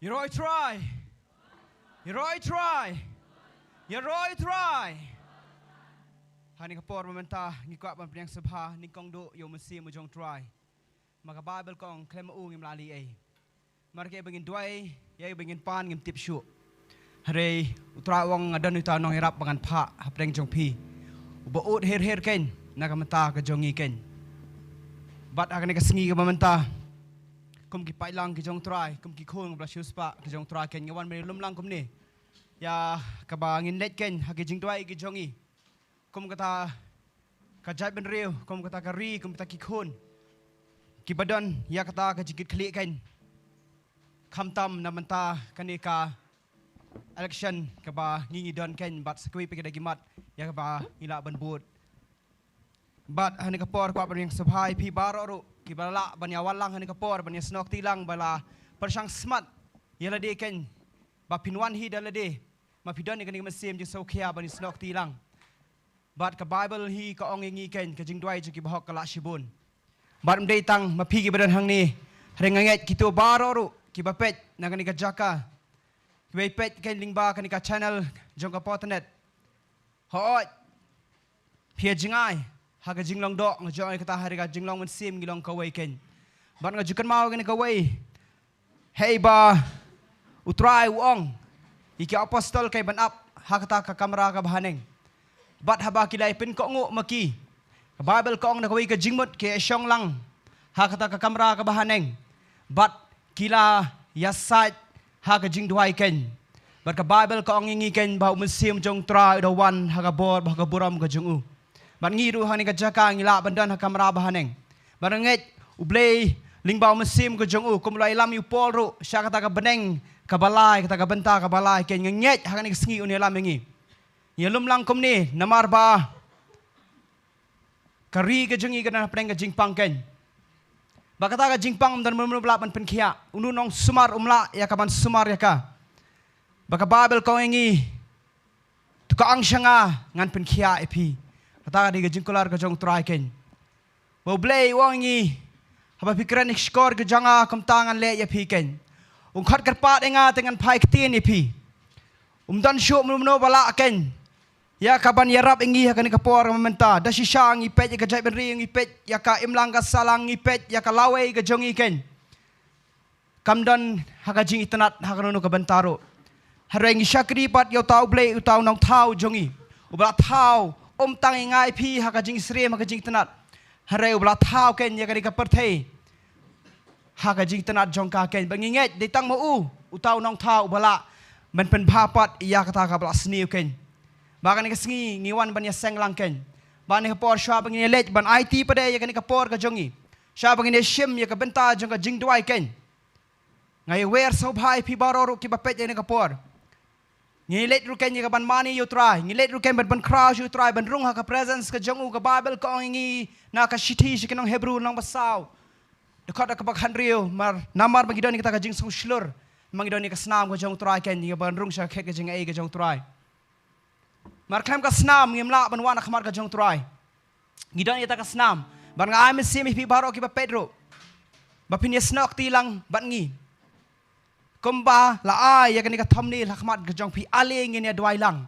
Yoroi try. Yoroi try. Yoroi try. Hani kapor mementah ngikut ban priang sabha ni kong do yo mesti mo jong try. Maka Bible kong klem u ngim lali ai. Marke bengin duai ya bengin pan ngim tip syu. Hari utra wong adan uta nong irap bangan pha hapreng jong pi. Ubaut her ken nakamenta ka jongi ken. Bat akan ka sengi ka mementah. Kum ki pai lang ki jong try, kum ki khong bla shus pa ki jong try ken ngawan me lum lang kum ni. Ya ka ba ngin let ken ha ki jing duai ki jongi. Kum kata ka jai ben riu, kum kata ka ri, kum kata ki khon. Ki badan ya kata ka jikit klik ken. Kham tam na menta kanika election ka ba ngingi don ken bat sakwi pe ka gimat ya ka ba ila ban bud. Bat hani ka por kwa ban sabhai pi baro ki bala banya walang hani kapor banya snok tilang bala persang smart yala de ken ba pinwan hi dala de ma pidon ni kan masim je sokhia banya snok tilang bat ka bible hi ka ong ngi ken ka jing dwai je ki bahok kala shibun bat mdei tang ma phi ki badan hang ni renganget ki to baro ki ba pet na kan ka jaka ki ba pet ken lingba kan ka channel jong ka potnet hot phia jingai haga jinglong do ngajoi kata hari ka jinglong men sim gilong kawai ken ban ngajukan mau ken kawai hey ba utrai wong iki apostol kay ban up hakata ka kamera ka bahaneng bat haba kilai pin ko ngo maki ka bible ko ong na kawai ka jingmot ke syong lang hakata ka kamera ka bahaneng bat kila yasat haga jingduai ken bat ka bible ko ong ngi ken ba musim jong trai do wan haga bor haga buram ka jungu ban ngiru hani ka jaka ngila bandan ha kamera bahaneng baranget ublei lingbao mesim ko jongu kumlai lam yu polru sya kata ka beneng ka balai kata ka benta ka balai ken nget hakani sengi uni lam ngi yelum lang kum ni namar ba kari ka jongi kana preng ka jingpang ken ba kata ka jingpang dan mulu bla ban penkhia unu nong sumar umla ya ka ban sumar ya ka ba ka babel ko ngi tu ka ang syanga ngan penkhia epi kata di jingkular ke jong try ken bo blei wangi haba pikiran skor ke janga kam tangan le ya piken khat karpat enga dengan pai ktin ipi dan syu mno bala ken ya kaban yarap ingi ha kan kapor mementa da sisang ipet ya jai benri ipet ya ka imlang ka salang ipet ya ka lawe ke jongi ken kamdan ha ka jing itanat ha kan ka bentaro hareng syakri pat yo tau blei utau nong tau jongi ubla tau tang ngai pi haka jing sri haka jing tenat hareu bla thau ken ya ka perthei haka jing tenat jongka ken banginget de tang mo utau nong thau bala man pen phapat ya kata ka bla sniu ken bakan ka sngi ngiwan ban ya senglang ken ban ka por sha bangin let ban IT pade ya ka por ka jongi sha bangin shim ya ka benta jong ka jing duai ken ngai wer so bhai pi baro ki bapet ya ka por ngilet ru ken ban mani you try ngilet ru ken ban crash you try ban rung ha ka presence ka jongu ka bible ko ngi na ka shiti shikinong hebrew nang basaw de kota ka bakhan rio mar namar bagidon kita ka jing sung shlur mangidon ka snam ka jong try ken ni ban rung sha khet ka jing ai ka jong try mar klam ka snam ngimla ban wana khamar ka jong try ngidon ita ka snam ban nga ai mesim pi baro ki ba pedro ba pin snok ti lang ban ngi kumba la ai ya kan ka thamni lakmat ka jong pi ali ngin ya dwai lang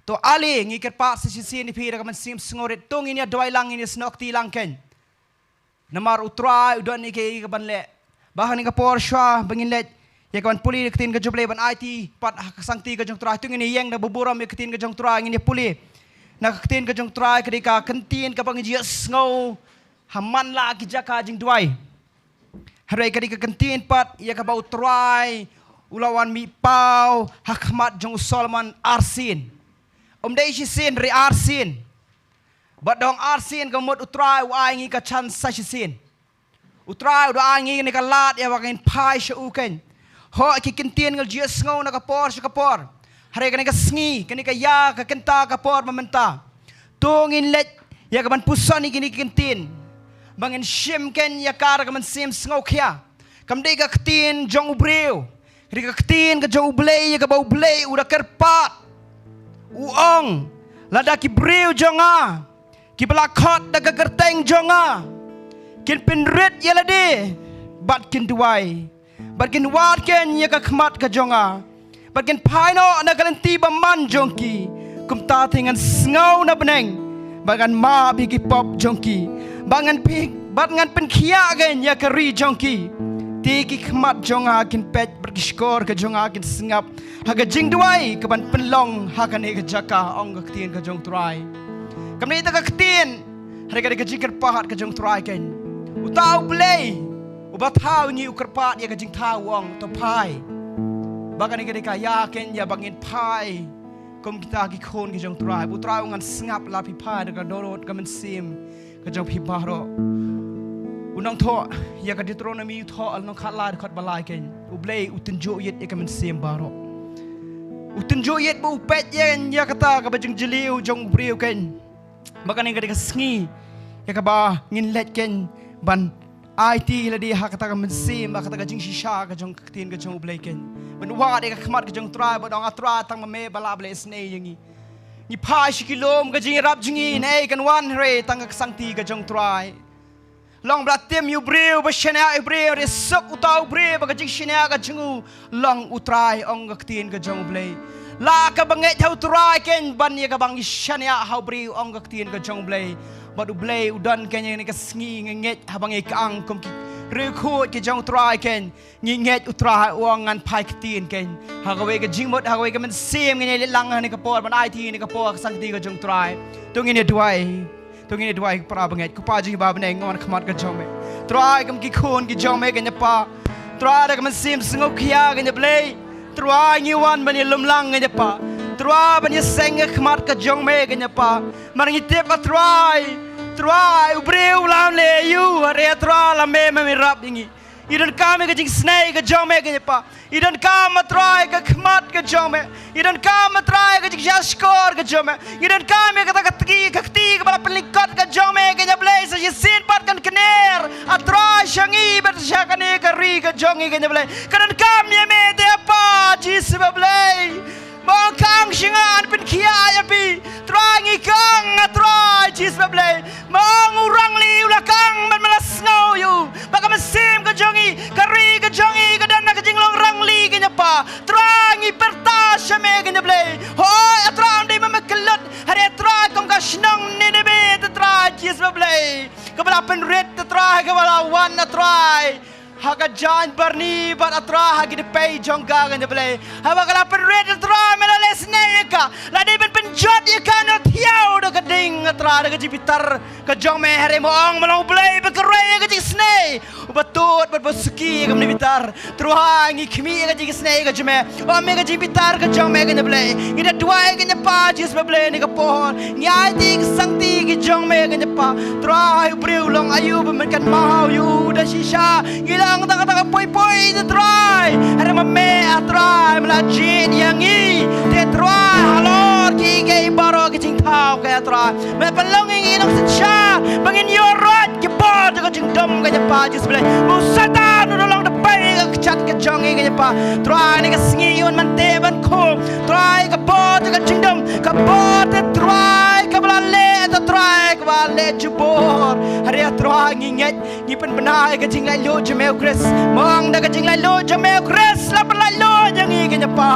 to ali ngi ker pa si ni pi ka man sim sngorit tung in ya dwai lang in snok ti lang ken namar utrai udon ni ke ka ban le bahan ka por sha bangin let ya ka ban puli ka tin ka juble ban IT pat ka sangti ka jong trai tung ni yeng na buburam ka tin ka jong trai ngin ya puli na ka tin ka jong trai ka kentin ka bang ji sngo haman la ki jaka jing dwai harai ka kentin pat ya ka bau try ulawan mi pau hakmat jong solman arsin dei shi sin ri arsin badong arsin ka mod utrai wa ngi ka chan sa shi sin utrai wa ngi ni ka lat ya wakin pai sha uken ho ki kentin ngal jes ngau na ka por sha ka por harai ka sngi ka ya ka kenta ka por mamenta tungin let ya ka ban pusan ni kini kentin bangin shim ken ya kar ka man sim sngo khia kam dei ka ktin jong ubreu ri ka ktin ka jong ublei ya ka bau blei uda kerpat uong lada ki breu jonga ki blakot da ka gerteng jonga kin pin red ya lade bat kin duai Bakin warken ya ka khmat ka jonga. Bakin paino na galanti ba man jongki. Kumta tingan sngaw na beneng. Bagan ma bigi pop jongki. Bangan pig batngan penkia gen ya ka ri jongki. Tiki khmat jonga kin pet berkiskor ka jonga kin sengap. Haga jing duai ka ban penlong hakan e ka jaka ong ka ktien ka jong trai. Kamni ita ka ktien hari ka jing pahat ka jong trai ken. Utau play. Ubat hau ni ukerpat ya ka jing tawong to pai. Bagan ni ka yakin ya bangin pai. Kum kita ki khon ki jong trai. Bu trai ngan sengap la pi pai ka dorot ka men sim ka jong pi bahro. Unang tho ya ka Deuteronomy tho al nong khala khat balai ken. Ublei utunjo yet ya ka men sim baro. Utunjo yet bu pet yen ya kata ka bajeng jeliu jong briu ken. Bagan ni ka sngi ya ka ba ngin let ken ban IT la di ha kata ka men sim ba kata ka jing shisha ka jong tin ka jong ublei ken. Ban wa de ka khmat ka jong trai ba dong atra tang me bala ble snei yangi. Ni pa shikilom ka jing rap jingi nei kan wan re tang ka sangti ka jong trai. Long bratim yu breu ba shena yu breu re sok utau breu ba ka jing shena ka jingu long utrai ong ka tin ka jong ublei. La ka banget hau trai ken ban ya ka bang shena hau breu ong ka tin ka jong ublei. Badu blay udan kenya ni ka sngi nget habang ikang kum ki rekod ki jong try ken ni nget utra uangan pai ktin ken hagawe ka jingmot hagawe ka men sim ni lang ni ka por ban IT ni ka por sangti ka jong try tung ni duai para banget ku pa ji ba ban ngon khmat ka jong me try kam ki khon ki jong me kenya pa try ka men sim sngop khia kenya blay try ni wan ban lum lang kenya pa try ban seng khmat ka jong me kenya pa marngi te pa try ubreu lam le you are tra la me rap ingi idan kame ka jing snake ka jome ka pa idan kam try ka khmat ka jome idan kam try ka jing jaskor ka jome idan kame ka takti ka bala pelikot ka jome ka blaze ye sin pat kan kner atra shangi ber shakane ka ri ka jongi ka blay kan kam ye me de pa jis ba blay Mong kang singan pen kia ya pi trangi kang atrai jis bablay mong urang liu la kang man malas ngau yu baka mesim ka jongi kari ka jongi ka dana ka jinglong rang li ka pa trangi perta shame ka blay hoy atram di mamakelut hari atrai kong ka shnong ni de be atrai jis bablay ka bala pen red atrai ka bala wan atrai Haga jan barni bat atra hagi de pay jongga kan blay. Hawa kala pen red atra mela lesne ka. La de ben penjot ye kan thiau de kading atra de jipitar ka jong me hare mo ong melong blay be kre ka jisne. Ubatut bat bosuki ka me bitar. Truha ngi khmi ka jisne ka jme. O me ka jipitar ka jong me kan blay. Ida duai ka pa jis be blay ni ka pohon. Nyai ti sangti ki jong me ka pa. Truha ubriu long ayu ben kan mau yu da shisha. Ang taka poi te try ada mame atry melajin yang i te try halor ki ke baro ki jing thau ke try me pelong ngi nong secha bangin yorot ki bod ka jing dom ka pa jis bele mo satan no long de pai ka chat ka jong ngi pa try ni ka sngi yon man te ban ko try ka bod ka jing dom ka bod te try ka bala le te try ka bala le jubor hari try ngi nget ni pen benai ka jing lai lo jeme Chris mong da ka jing lai lo jame Chris la lai lo jang i kenya pa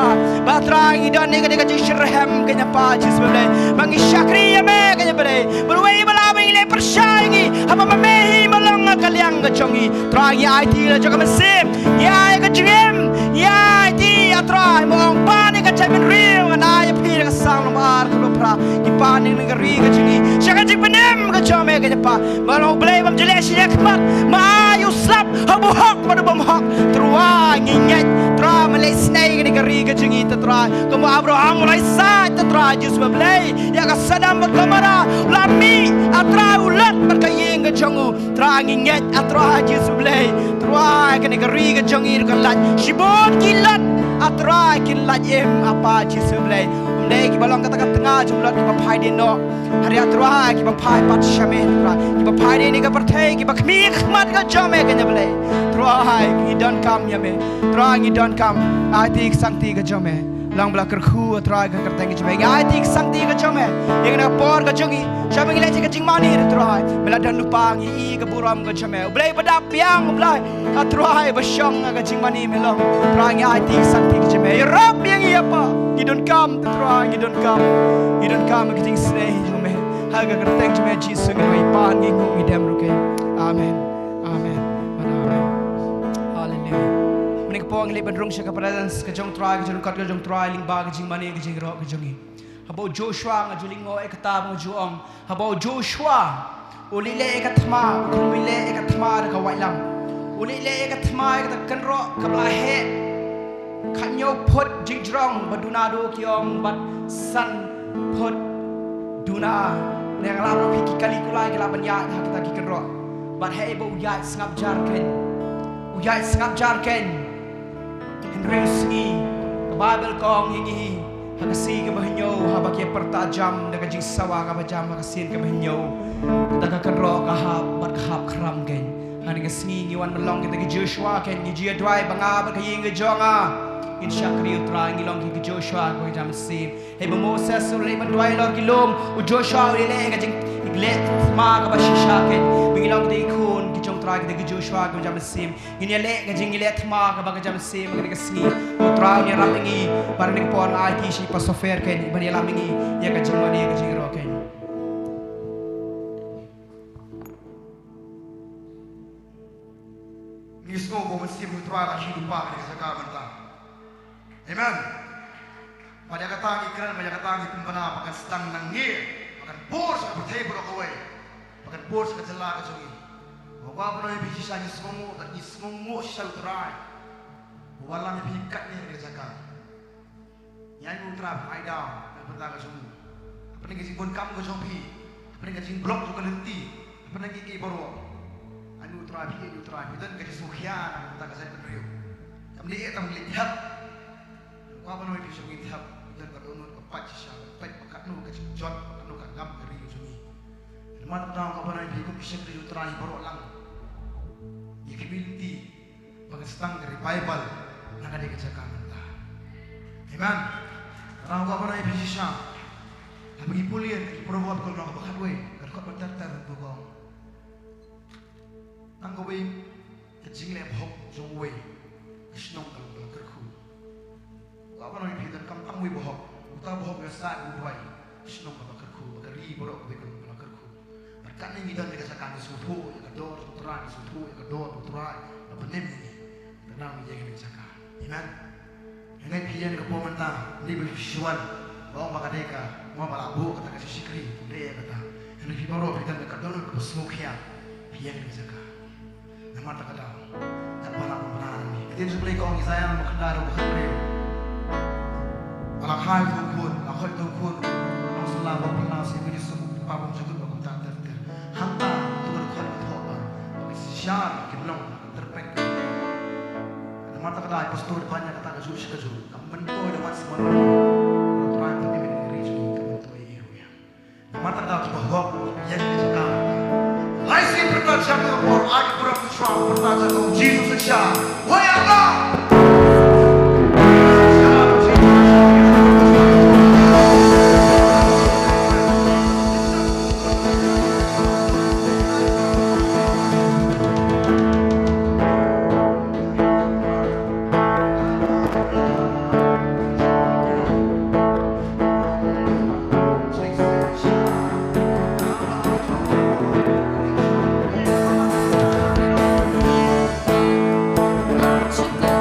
batra i don ni ka jing shirhem kenya pa jis bele mangi shakri me kenya bele bulwei bala bing le pershaingi hama me hi malong kalyang ka chongi trangi IT la joga mesim ya ka jim ya IT atra mong pa ni ka chamin riu na ya pi ka sang mar ka pra ki pa ni ka ri ka jingi shaka jing penem ka chome kenya pa malong bele bam jele shi yakmat ma you slap habu hak pada bom hak trua nginget tra malay snake ni kari ka jingi tra kamu Abraham mulai sa tra jus bablay ya ka sadam kamera lami atra ulat berkayeng ka jongu tra nginget atra jus bablay trua ka ni kari ka jongi ka lat shibot kilat atra kilat em apa jus bablay umdai ki balong kata tengah jumlat ki papai di no hari atra ki papai pat shame tra ki papai di ni ka perthai ki bakmi khmat ka jome ka nyablay try ngi don kam yame try ngi don kam ati sangti ka jome lang bla kerku atrai ka kerteng chme ngai tik santi ka chome yang na por ka chungi chame ngile ka jing mani atrai mela dan lupa ngi ka buram ka chome blai padap yang blai atrai basyong ka jing mani melong atrai ngai tik santi ka chme rap yang iya pa you don't come atrai you don't come ka jing snei chome haga kerteng chme Jesus ngi pan ngi ngi dem ruke amen amen amen hallelujah menik pong liban rung siya ka presence ka jong try ka jong kat ka jong try ling ba ka jing mani ka jing ro ka jongi habo Joshua nga juling ngo e katab nga juong habo Joshua ulile e katma kumile e katma ka wailam ulile e katma ka kanro ka blahe kanyo phot jing jrong baduna do kiong bat san phot duna ne ngala ro piki kali kulai kala banya kita ki kanro bat he bo ya ngap jar ken Henry singi ke Bible kong hingi hakasi ke bahinyo habak ye pertajam daga jing sawa ka bajam hakasin ke bahinyo daga kanro ka hab bat hab kram ken hani ke singi ngiwan melong kita ke Joshua ken ni jia dwai banga ba ka ying jonga in shakri utra ngilong ki Joshua ko jam sim he bo Moses ule ba dwai lor kilom u Joshua ule ka jing igle ma ka ba shisha ken ngilong de khun jong try ke Joshua ko jam sim ini le ke jing ile thma ka ba jam sim ke singi utra ni ramingi parning pon IT si pasofer ken bari lamingi ya ka jing mani ke jing ro ken ni sko bo mesti utra la hidup ke sekarang ta amen pada kata ikran pada kata pimpana pakan stang nangir pakan bos bertei berokoi pakan bos ke celaka jongi Bawa pernah pergi sana semua, tapi semua shalterai. Walau ni pergi kat ni kerja kan. Yang ultra high down, yang pertama semua. Apa ni kerja pun kamu kerja pergi, apa ni kerja blok juga nanti, apa ni kerja baru. Yang ultra pergi dan kerja sukhian, kita kerja beriu. Yang ni kita melihat. Bawa pernah pergi semua lihat, dan kalau unut kepat sisa, kepat pekat nu kerja jod, pekat nu kat gam beriu semua. Mat pertama kapan pergi ikut kerja beriu ultra baru lang. Ikibilti pagkastang revival na kadi kasakamanta. Amen. Raw ka pa na ibisisya. Habang ipulian, iprobot ko na kapakadwe. Karkot magtartar ito ko. Ang gawin, kajing lebhok yung way. Isnong kalong karku. Ka pa na ibitan kamtang way bohok. Uta bohok na sa uway. Isnong kalong Magari borok ko kalong karku. Kanin gidan ni kasakan suhu, kador putra suhu, kador putra, benem ni. Tenang dia kena cakap. Amen. Hengai pian ke pomenta, ni bervisual. Bawa makadeka, mau balabu kata kasih sikri, dia kata. Hengai pibaro kita kador ke smokia, pian kena cakap. Nama tak kata. Tak pernah ni. Ketika sebelum kau Isaya makadar bukan beliau. Alakai tukun, alakai tukun. Nang selalu pernah sebiji semua pabung cukup. Hanta tuan kau berdoa, siar kiblang terpek. Mata kata pastor banyak kata kaju, kamen dapat semua orang tapi menjadi juri kamen itu ya. Mata kata bahwa yang kita lain berkata bahwa aku berdoa berkata Jesus saja. Wahai Allah. Chico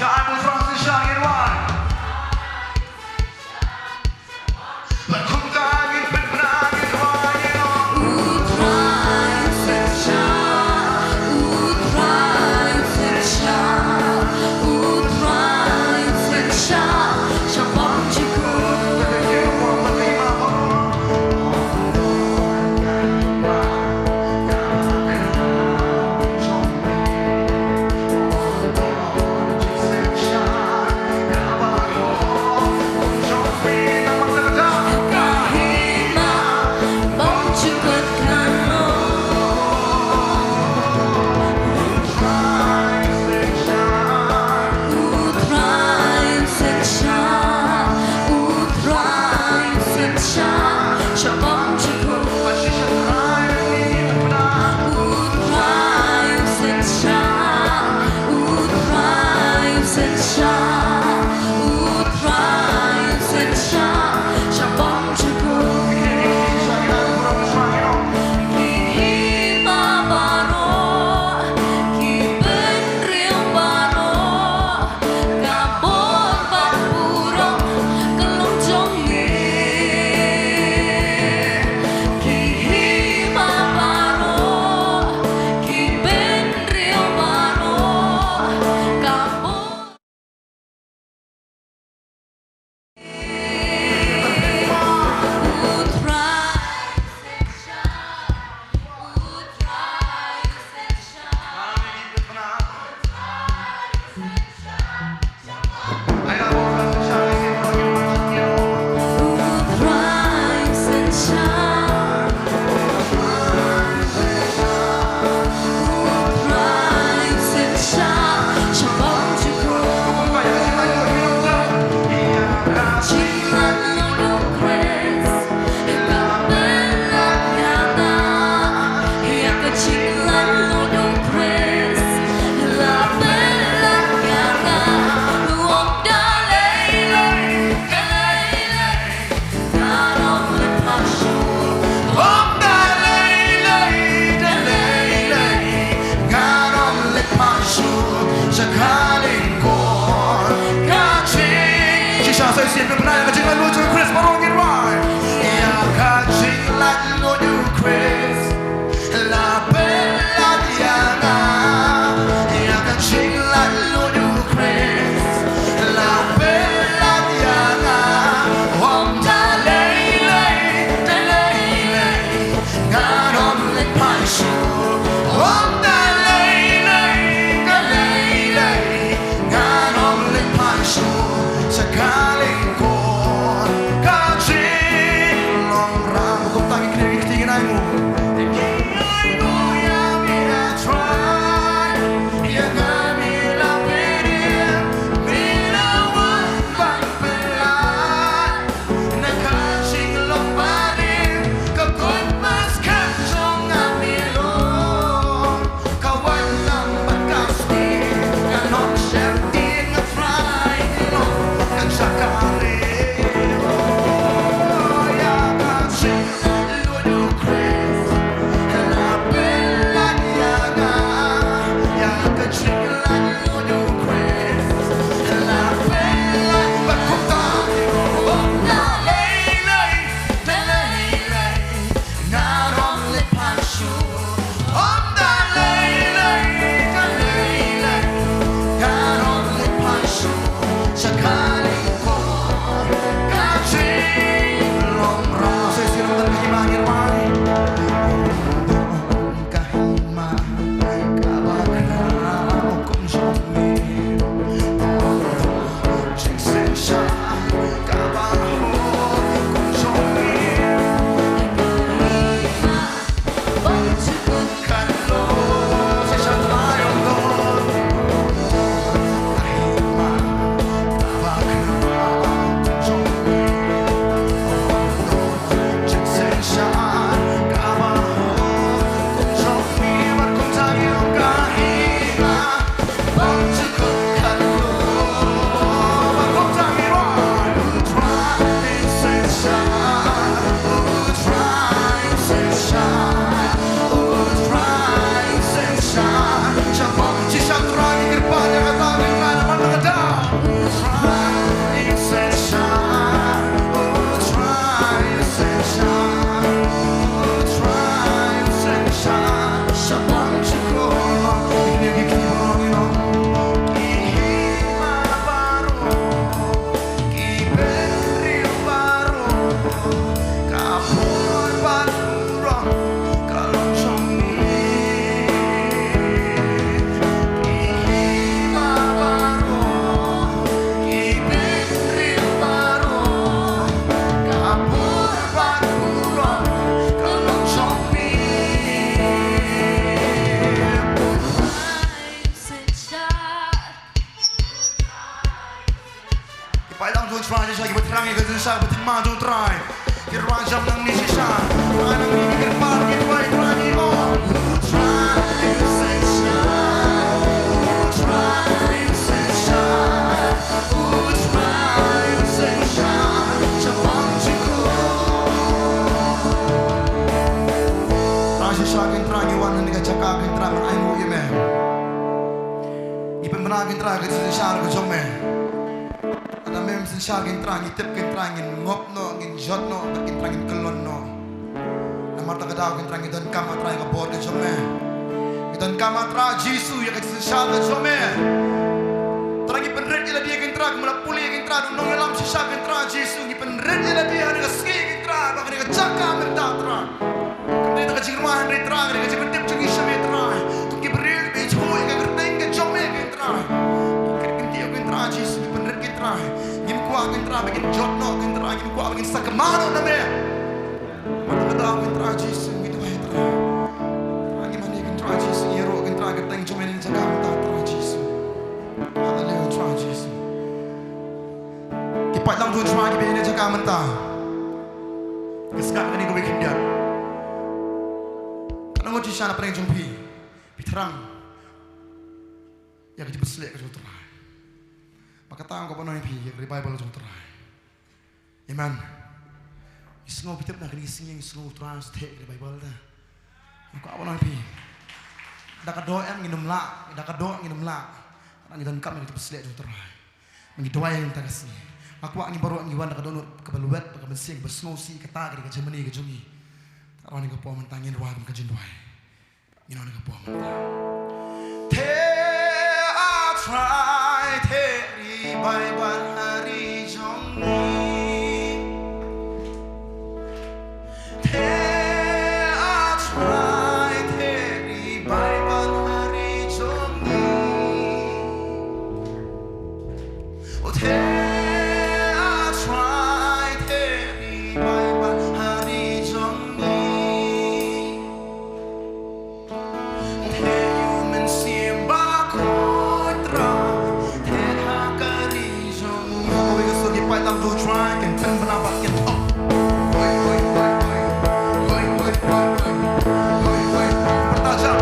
Shine with Francis Shang in one. Berkutangin penangin wajah. Sakaling ko, Ipailang doon try siya, ibatrang ikazin siya, batima doon try. Kirwajam ng nisi siya, anang nilipal, itway try mo. Try, you say siya. Try, you say siya. Try, you say siya. Siya pang chiko. Try siya akin try, iwan na nagachaka akin try, ay mo yun eh. Ipamanagin try, kasi siya ako jom eh. Ada mem sin shagin trang itip kin trangin ngop no ngin jot no takin trangin kelon no namar ta kada kin trangin don kama trai ka bod ke jome don kama tra jisu ya kin shaga jome trangi penret ila dia kin tra mula puli kin tra no ngelam si shagin tra jisu ni penret ila dia ni ka ski kin tra ba ni ka chaka men ta tra kamne ta ka jingruan ri tra ni ka jing tip chung ishame tra tu ki bril be choi ka kerteng ke jome kin tra kin dia kin tra jisu ni penret kin tra ngin kwa kin tra bikin jotno kin tra ngin kwa bikin sakamano na me mata kada kin tra jisu gitu ay tra ngin mani kin tra jisu yero kin tra kin teng chumen kin sakam ta tra jisu hallelujah tra jisu kipat lang tuan tra ki bin sakam ta kiskat kani ko bikin dia kana mo jisana preng jumpi pitrang ya ki beslek ka tra Pakatang ko pa nang pi, revival jong try. Amen. Isngo bitip na kini singing isngo trans take revival da. Ko apa nang pi. Dakado em nginum la, dakado nginum la. Ang idan kam ngi pesle jong try. Mengi doay yang tagasi. Aku ang baru ang iwan dakado kabaluet pagabensing besno si kata ka Germany ka jungi. Tarawani ka po man tangin ruwag ka jindoy. Ngino ka po man. Te a try te Bible hari jongni te a try te Bible hari jongni o te a try te Bible hari jongni te human simba kontra Fight lang do try and turn benapak can up. Oi oi oi oi. Oi oi oi oi. Oi oi. Bertajam.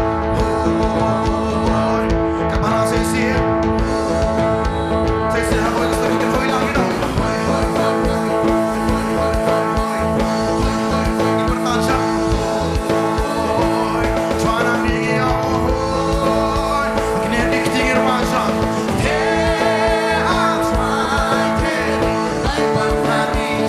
Oi. Kamana sesi. Sesi aku itu sedang kita oi lagi dong. Oi oi oi oi. Oi oi oi. Oi oi oi. Bertajam. Oi. Juana dia. Oi. Kini diktingir macam. Hey, I'm trying. Bye.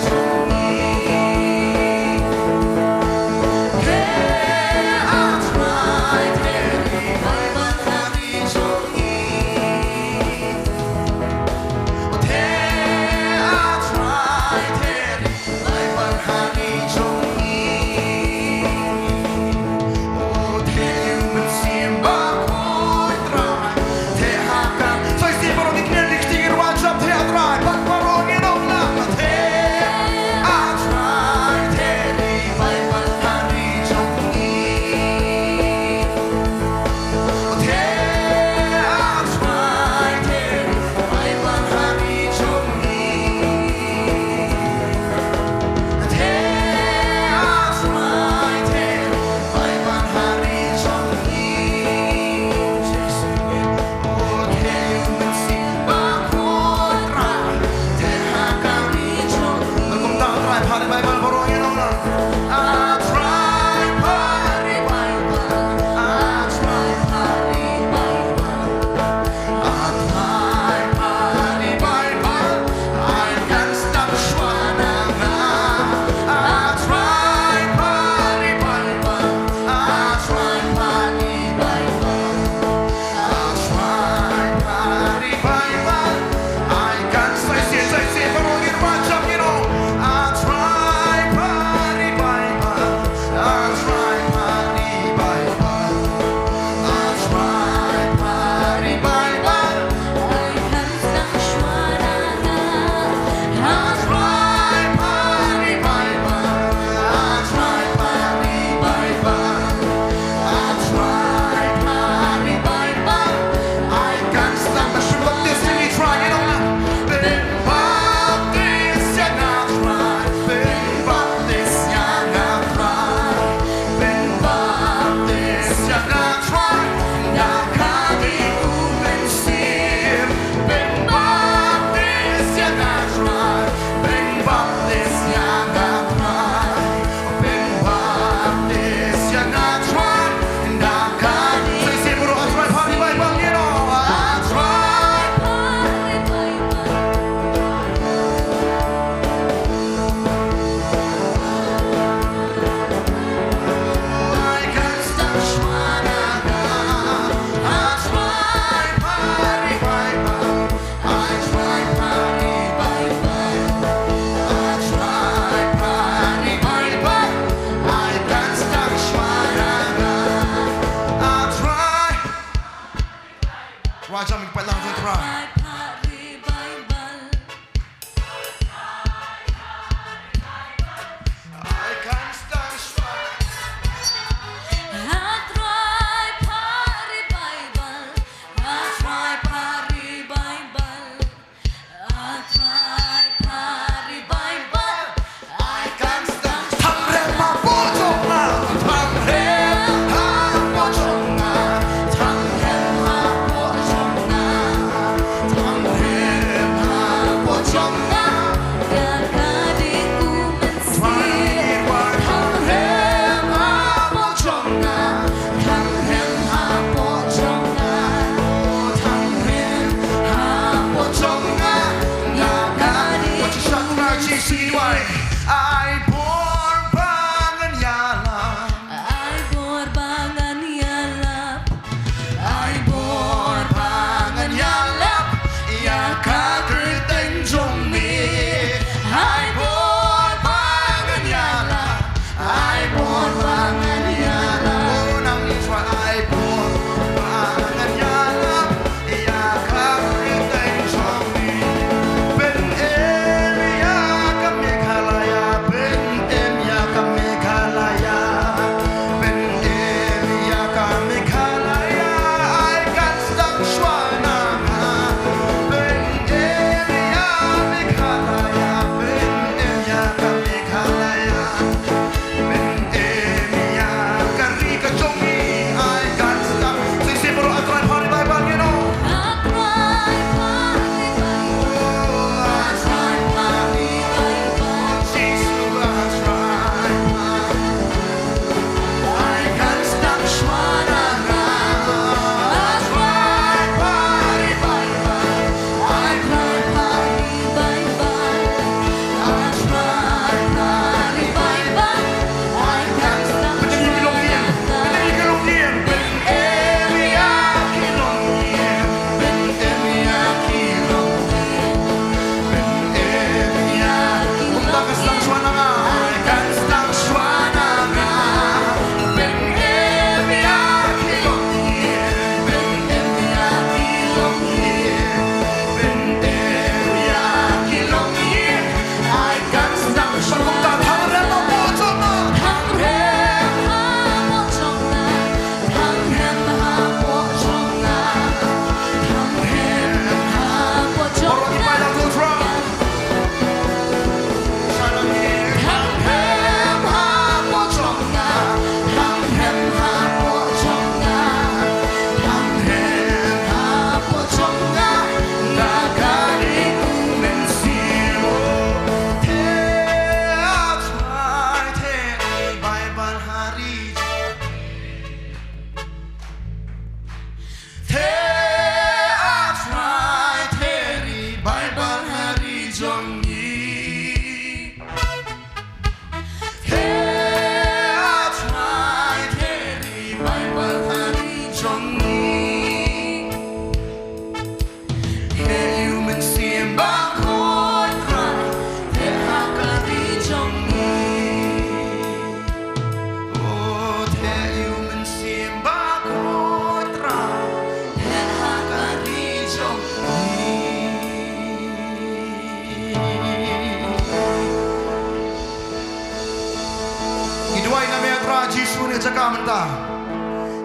Iduay na may atra Jisu ni jaka menta.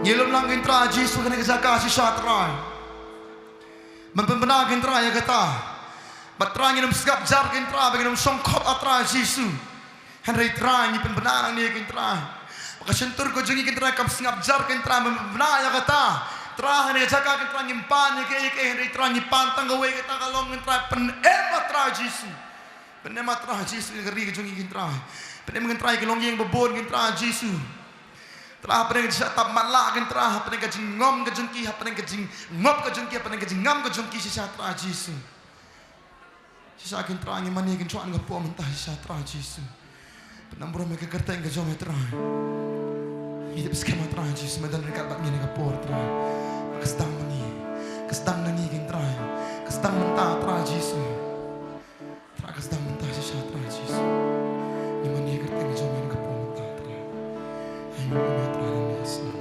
Ngilom lang kintra Jisu ni jaka si satray. Mempenbenag kintra ya kata. Batrang inum segap jar kintra bagi inum songkot atra Jisu. Henry tra ni penbenang ni kintra. Maka sentur ko jungi kintra kap singap jar kintra membenang ya kata. Tra ni jaka kintra nyimpan ni ke Henry tra ni pantang gawe kita kalong kintra penemat tra Jisu. Penemat tra Jisu ngeri jungi kintra. Penem kintra kalong yang bebon kintra Jisu. Telah apa yang tap malak kintra apa yang kajing ngom kajengki apa yang kajing ngop kajengki apa yang kajing ngam kajengki sisa tra Jisu. Sisa kintra ngi mani kintra ngapo mentah sisa tra Jisu. Penambur mereka kerta yang kajong tra. Hidup skema tra Jisu medan dekat bak ngini kapor tra. Kesdang mani. Kesdang nani kintra. Kesdang mentah tra Jisu. Tra kesdang mentah sisa tra Jisu. Ngi mani kerta yang kajong ngini kapor mentah tra. Ayo tra Yesus.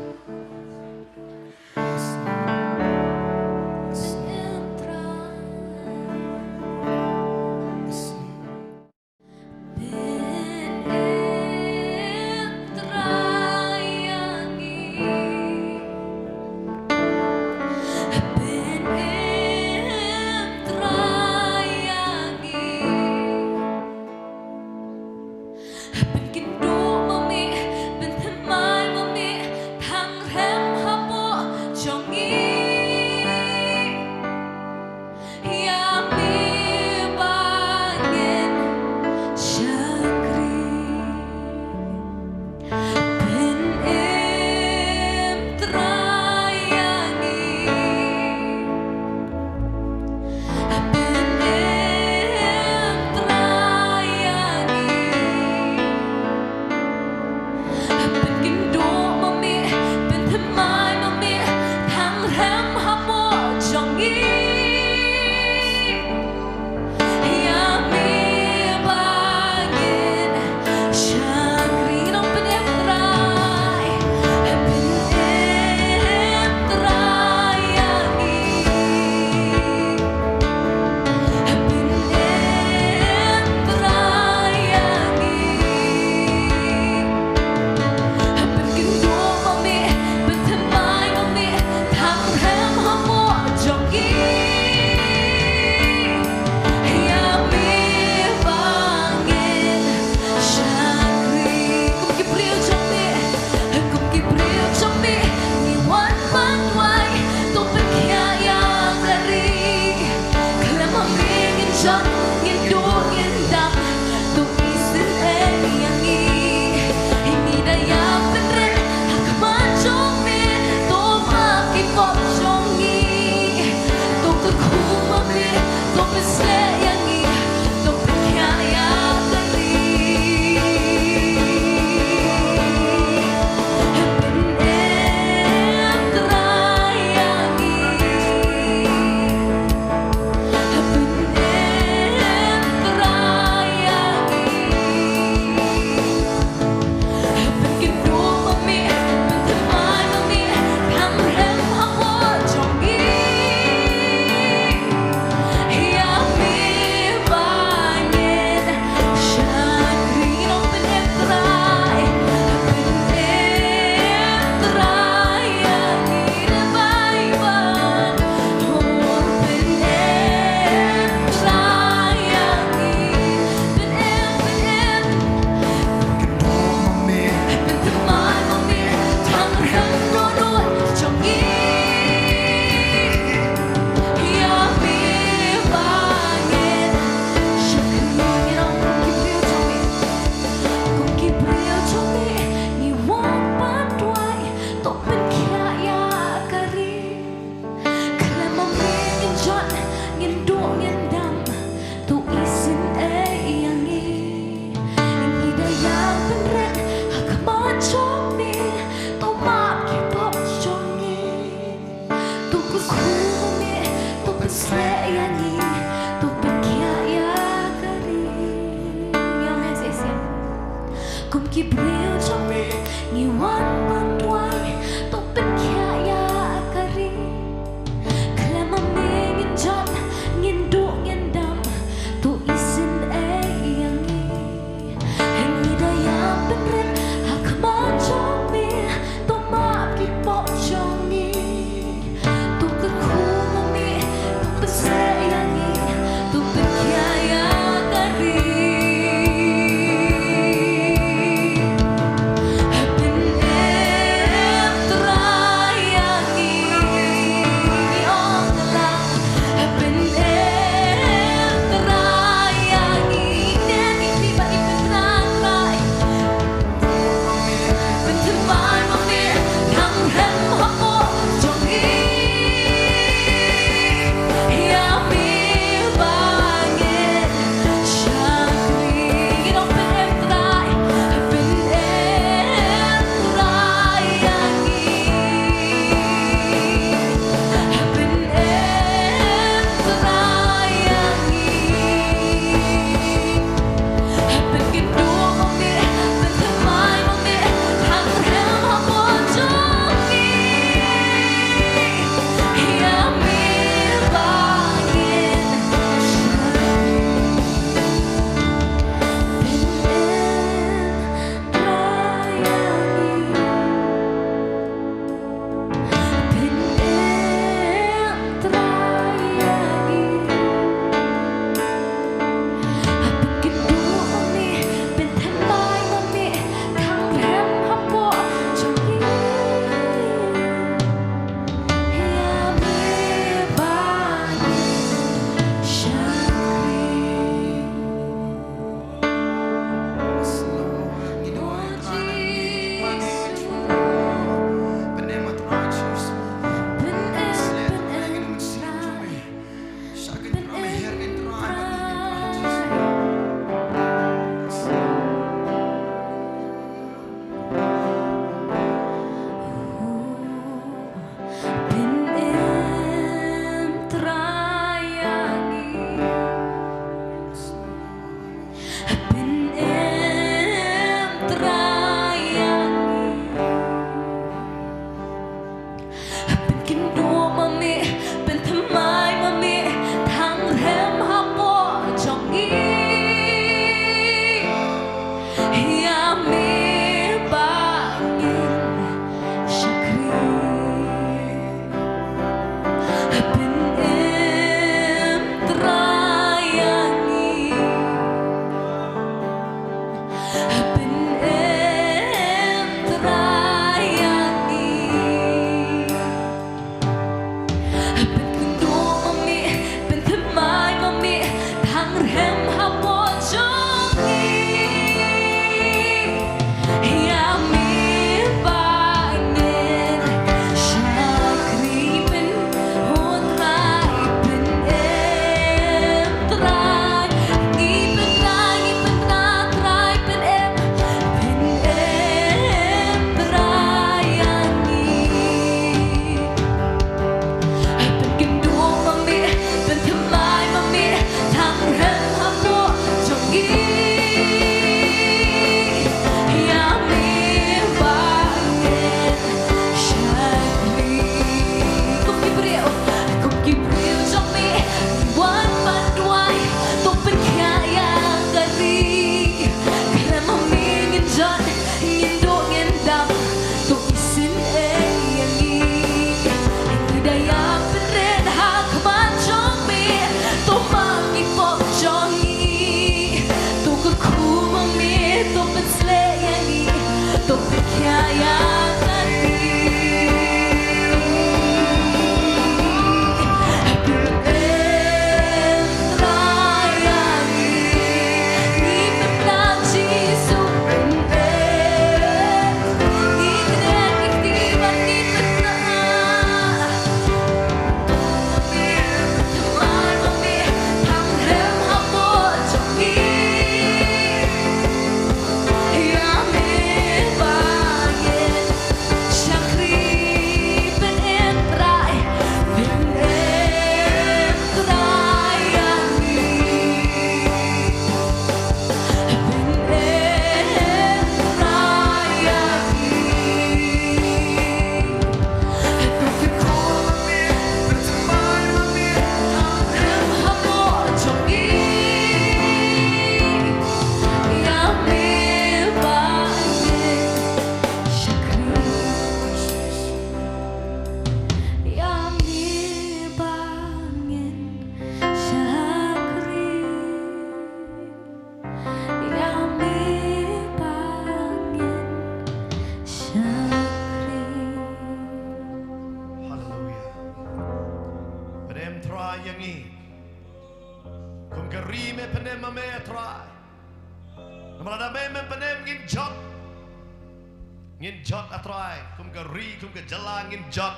ngin jot atrai kum ka ri kum ka jala ngin jot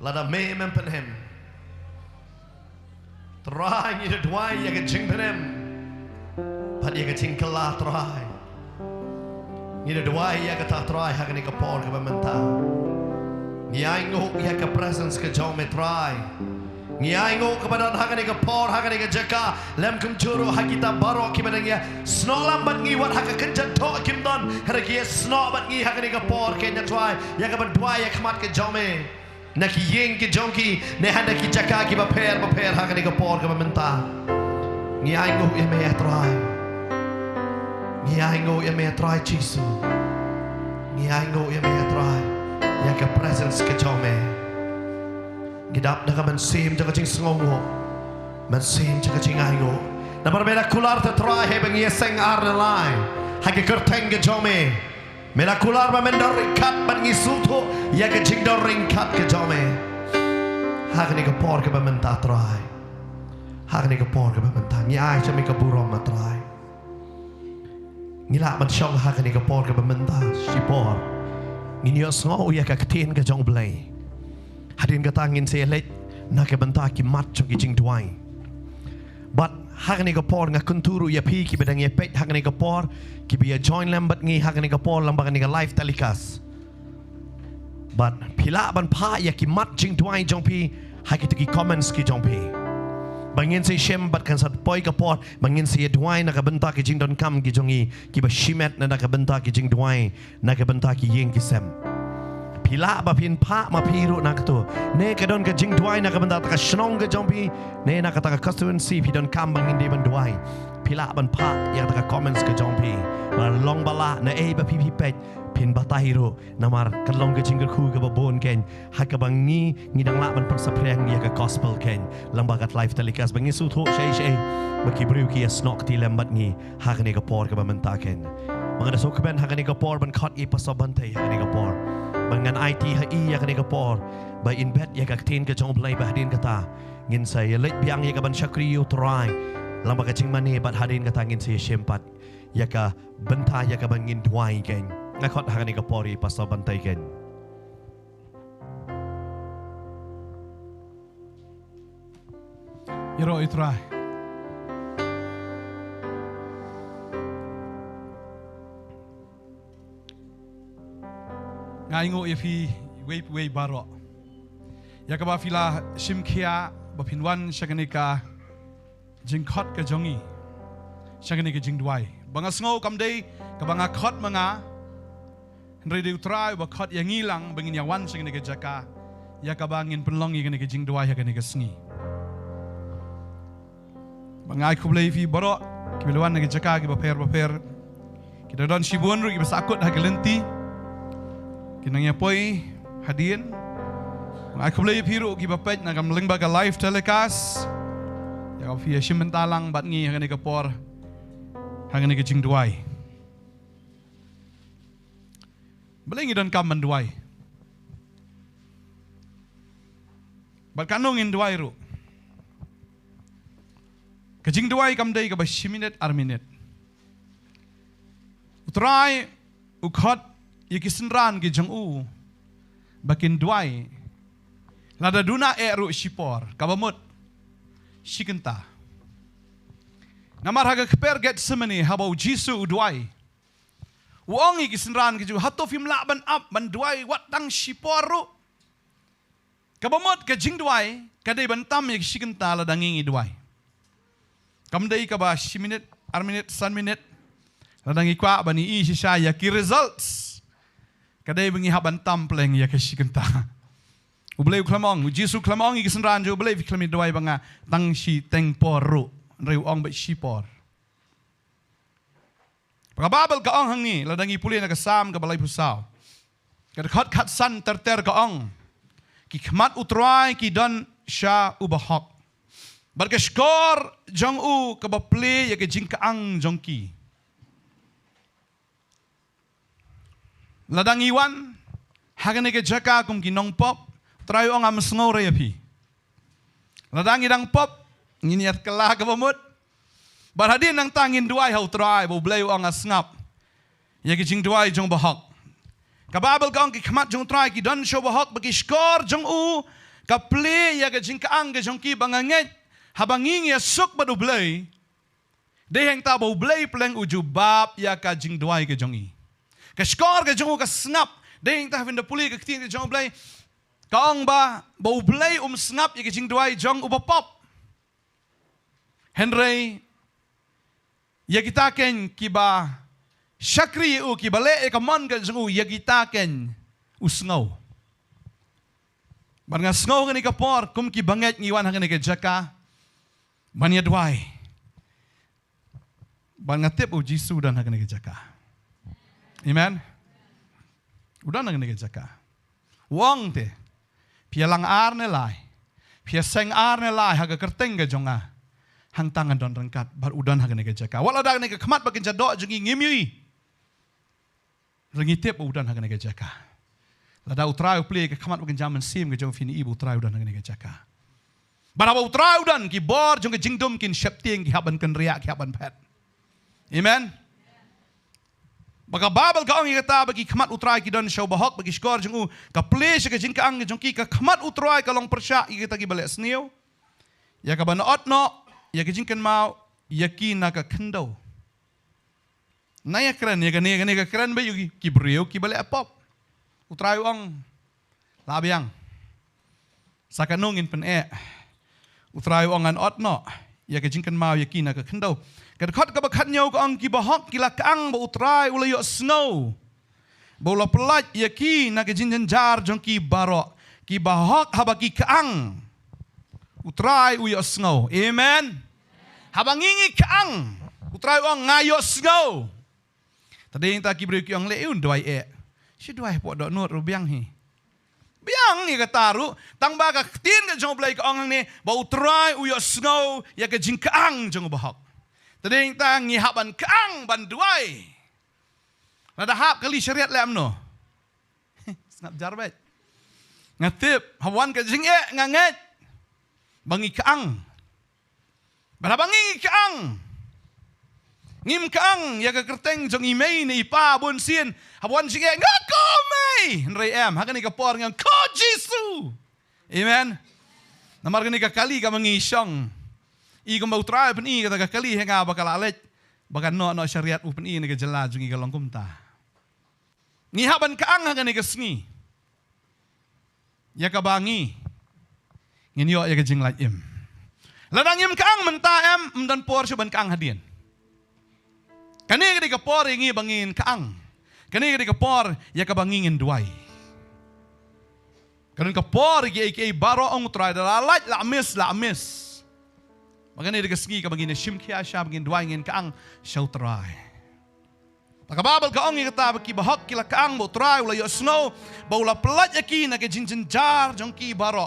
lada me mem penem trai ngin de dwai ya ka jing penem pad ya ka jing kala trai ngin de dwai ya ka ta trai ha ka ni ka por ka menta ni ai ngo ya ka presence ka jong me trai ni ai ngo ka badan ha ka ni ka por ha ka ni ka jaka lem kum juro ha kita baro ki badang ya snolam bat ngi wat ha ka kenjan to kim don ha ki sno bat ngi ha ka ni ka por ke nya try ya ka ban dwai ya kmat ka jong me na ki yeng ki jong ki ne ha ki jaka ki ba per ha ka ni ka por ka menta ni ai ngo ya me try ni ai ngo ya me try chisu ni ai ngo ya me try ya ka presence ka jong me gidap na man sim jaga ching sngongo man sim jaga ching aingo na mera kular te try he bang yeseng ar na lai ha ke kerteng ge jome mera kular ba men dor kat ban ngi sulto ya ke ching dor ring kat ke jome ha ke ni ke por ke ba men ta try ha ke ni ke por ke ba men ta ngi ai chame ke burom ma try ngi la man shong ha ke ni ke por ke ba men ta si por ngi ni sngo ya ka tin ke jong blai hadin kata ngin se lek na ke banta ki mat chok ki jing twai but hagni ka por nga kunturu ya pi ki bedang ye pet hagni ka por ki bi join lambat ngi hagni ka por lambak ni ka live telecast but pila ban pha ya ki mat jing twai jong pi hagi ki comments ki jong pi bangin se shem bat kan sat poi ka por bangin se twai na ka banta ki jing don kam ki jongi ki ba shimet na ka banta ki jing twai na ka banta ki yeng ki sem pila ba pin pa ma piru nak tu ne ka don ka jing duai nak benda ta ka snong ka jompi ne nak ta ka constituency pi don kam bang indi ban duai pila ban pa ya ta ka comments ka jompi ba long bala na e ba pi pet pin ba tahiru na mar ka long ka jing ku ka ba bon ken ha ka bang ni dang la ban pan sa preng ya ka gospel ken lang ba kat live telecast bang su tho shei ba ki bru ki snok ti lembat ni ha ka ne ka por ka ba menta ken mga da sok ben ha ka ne ka por ban khot i pasoban te ha ka ne ka por bangan IT hai ya kan ekapor by in bed ya ka tin ka jong play ba din kata ngin sai lek biang ya ka ban shakri you try Lama kacing mani bat hadin katangin si sempat. Yaka bentah yaka bangin duai ken. Ngakot hakani kapori pasal bantai ken. Yero itrai. Ngaingo ifi wei baro. Ya kaba fila simkia bapinwan syaganika jingkot ke jongi. Syaganika jingdwai. Bangas ngo kamdei kabanga khot manga. Henry de utrai ba khot yang ngilang bangin yawan syaganika jaka. Ya kabangin penlongi ganika jingdwai ganika sngi. Bangai kublai fi baro kibiluan nagi jaka ki baper. Kita don shibun ru ki basakut ha gelenti. Kinangnya poi hadin. Bangai kublai fi ru ki bapet na kam lingba ka live telecast. Ya fi shimentalang bat ngi ha ganika por. Ha ganika jingduai. Belengi don kam manduai. Bat kanung induai ru. Kajing duai kam day ka ba 10 minit arminit. Utrai ukhot yikisenran ki jang u bakin duai. Lada duna ru shipor kabamut shikenta. Namar haga keper get semeni habau jisu uduai. Uong yikisenran ki ju hato fim la ban up ban duai wat tang shipor ru. Kabamut kajing duai kadai bantam yik shikenta lada ngingi duai. Kamdai ka ba 10 minit, 1 minit, 1 minit. Ladang ikwa ba ni sisa ya ki results. Kadai bengi haban tampleng ya ke shikenta. Ublay klamong, Jisu klamong i kisenran jo ublay klami doai banga tang shi teng poru. Reu ong ba shipor. Pagababal ka ong hang ni ladang ipuli na kasam ka balay pusaw. Kada khat san terter ka ong. Ki khmat utrai ki don sha ubahok. Barkashkor jong u kabaple ya ke jingkaang jongki. Ladang iwan hagane ke jaka kum kinong pop trayo ang amsngaw rayapi. Ladang idang pop nginiat kala kabamut. Barhadin nang tangin duai hau try bo blayo ang asngap. Ya ke jing duai jong bahok. Kababel ka ang kikmat jong try ki don show bahok bakishkor jong u kaple ya ke jingkaang ke jongki banganget. Habang ingin suk badu blay, deheng tabo blay peleng ujubab ya ka jing duai ke jongi. Ke skor ke jongu ke snap, deheng ta vinda puli ke kting ke jong blay. Kaong ba bau blay snap ya ke jing duai jong uba pop. Henry ya kita ken kiba syakri u kibale e kamon ke jongu ya kita ken usngau. Barnga sngaw ngani kapor kum ki banget ngiwan hangani ke jaka. Banya duai. Bangatip u Jisu dan hagane jaka. Amen. Udan hagane jaka. Wong te. Pia lang ar ne lai. Pia seng ar ne lai haga kerteng ga jonga. Hang tangan don rengkat bar udan hagane jaka. Wala da ne kemat bakin jadok jengi ngimui. Rengitip udan hagane jaka. Lada utrai upli ke kemat bakin jaman sim ke jong fini ibu utrai udan hagane jaka. Baraba utrai udan ki bor jong ke jingdum kin syapting ki haban ken riak ki haban pet. Amen. Baka babal ka ang ikata bagi kemat utrai ki don show bahok bagi skor jong u ka place ke jing ka ang jong ki ka kemat utrai ka long persya ikita ki balik sniu. Ya ka banot no ya ke jing ken mau ya ki na ka kendo. Na ya keren ya gani ka keren ba yugi ki brio ki balik pop. Utrai ang labiang. Sakanungin pen Utrai ongan otno ya ke jingkan mau ya kina ka kendo. Kad khot ka bakhat nyau ka ang ki bahok kila kaang ba utrai ula yo snow. Bola pelat ya ki na ke jinjan jar jong ki baro. Ki bahok haba ki kaang. Utrai u yo snow. Amen. Habang ingi kaang. Utrai ong ngayo snow. Tadi yang tak ki beri ki ong leun doai Si doai po do nur rubiang hi. Biang ni kataru tang baga tin ke jong blai ka ong ni bau try uyo snow ya ke jingkaang jong bahok. Tading tang ngi haban kaang ban duai. Nada hap kali syariat le amno. Snap jarbet. Ngatip hawan ke jing nganget. Bangi kaang. Balabangi kaang. Ngim kaang ya ka kerteng jong imei ni ipa bun sien. Habuan sige ngako mei. Nrei hagan ni kapor ngang ko Jesu. Amen. Namar gani ka kali ka mangisong. I ka mautray pen i ka kali henga bakal alet. Bakan no syariat u pen i ni ka jela jong i ka longkum ta. Ngi haban kaang hagan ni ka sngi. Ya ka bangi. Nginyo ya ka jing lait im. Ladang im kaang menta dan por syuban kaang hadien. Kani ka por ingi bangin kaang. Kani ka por ya ka bangin duai. Kani ka por iki baro ong try dalat la miss. Magani ka sngi ka bangin shim kya sya bangin duai ngin kaang shaw try. Pakababal ka ong ikata ki bahok kila kaang mo try ula yo snow ba ula pelat yaki na ka jinjin jar jong ki baro.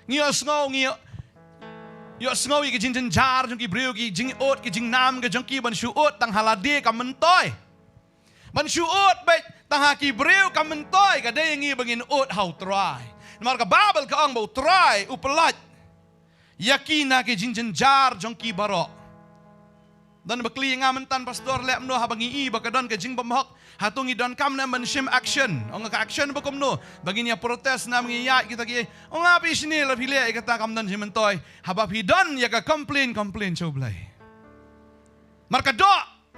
Ngiyo snow ngiyo yo snow ki jinjin jar jong ki breu ki jing ot ki jing nam ka jong ki ban shu ot tang halade ka mentoy. Ban shu ot bet tang ha ki breu ka mentoy ka de ngi bangin ot how try. Mar ka babal ka ong bo try upelat. Yakina ki jinjin jar jong ki baro. Dan bakli nga mentan pastor lek mno habang ii bakadon ka jing bamhok hatung idon kam na man shim action. Ong ka action ba kumno bagi niya protest na mangiya kita ki ong api sini la pile ikata kam dan jimentoy habab hidon ya ka complain choblay. Marka do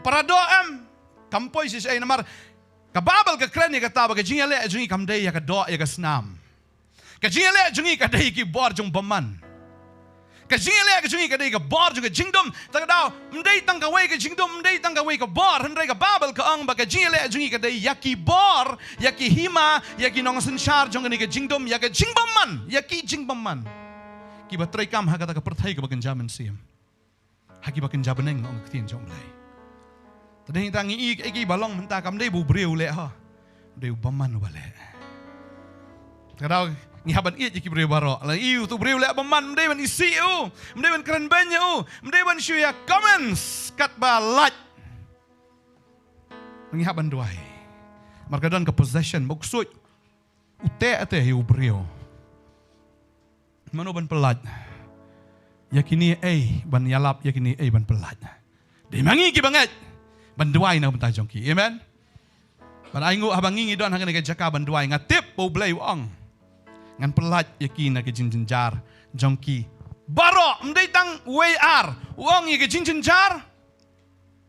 para do kampoy sis ay namar kababal ka kren ya kata baga jing le jungi kam day ya ka do ya ka snam. Ka jing le jungi ka day ki bor jong baman. Kajingele kajingi kadai ka bor juga jingdom tagadaw mdai tang kawai ka jingdom mdai tang kawai ka bor hendrai ka babel ka ang baka jingele kajingi kadai yaki bor yaki hima yaki nong senshar jong ni ka jingdom yaka jingbamman yaki jingbamman ki batrai kam ha kata ka perthai ka bakan jaman sim haki bakan jabaneng ong ktien jong lai tadai tang i ki balong menta kam dai bu breu le ha deu bamman wale tagadaw ngi haban iet ki breu baro la iu tu breu le baman mdai ban isi u mdai ban keren benya u mdai ban shuya comments kat balat ngi haban duai margadon ka possession maksud ute ate yu breu mano ban pelat yakini ban yalap yakini ban pelat de mangi ki banget ban duai na ban tajong ki amen ban aingu habang ngi don hangan ka jaka ban duai ngatip po blai wong ngan pelat yakin na ke jinjin jar jongki baro mdai tang WR wong ye ke jinjin jar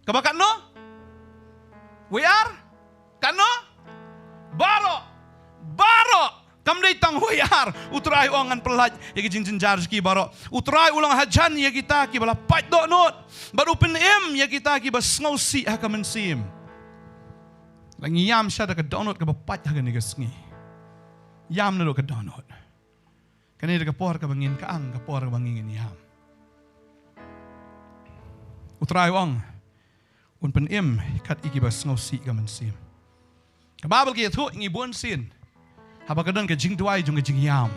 kabakat no WR kano baro kam dai tang WR utrai wong ngan pelat ye ke jinjin jar ki baro utrai ulang hajan ye kita ki bala pat do not baru pen ye kita ki bas ngau si ha kamen sim langi yam sha da ka donot ka bapat ha ni ke sngi yam na do ka donot. Kanina ka por ka bangin kaang ka por ka bangin yam. Utray wang un pen kat iki bas ngau si ka man sim. Ka babal ki thu ngi bon sin. Haba ka don ka jing tuai jong ka jing yam.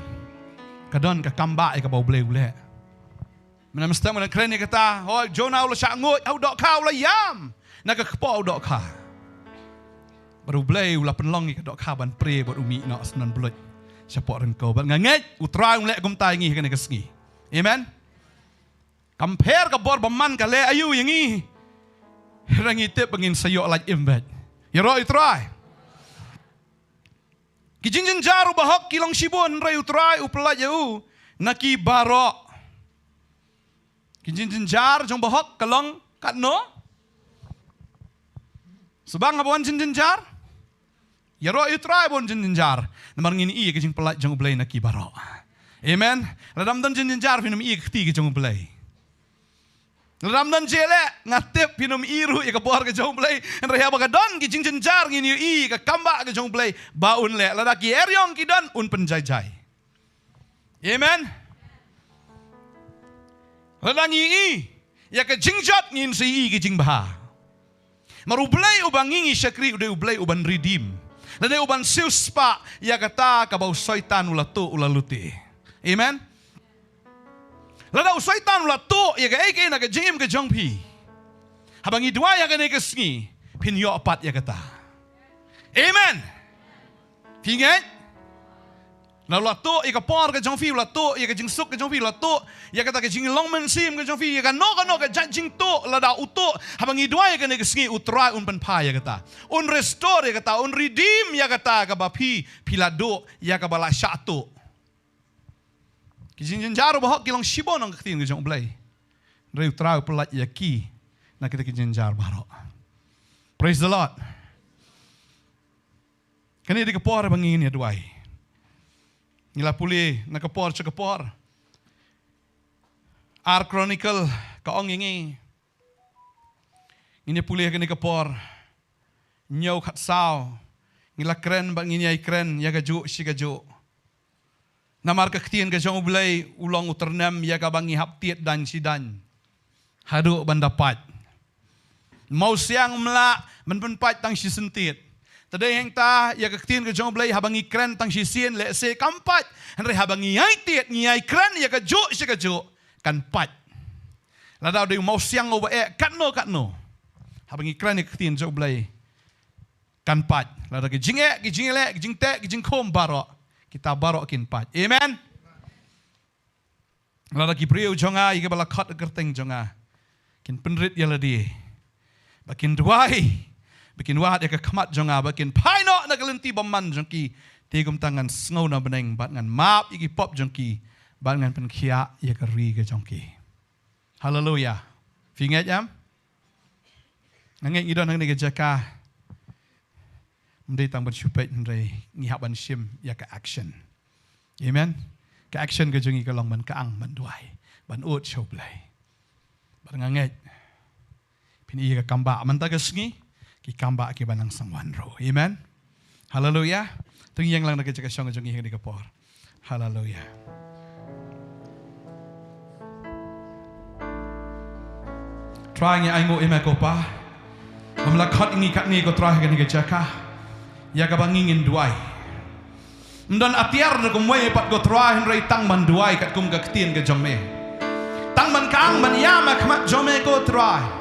Ka don ka kamba ka bau ble ule. Mana mesta mana kren ka ta ho Jonah ula sha ngot au dok ka ula yam. Na ka po dok ka. Baru blay ula penlong ka dok ka ban pre bot umi no asnan bloit. Siapa orang kau ban nganget utrai lek gum tai ngi kan kesngi. Amen. Compare ka bor baman ka le ayu yangi. Rangi tip bangin sayo like imbet. Ya ro utrai. Ki jinjin jaru bahok kilong sibon rai utrai uplat yau naki baro. Ki jinjin jar jong bahok kalong katno. Sebang abuan jinjin jar. Ya roh utrai bon jinjin jar. Namar ngini iya kejing pelat jong belai naki baro. Amen. Ladam dan jinjin jar pinum iya keti kejong belai. Ladam dan jele ngatip pinum iru iya kabor kejong belai. Reha bagadon ki jinjin jar ngini iya ka kamba kejong belai. Baun le ladaki eryong kidon un penjai-jai. Amen. Ladang iya ya kejing jot ngin si iya kejing baha. Maru belai ubang ngingi syakri udah belai uban redeem. Lada uban siuspa ya kata kabau soitan ulatu ulaluti. Amen. Lada soitan ulatu ya ka eke na ka jingim ka jongpi. Habang idwa ya ka ne kesngi pin yo apat ya kata. Amen. Pingat Na la to ika por ka jong fi la to ya ka jing suk ka jong fi la to ya ka ta ka jing long men sim ka jong fi ya ka no ka jing to la da uto habang idwa ya ka ne ski utrai un pan pa ya ka ta un restore ya ka ta un redeem ya ka ta ka ba pi pilado ya ka bala shato ki jing jaro ba hok ki long shibon ang ktin ka jong blai re utrai pelat ya ki na kita ki jing jar baro. Praise the Lord. Kani di ka por bangin ya duai. Nila puli nakapor sa kapor. Ar Chronicle kaong ingi. Ini puli kani kapor. Nyaw kat sao. Nila kren bang ini kren ya gaju si gaju. Namar kaktian ka jong ulay ulong uternam ya ka bangi haptiet dan si dan. Hadu bandapat. Mau siang mela menpenpat tang si sentit. Tadai heng ta ya kaktin ka jong blay habang ikren tang sisien le se kampat henry habang ngiyay tiet ngiyay kren ya ka jo si ka jo kan pat ladaw de mau siang over katno habang ikren ya kaktin jong blay kan pat ladaw ki jinge le ki jing te ki jing kom baro kita baro kin pat amen ladaw ki priu jonga ika bala khat kerteng jonga kin penrit ya ladi bakin duai bikin wahat ya kekamat jonga bikin paino nagalenti baman jongki tigum tangan snow na beneng bat ngan map iki pop jongki bat ngan penkia ya keri ke jongki. Hallelujah. Finget jam. Nangeng idon nang nege jaka. Mdei tang bersyupet mdei ngihaban sim ya ke action. Amen. Ke action ke jongi ke long ban kaang ban duai ban ut shoblai. Bat nganget. Pini ya ke kamba man ta ke sngi. Ki kamba ki banang sangwan ro. Amen. Hallelujah. Tung yang lang nagjaga siyang jong ihing di kapor. Hallelujah. Try nga aingo ime ko pa. Mamlakhat ingi kat ni ko try nga nagjaga. Ya ka bangingin duai. Mdan atiar na kumway pat ko try henry tang man duai kat kum gaktin ka jong me. Tang man kaang man yama kmat jong me ko try.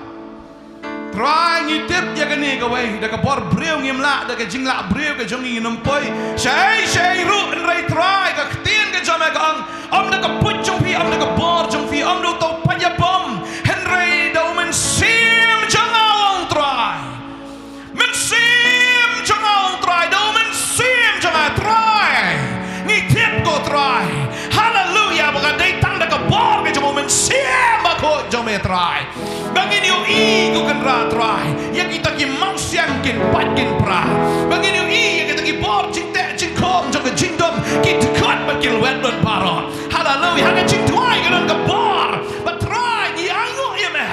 Try ngitip ya kani kawai da ka por breu ngimla da ka jingla breu ka jongi numpoi shay ru nrai try ka ktien ka jome ka ang da ka put jong fi am da ka bor jong fi am do to panya bom henry da men sim jong try men sim jong try da men sim jong try ngitip ko try hallelujah baka dai tang da ka bor ka jong men sim ko jome try bangin yung igo kan ratray yang kita ki mausiang kin patkin pra bangin yung yang kita ki bor jingte jingkom jong jingdom ki tukot bakil wet don paron hallelujah haga jingdwai kan ka bor but try ni ango yeme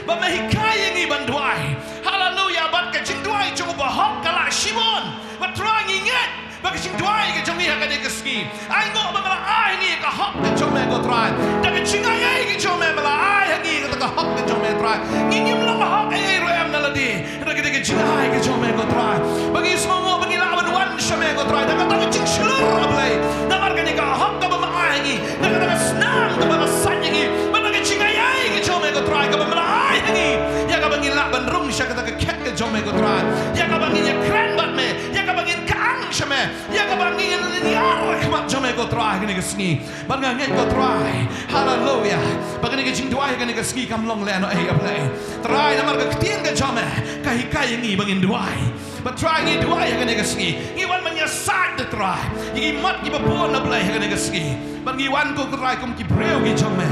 ba mahikay ni bandwai hallelujah bat ka jingdwai jong bahok kala shimon but try nginget baka jingdwai ka jong ni haga de kaski ango ba mala ai ni ka hok ka jong me go try daga jingay ki jong me mala ai hangi ka hok ka jong me try ngingim lang hok ay royam naladi daga jingay ka jong me go try bagi semua bagi lawan wan siya me go try daga taga jing shilur ablay namar ka ni ka hok ka ba maay hangi daga snang ka ba sanyangi ba daga jingay ka jong me go try ka ba mala ai hangi ya ka bagi laban rung siya ka daga ket ka jong me go try ya ka bagi ya kren bat me ya ka bagi kaang siya me ya ka bagi yar kamat jong me go try ka ni ka sngi ba nga ngeng go try hallelujah bagi ni ka jing duay ka ni ka sngi kam long le ano ay ablay try namar ka ktien ka jong me kahikay ngi bangin duay but try ngi duay ka ni ka sngi ngi wan man ya sad the try ngi mat ngi babon na blay ka ni ka sngi ba ngi wan ko try kum ki breu ngi jong me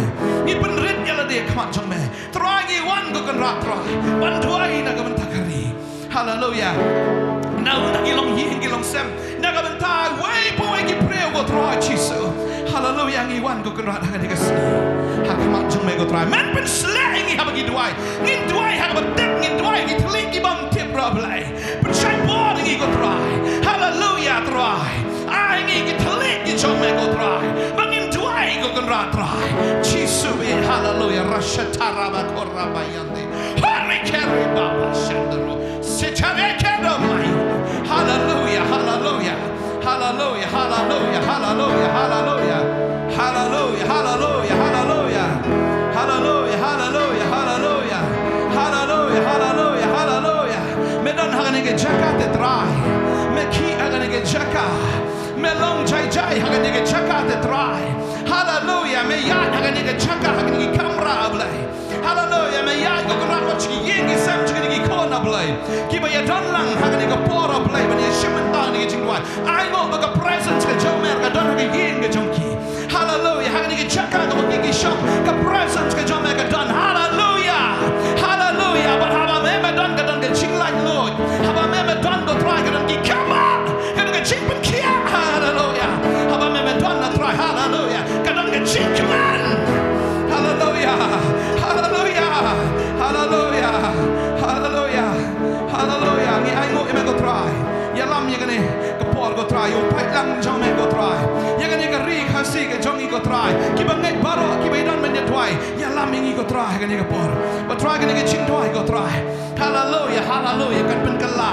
ngi penrit ya la de kamat jong me try ngi wan ko kan rat try ban duay na ka mentakari hallelujah now na ilong hi ilong sem na ka mentai way boy ngi breu ko try chiso hallelujah ngi wan ko kan rat ka ni ka sngi ha kamat jong me ko try man pen slay ngi ha bagi duay ngi duay ha ba tek ngi duay ngi tlik ki bam tip rablay pen shay bor ngi ko try hallelujah try ai ngi tlik ki jong me ko try bangin duay ko kan rat try chiso be hallelujah rashatara ba koraba yande hari keri baba shandro sitare kedo mai hallelujah hallelujah hallelujah hallelujah hallelujah hallelujah hallelujah hallelujah hallelujah hallelujah hallelujah hallelujah hallelujah hallelujah hallelujah medan haganege jakate try meki haganege jaka melong jai jai hagan ni ke chaka te try. Hallelujah, me ya hagan ni ke chaka hagan ni kamera ablay. Hallelujah, me ya ko kra ko chi yeng sam chi ni ko na ablay. Ki ba ya don lang hagan ni ko por ablay ba ni shimmen ta ni jing dwan. I know the presence ke jo mer ka don ke yeng ke jong ki. Hallelujah, hagan ni ke chaka ko ki shop ka presence ke jo mer ka don. Hallelujah. Hallelujah, but haba me don ka don ke ching like Lord. Haba me don go try ka don ki kama. Ka don ke ching pen kia. Hallelujah. Haba me don na try. Hallelujah. Ka don ke ching man. Hallelujah. Hallelujah. Hallelujah. Hallelujah. Hallelujah. Ni ai ngo me go try. Ya lam ya gane ka Paul go try. Yo pai lang jong me go try. Ya gane ka ri kha si ka jong go try. Ki ba ngai baro ki ba don men ya try. Ya lam ngi go try gane ka Paul. Ba try gane ka ching try go try. Hallelujah. Hallelujah. Kan pen kala.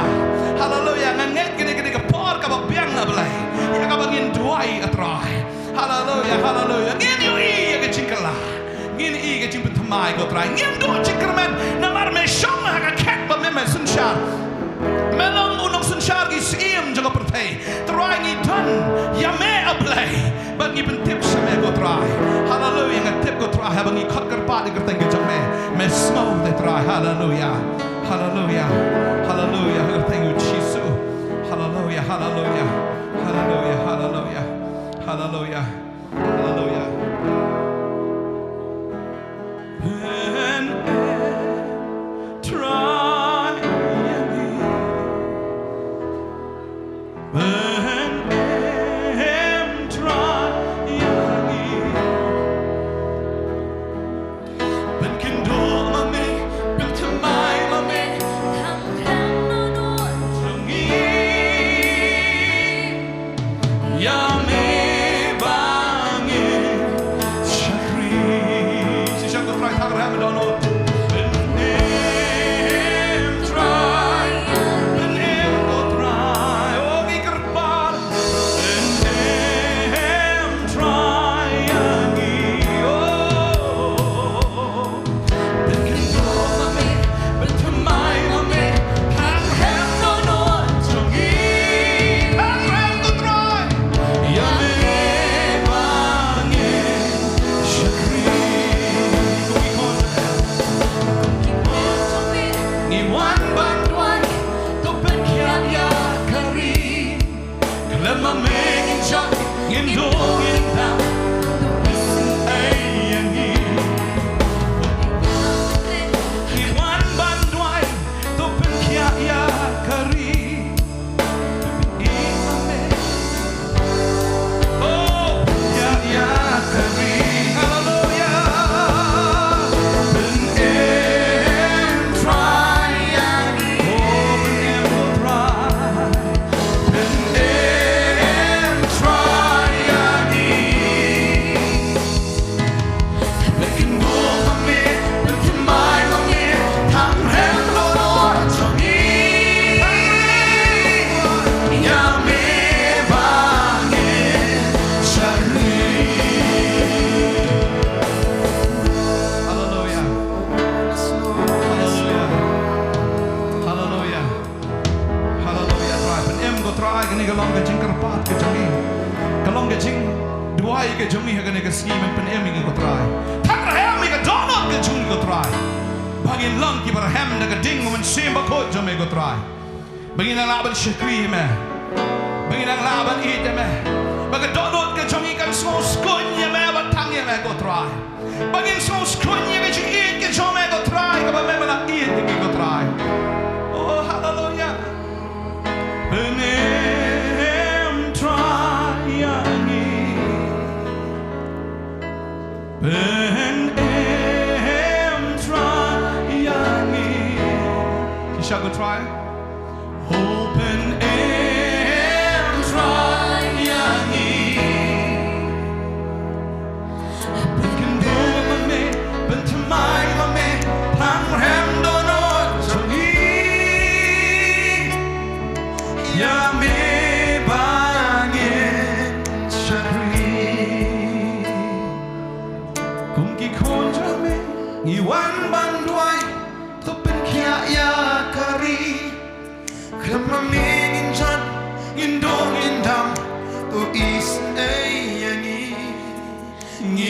Hallelujah. Ngai gane ka Paul ka ba biang na blai. Ya ka ba ngin try a try. Hallelujah. Hallelujah. Ngin yo I ya ka ching kala. Ngin I ka ching pen thamai go try. Ngin do ching kramen na mar me shong ha ka ket ba me sun sha. Melong unong sunshar gi sim jaga pertai try ngi done ya me ablay but ngi pen tip sa me go try. Hallelujah. Ngi tip go try ha ngi khat kar pa de kar teng jang me small de try. Hallelujah. Hallelujah. Hallelujah. Thank you Jesus. Hallelujah. Hallelujah. Hallelujah. Hallelujah. Hallelujah. Hallelujah.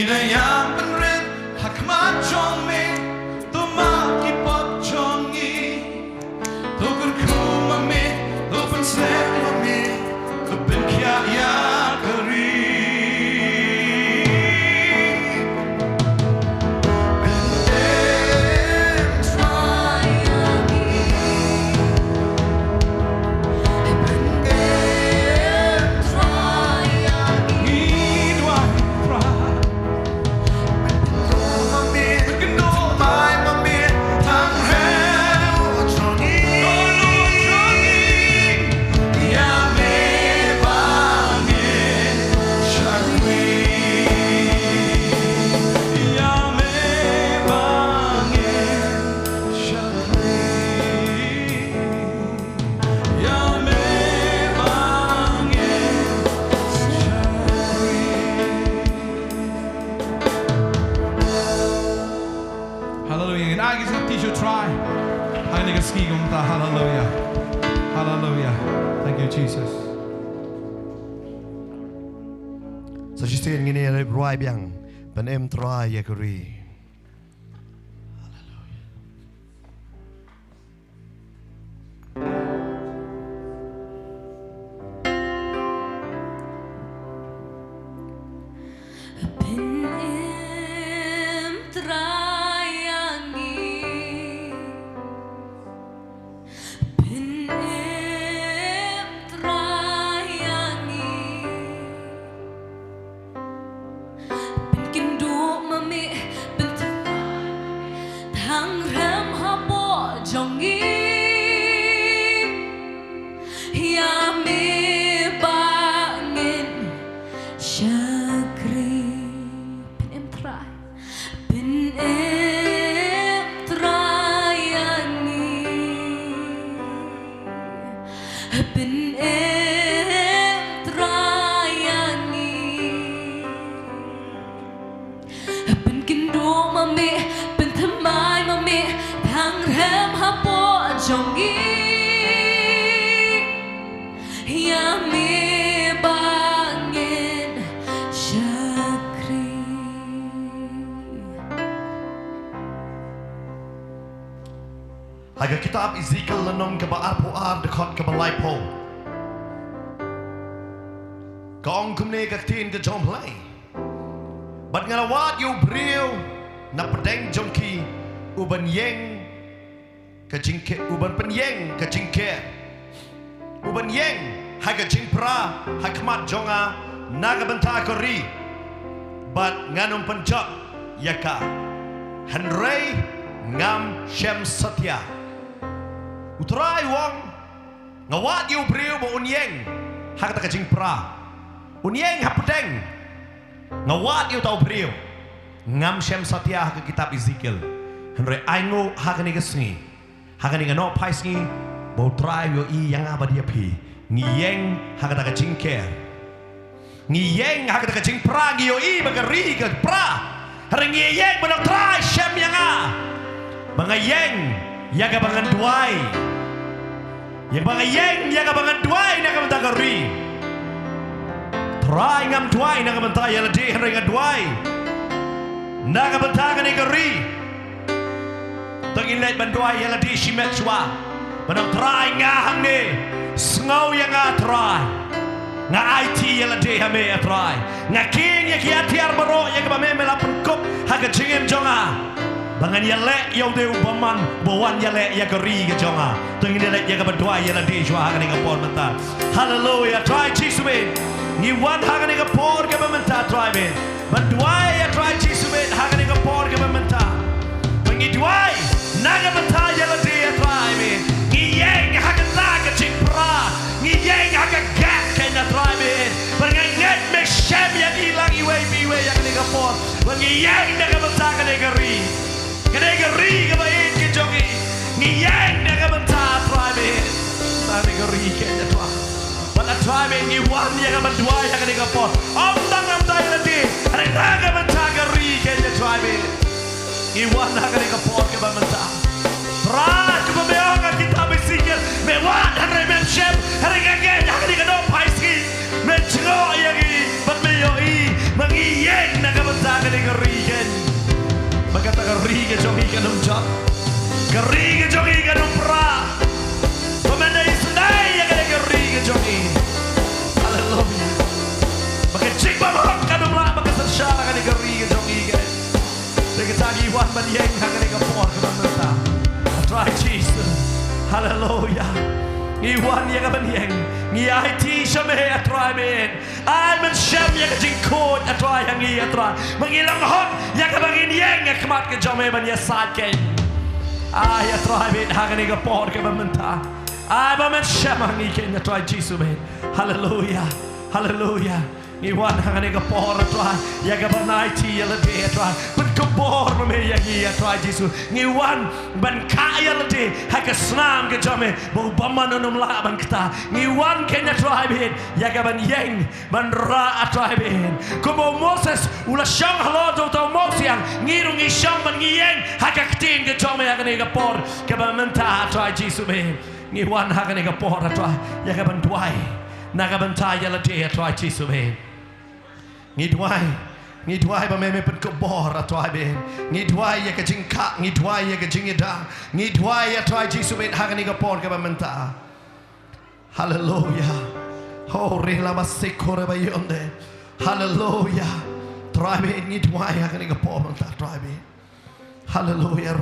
na yang penrin hakmat jongi tuma kipot jongi tukun kumami tukun semami tukun kaya kari Hallelujah. And I guess teach you try. I need to ski gumta. Hallelujah. Hallelujah. Thank you, Jesus. So she said ngini ya ruai biang ban em try ya kuri. Haga kitab Ezekiel lenong ke baar puar dekat ke balai po. Kong kumne ke tin ke jom play. Bat ngalawat yu brio na pedeng jomki uban yeng ke jingke uban penyeng ke jingke. Uban yeng haga jingpra hakmat jonga naga benta kori. Bat nganum penjak yaka. Henry ngam Shem Satya. Utrai wong ngawat yu brio bo unyeng hak ta kajing pra unyeng hapdeng ngawat yu tau brio ngam Shem Satya ke kitab Ezekiel henre aingo hak ni gesni hak ni ngano paisngi bo trai yo I yang abadia pi ngiyeng hak ta kajing ker ngiyeng hak ta kajing pra ngiyo I bagari ke pra henre ngiyeng bo trai Shem yang a bangayeng yaga bangan duai yang bangayeng yaga bangan duai naga mentagari try ngam duai naga mentay yala di henry duai naga mentaga negari tangin lait banduai yala di shimet chwa banang try ngahang ne sngau yang try nga IT yala di hame try nga king ya kiatiar baro yaga bame melapun kup haga jingem jonga bangan yale yau de ubaman bawan yale ya keri ke jonga tengin yale ya berdua yale di jua hagani kapor menta hallelujah try chisubin ni wan hagani kapor ke menta try ben berdua ya try chisubin hagani kapor ke menta bengi dua naga menta yale di try ben ni yeng hagata ke cipra ni yeng hagagat ke na try ben bengi net me shem ya hilang iwe biwe ya hagani kapor bengi yeng naga menta ke negeri Kenegeri kebaik ke jogi ni yang naga benta tribe negeri ke jatwa pada tribe ni wan yang berdua yang naga por om tangam tai lagi naga benta geri ke tribe ni wan naga naga por ke benta ra ke beong kita bisikir me wan hari me chef hari ke naga do paiski me chlo yang i bat me yo I mangi yang naga benta Hallelujah. Ngiwan ya ka banyeng. Ngi IT shame atrai men. Ai men sham ya ka jingkot atrai hangi atrai. Mengilang hot ya ka bangin yeng ya kemat ke jome ban ya sadke. Ai atrai men hangani ka por ka bamenta. Ai ba men sham hangi ken atrai Jesus men. Hallelujah. Hallelujah. Ngiwan hangani ka por atrai ya ka ban IT ya la de atrai. But ka por me ya ngi atrai Jesus. Ngiwan ban kaya la de ha ka snam ka jome bo baman num la ban kta. Ngiwan ken atrai ben ya ka ban yeng ban ra atrai ben. Como Moses ula shang halo do to Mosiang ngiru ngi shang ban ngi yeng ha ka kting ka jome ha ka por ka ban menta atrai Jesus ben. Ngiwan ha ka por atrai ya ka ban tuai. Nagabantay ya la de atrai Jesus ben. Ngidwai ba meme pen kebor atrai ben. Ngidwai ya ka jingka, ngidwai ya ka jingida. Ngidwai ya atrai Jesus ben hagani ka por ka ba menta. Hallelujah. Oh rila masikore ba yonde. Hallelujah. Try ben ngidwai hagani ka por menta try ben. Hallelujah.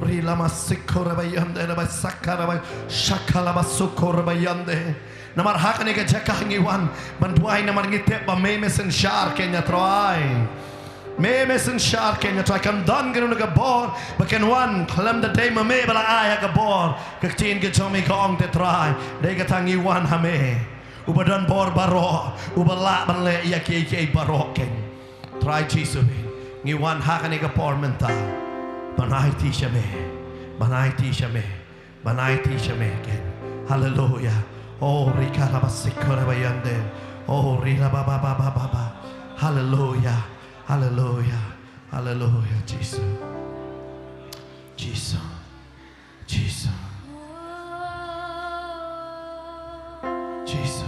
Rila masikore ba yonde ba sakara ba shakala ba sukore ba yonde. Namar hakane ka jakah ngiwan bantuai namar ngitep ba memesen shar kenya troai memesen shar kenya troai kan dan genu ka bor baken wan klam da day mame bala aya ka bor ka tin ka chomi ka ong te troai de ka tangi wan hame ubadan bor baro ubala ban le ya ke baro ken try Jesus ngiwan hakane ka por menta banai ti shame ken hallelujah. Oh, rikara basikora bayande. Oh, rila ba ba ba ba ba ba. Hallelujah, hallelujah, hallelujah, Jesus, Jesus, Jesus, Jesus.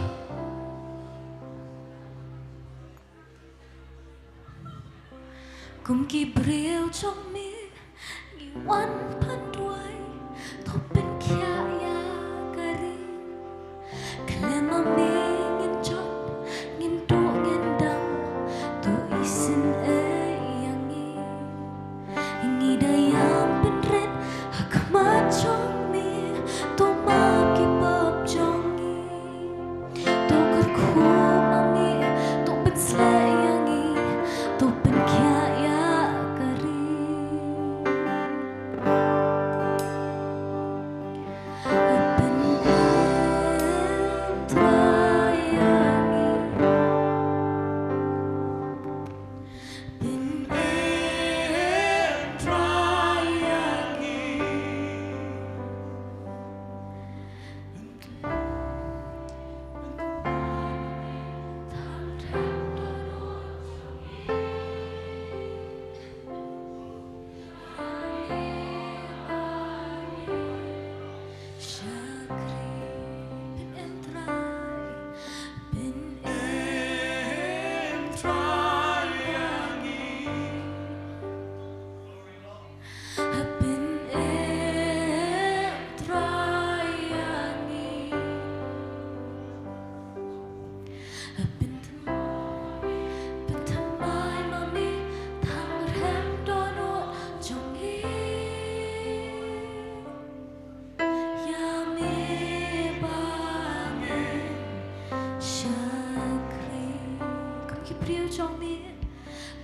Cùng kỳ brio trong mi, nghi wan pan đuôi, thọ bên kia ya kari. Klema mi ngin chot, ngin do ngin dam, tu isin yangi. Ingi dayang penret, hakmat trong mi, tu ma kibab jongi. Tu kerku mami, tu ben yangi, tu ben kia ya kari.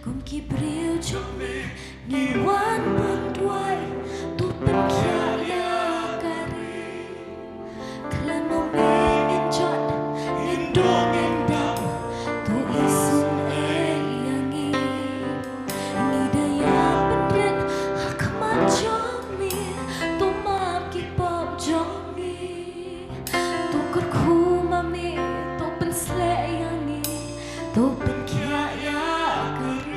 Cùng kỳ brio trong mi, nghi wan ban đuôi, tu bên kia ya kari. Klema mi ngin chot, ngin do ngin dam, tu isun yangi. Ngi dayang penret, hakmat trong mi, tu ma kibab jongi. Tu kerku mami, tu ben yangi, tu ben kia ya kari.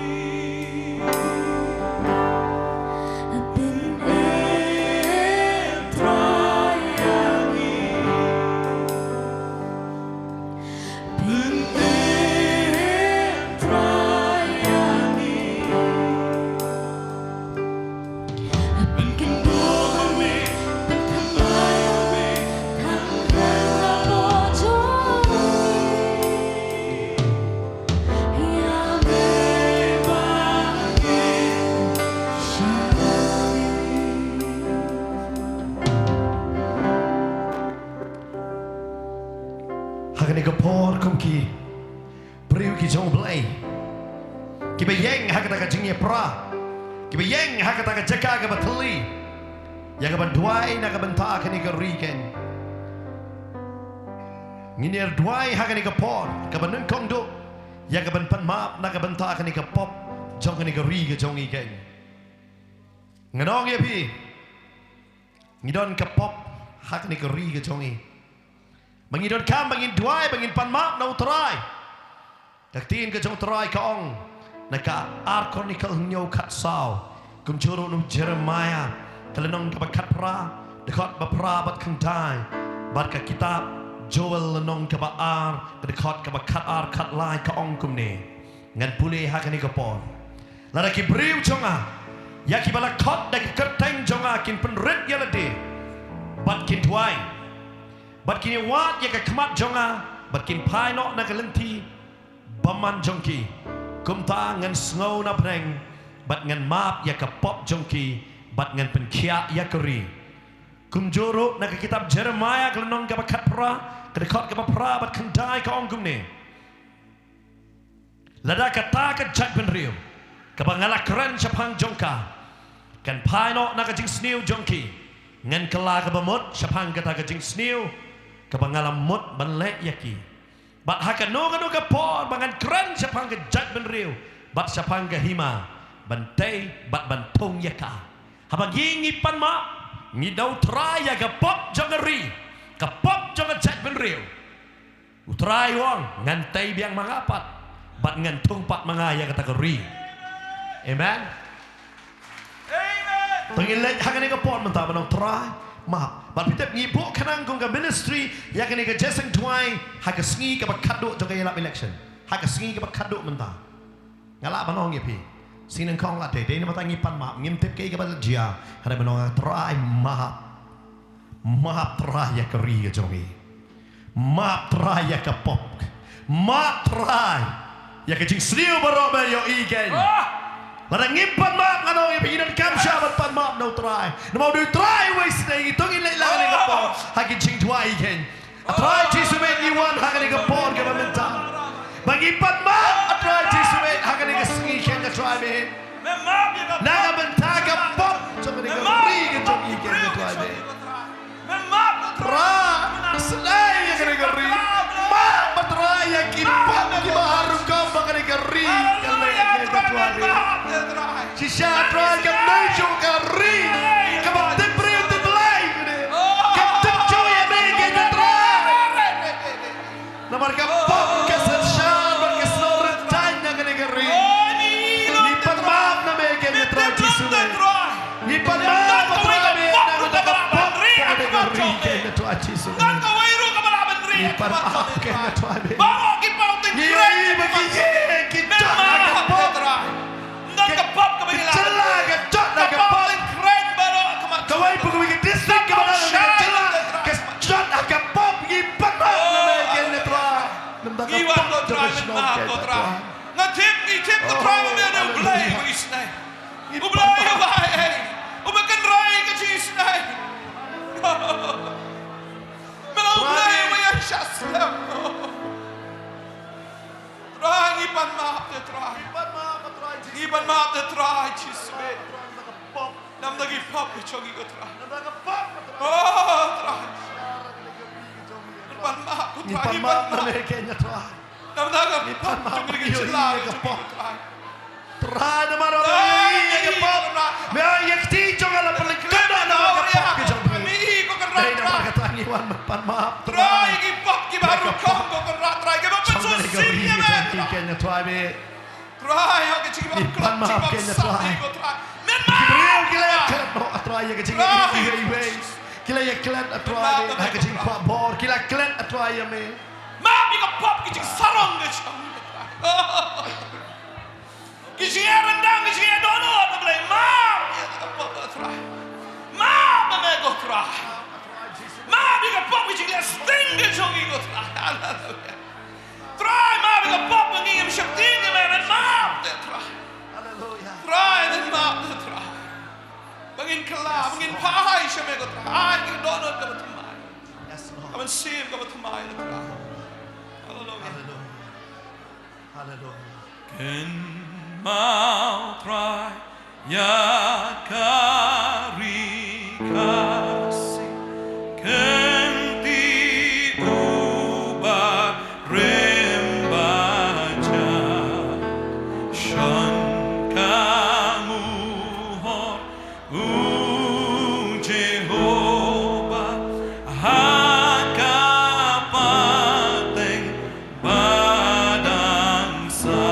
Hakani kapor kumki. Priu ki jong blai. Ki bayeng hakata ka jingye pra. Ki bayeng hakata ka jaka ka batali. Ya ka banduai na ka banta kani ka riken. Nginir duai hakani kapor ka banun kongdo. Ya ka ban pan map na ka banta kani ka pop. Jong kani ka ri ka jong iken. Nganong ya pi. Ngidon ka pop hakani ka ri ka jong i. Bangidon kam bangin duai bangin pan map na utrai. Taktiin ka jong utrai ka ong. Naka arkonical nyo kat sao. Kum churu num Jeremiah. Kalenong ka bakat pra. Dekat ba pra bat kang dai. Bat ka kitab Joel lenong ka ba ar. Dekat ka bakat ar kat lai ka ong kum ne. Ngan pulih hakani ka pon. Lada ki briu jonga. Ya ki bala kot da ki kerteng jonga kin penrit yalade. Bat kin duai. Bat kini wat ya ka kemat jonga. Bat kin pai no na kalenti. Baman jongki. Kumta ngan snow na preng. Bat ngan map ya ka pop jongki. Bat ngan penkia ya keri. Kumjuru na ka kitab Jeremiah kelenong ka bakat pra. Kedekot ka pra bat kendai ka ongkum ni. Lada kata ka jat benriu. Kabangala keren syapang jongka. Kan pai no na ka jing sniu jongki. Ngan kala ka bamut syapang kata ka jing sniu. Kabangala mut banlek yaki. Bat hakano kanu ka por bangan keren syapang ka jat benriu. Bat syapang ka hima. Bantai bat bantung yaka. Habang yingi pan ma. Ngidau try ya ka pop jongari. Ka pop jonga jat benriu. Utrai wong ngantai biang mangapat. Bat ngantung pat mangaya kata keri. Amen. Pengilai hakani ka por mentah manong try. Maaf, bat pitep ngibu kanang kong ka ministry yakani ka jeseng tuai haka sengi ka bakado jong ka yalap election. Haka sengi ka bakado mentah. Ngalak manong ya pi. Sinang kong la de na matang ngipan maaf ngimtip ka ka jia. Hada manong try maaf. Maaf try ya keri ka jongi. Maaf try ya ka pop. Maaf try ya ka jing sniu baroba yo igen. Lada ngimpan maap ngano yung piginan kam siya pan maap na utray. Na mau do try way sinay itong ilailangan ng kapon. Hakin ching tuwai iken. Atray chisumet iwan hakan ng kapon ka mamenta. Magimpan maap atray chisumet hakan ng kasingi iken na try mehin. Nagamenta ka pop. Chong ka ng kapri ka chong iken na try mehin. Ra! Sinay ka ng kapri. Maap atray yung kimpan. Kimaharong ka baka ng kapri. Kalay iken na try mehin. Sisya try ka medyo ka rin. Kapatid priyo tiblay. Kapatid joya mege na try. Namar ka pop ka sa siya. Marka snorin tayo na ka nga rin. Nipan maap na mege na try chisume. Nipan maap na try na pop ka nga rin. Na try chisume. Nipan maap ka na try me. Niyoy magiging kita ka pop. Kapop ka bigla. Chala ka jot na kapop. Kren baro kamat. Kawai pag wigi district ka bala na chala. Ka jot na kapop gipat ma na megen na tra. Iwan ko try man ko try. Na tip ni tip ko try mo na ublay mo isnay. Ublay ba? Umakan ray ka isnay. Mala ublay mo yan siya. Try ipan ma te try. Iban maap na try, chisme. Nam nagi pop ka chogi ko try. Oh, try. Iban maap ko try. Nipan maap na megen na try. Nam nagi pop chogi ko chila ko try. Try na maro na yung ka pop. May ay yakti chong ala palikada na mga pop ka chong. Mihi ko kan Dahil na try. makatang iwan mapan maap. Try gi pop gi baru kom ko kan try. Ga ba Chong so na sin rin ya yung man. iken na try me. Try ha ke chigi ba Ipan maap ka na try. Men Kibriel kila ma. ya klat no atray ya kaching iwe. Kila ya klat atray me. Hakaching kwa bor. Kila klat atray ya me. Maap ka pop ki chigi sarong ga chong. Kisi rendang kisi dono na blay maap. Maap na go try. Maap ka pop ki chigi sting ga chong go try. Try maap ka pop ngi im shakting man maap try. Try then maap try. Bangin kala bangin pahay siya me go try. Ay ka dono ka ba tumay. Kaman sim ka ba tumay na try. Hallelujah. Hallelujah. Ken mau try ya kari kasih ken ti ubah rembaja shan kamu hor Jehovah hakapateng badang sa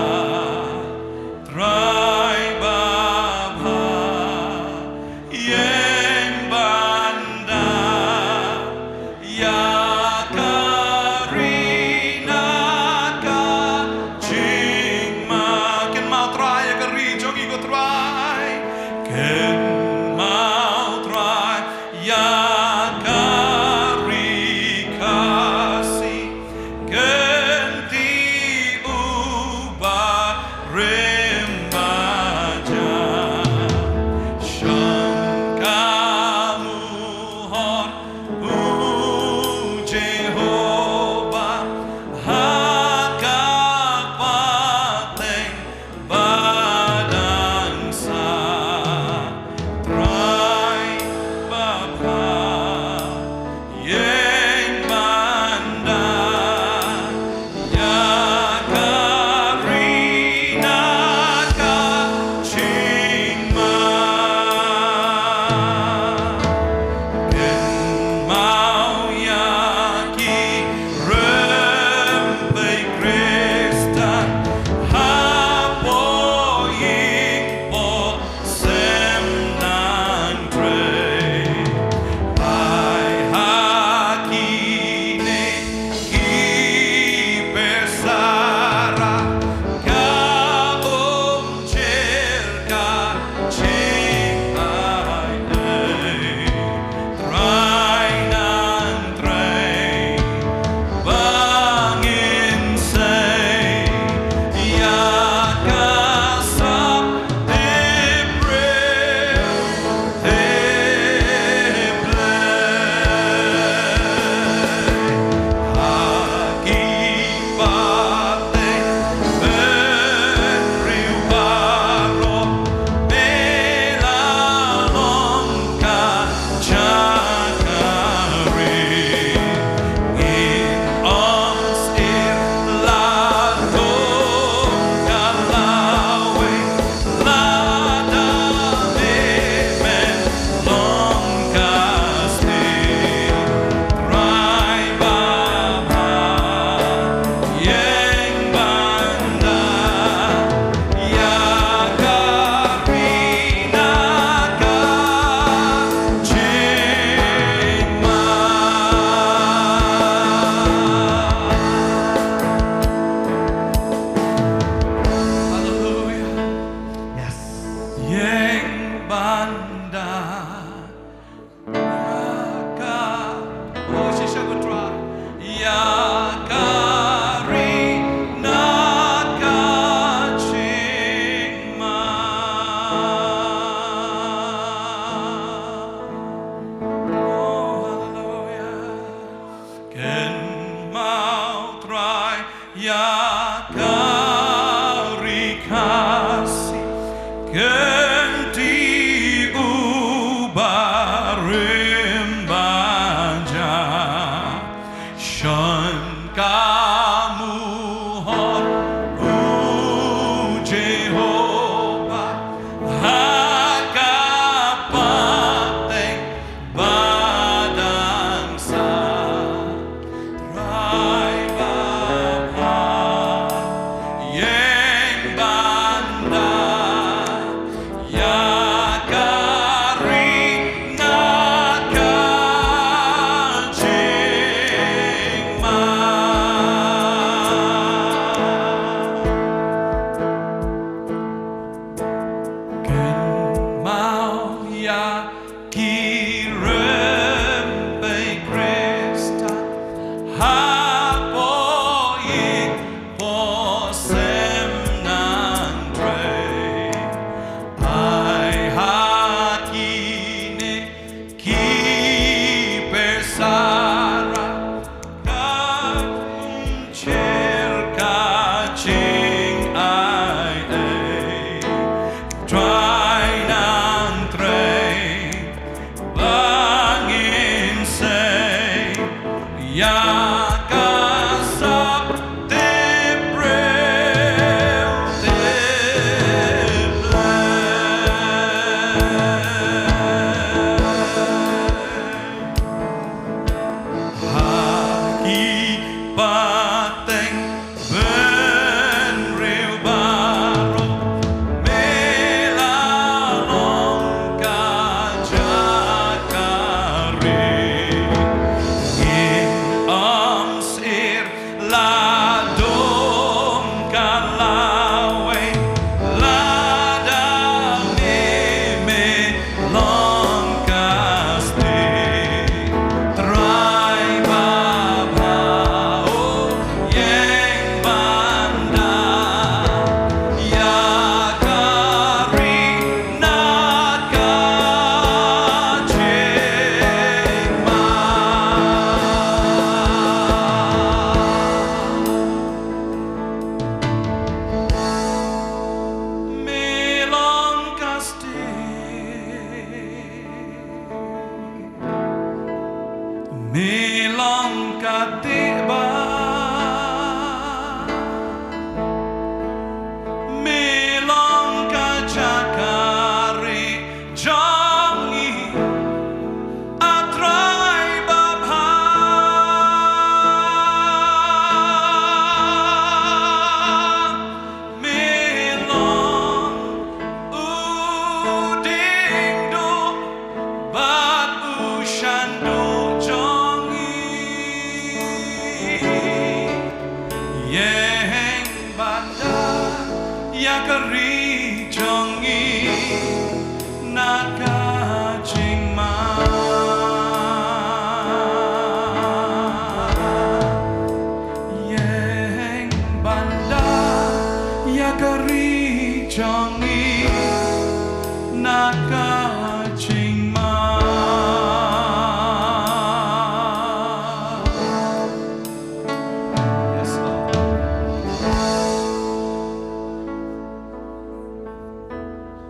try babha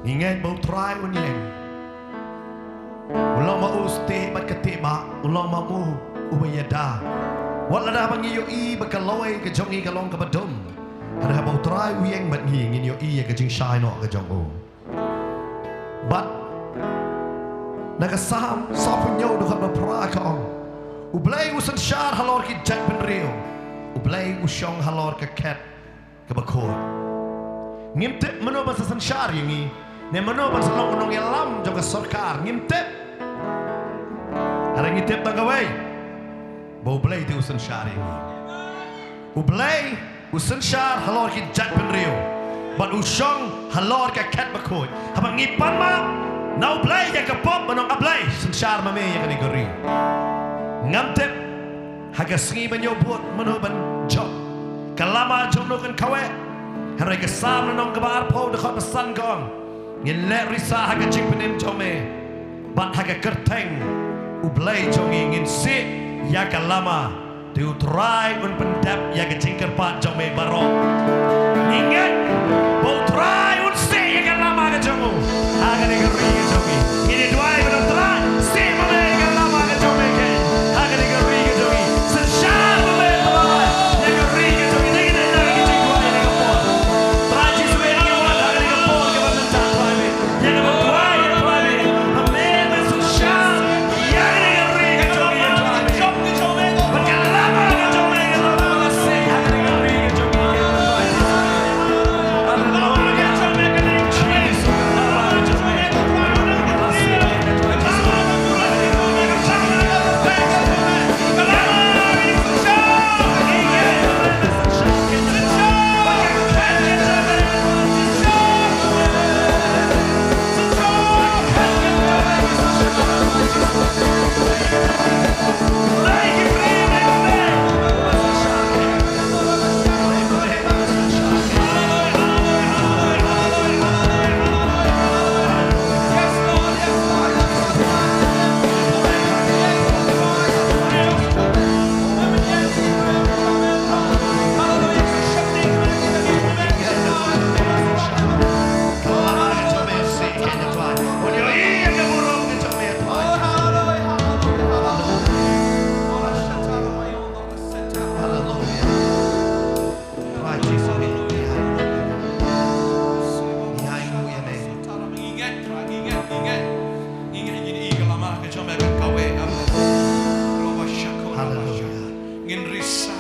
Ingat bau try unyeng. Ulang mau uste bat ketiba, ulang mau ubayada. Wala dah bangi yo I bakalaway ke jongi kalong ke badum. Ada bau try uyeng bat ngi ngin yo I ke jing shine no ke jong o. But nagasam sapunyo do kap na pra ka ong. Ublay usan shar halor ki jack ben rio. Ublay usyong halor ke cat ke bakor. Ngimtip mano ba sa sanshar yungi. Ne mano ba sa long yalam jong ka sarkar ngimtip. Harang ngitip na gaway. Bau blay di usan shar yungi. Ublay usan shar halor ki jack ben rio. But usyong halor ke cat bakor. Habang ngipan ma na ublay ya ka pop manong ablay sanshar mame ya ka ni gori. Ngimtip hagas ngi banyo buot mano ban job. Kalama jong no kan kawe. Haray kasam na nong kabar po de khot san gong. Ngin le risa haga jing penim jome. Bat haga kerteng ublay jongi ngin si ya kalama de utrai un pendap ya ga jing kerpat jome baro. Ingat bo utrai un si ya kalama ga jomu. Haga ni gari ga jomi. Ini duai ben utrai si male ga kalama ga jome ke. Haga ni gari ga jomi. Seshar male utrai ya gari ga jomi. Hallelujah. Ngin risa.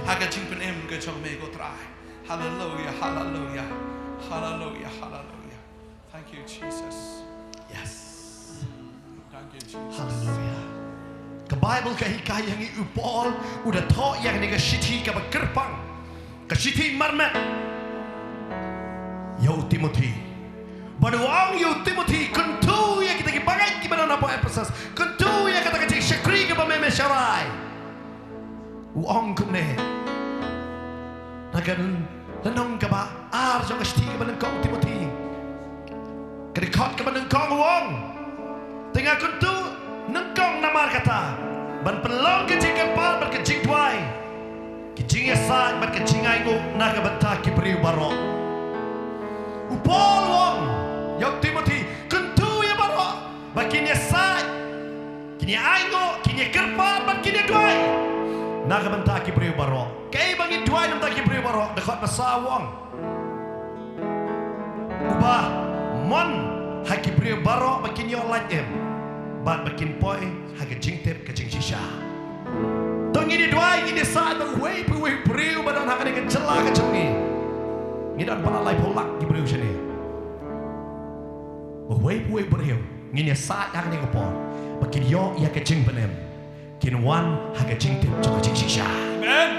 Haga jing pen em ke chong me go try. Hallelujah. Hallelujah. Hallelujah. Hallelujah. Thank you, Jesus. Yes. Thank you, Jesus. Hallelujah. Ke Bible ke hikayat yang upol udah tho yang ni ke shiti ke berkerpang. Ke shiti marmet. Yo Timothy. Baruang yo Timothy kentu yang kita kibangai ki mana apa Ephesus. Kentu yang kata kecik syakri ke pememe syarai. Uang kumne. Nakan lenong ke ba ar jong shiti ke mana kong Timothy. Kedekot ke mana kong uang. Tengah kentu nengkong namar kata. Ban pelong kecik kepal ban kecik tuai. Kecik esat ban kecik aingu naga bentak ki beriu barok. Upol wong. Yok Timothy kentu ya barok. Bakin esat. Kini aingu kini kerpal ban kini tuai. Naga bentak ki beriu barok. Kei bangin tuai nam tak ki beriu barok dekat masa wong. Ubah mon haki beriu barok bakin yo lajem. Bat bakin poi haki jingtip ke jing shisha. Tong ini dua ini saat berway beriu badan haki dengan celah ke cengi. Ini dan bala lai polak di beriu sini. Berway beriu. Ini saat haki dengan pon. Bakin yo ia ke jing benem. Kin wan haki jingtip ke jing shisha. Amen.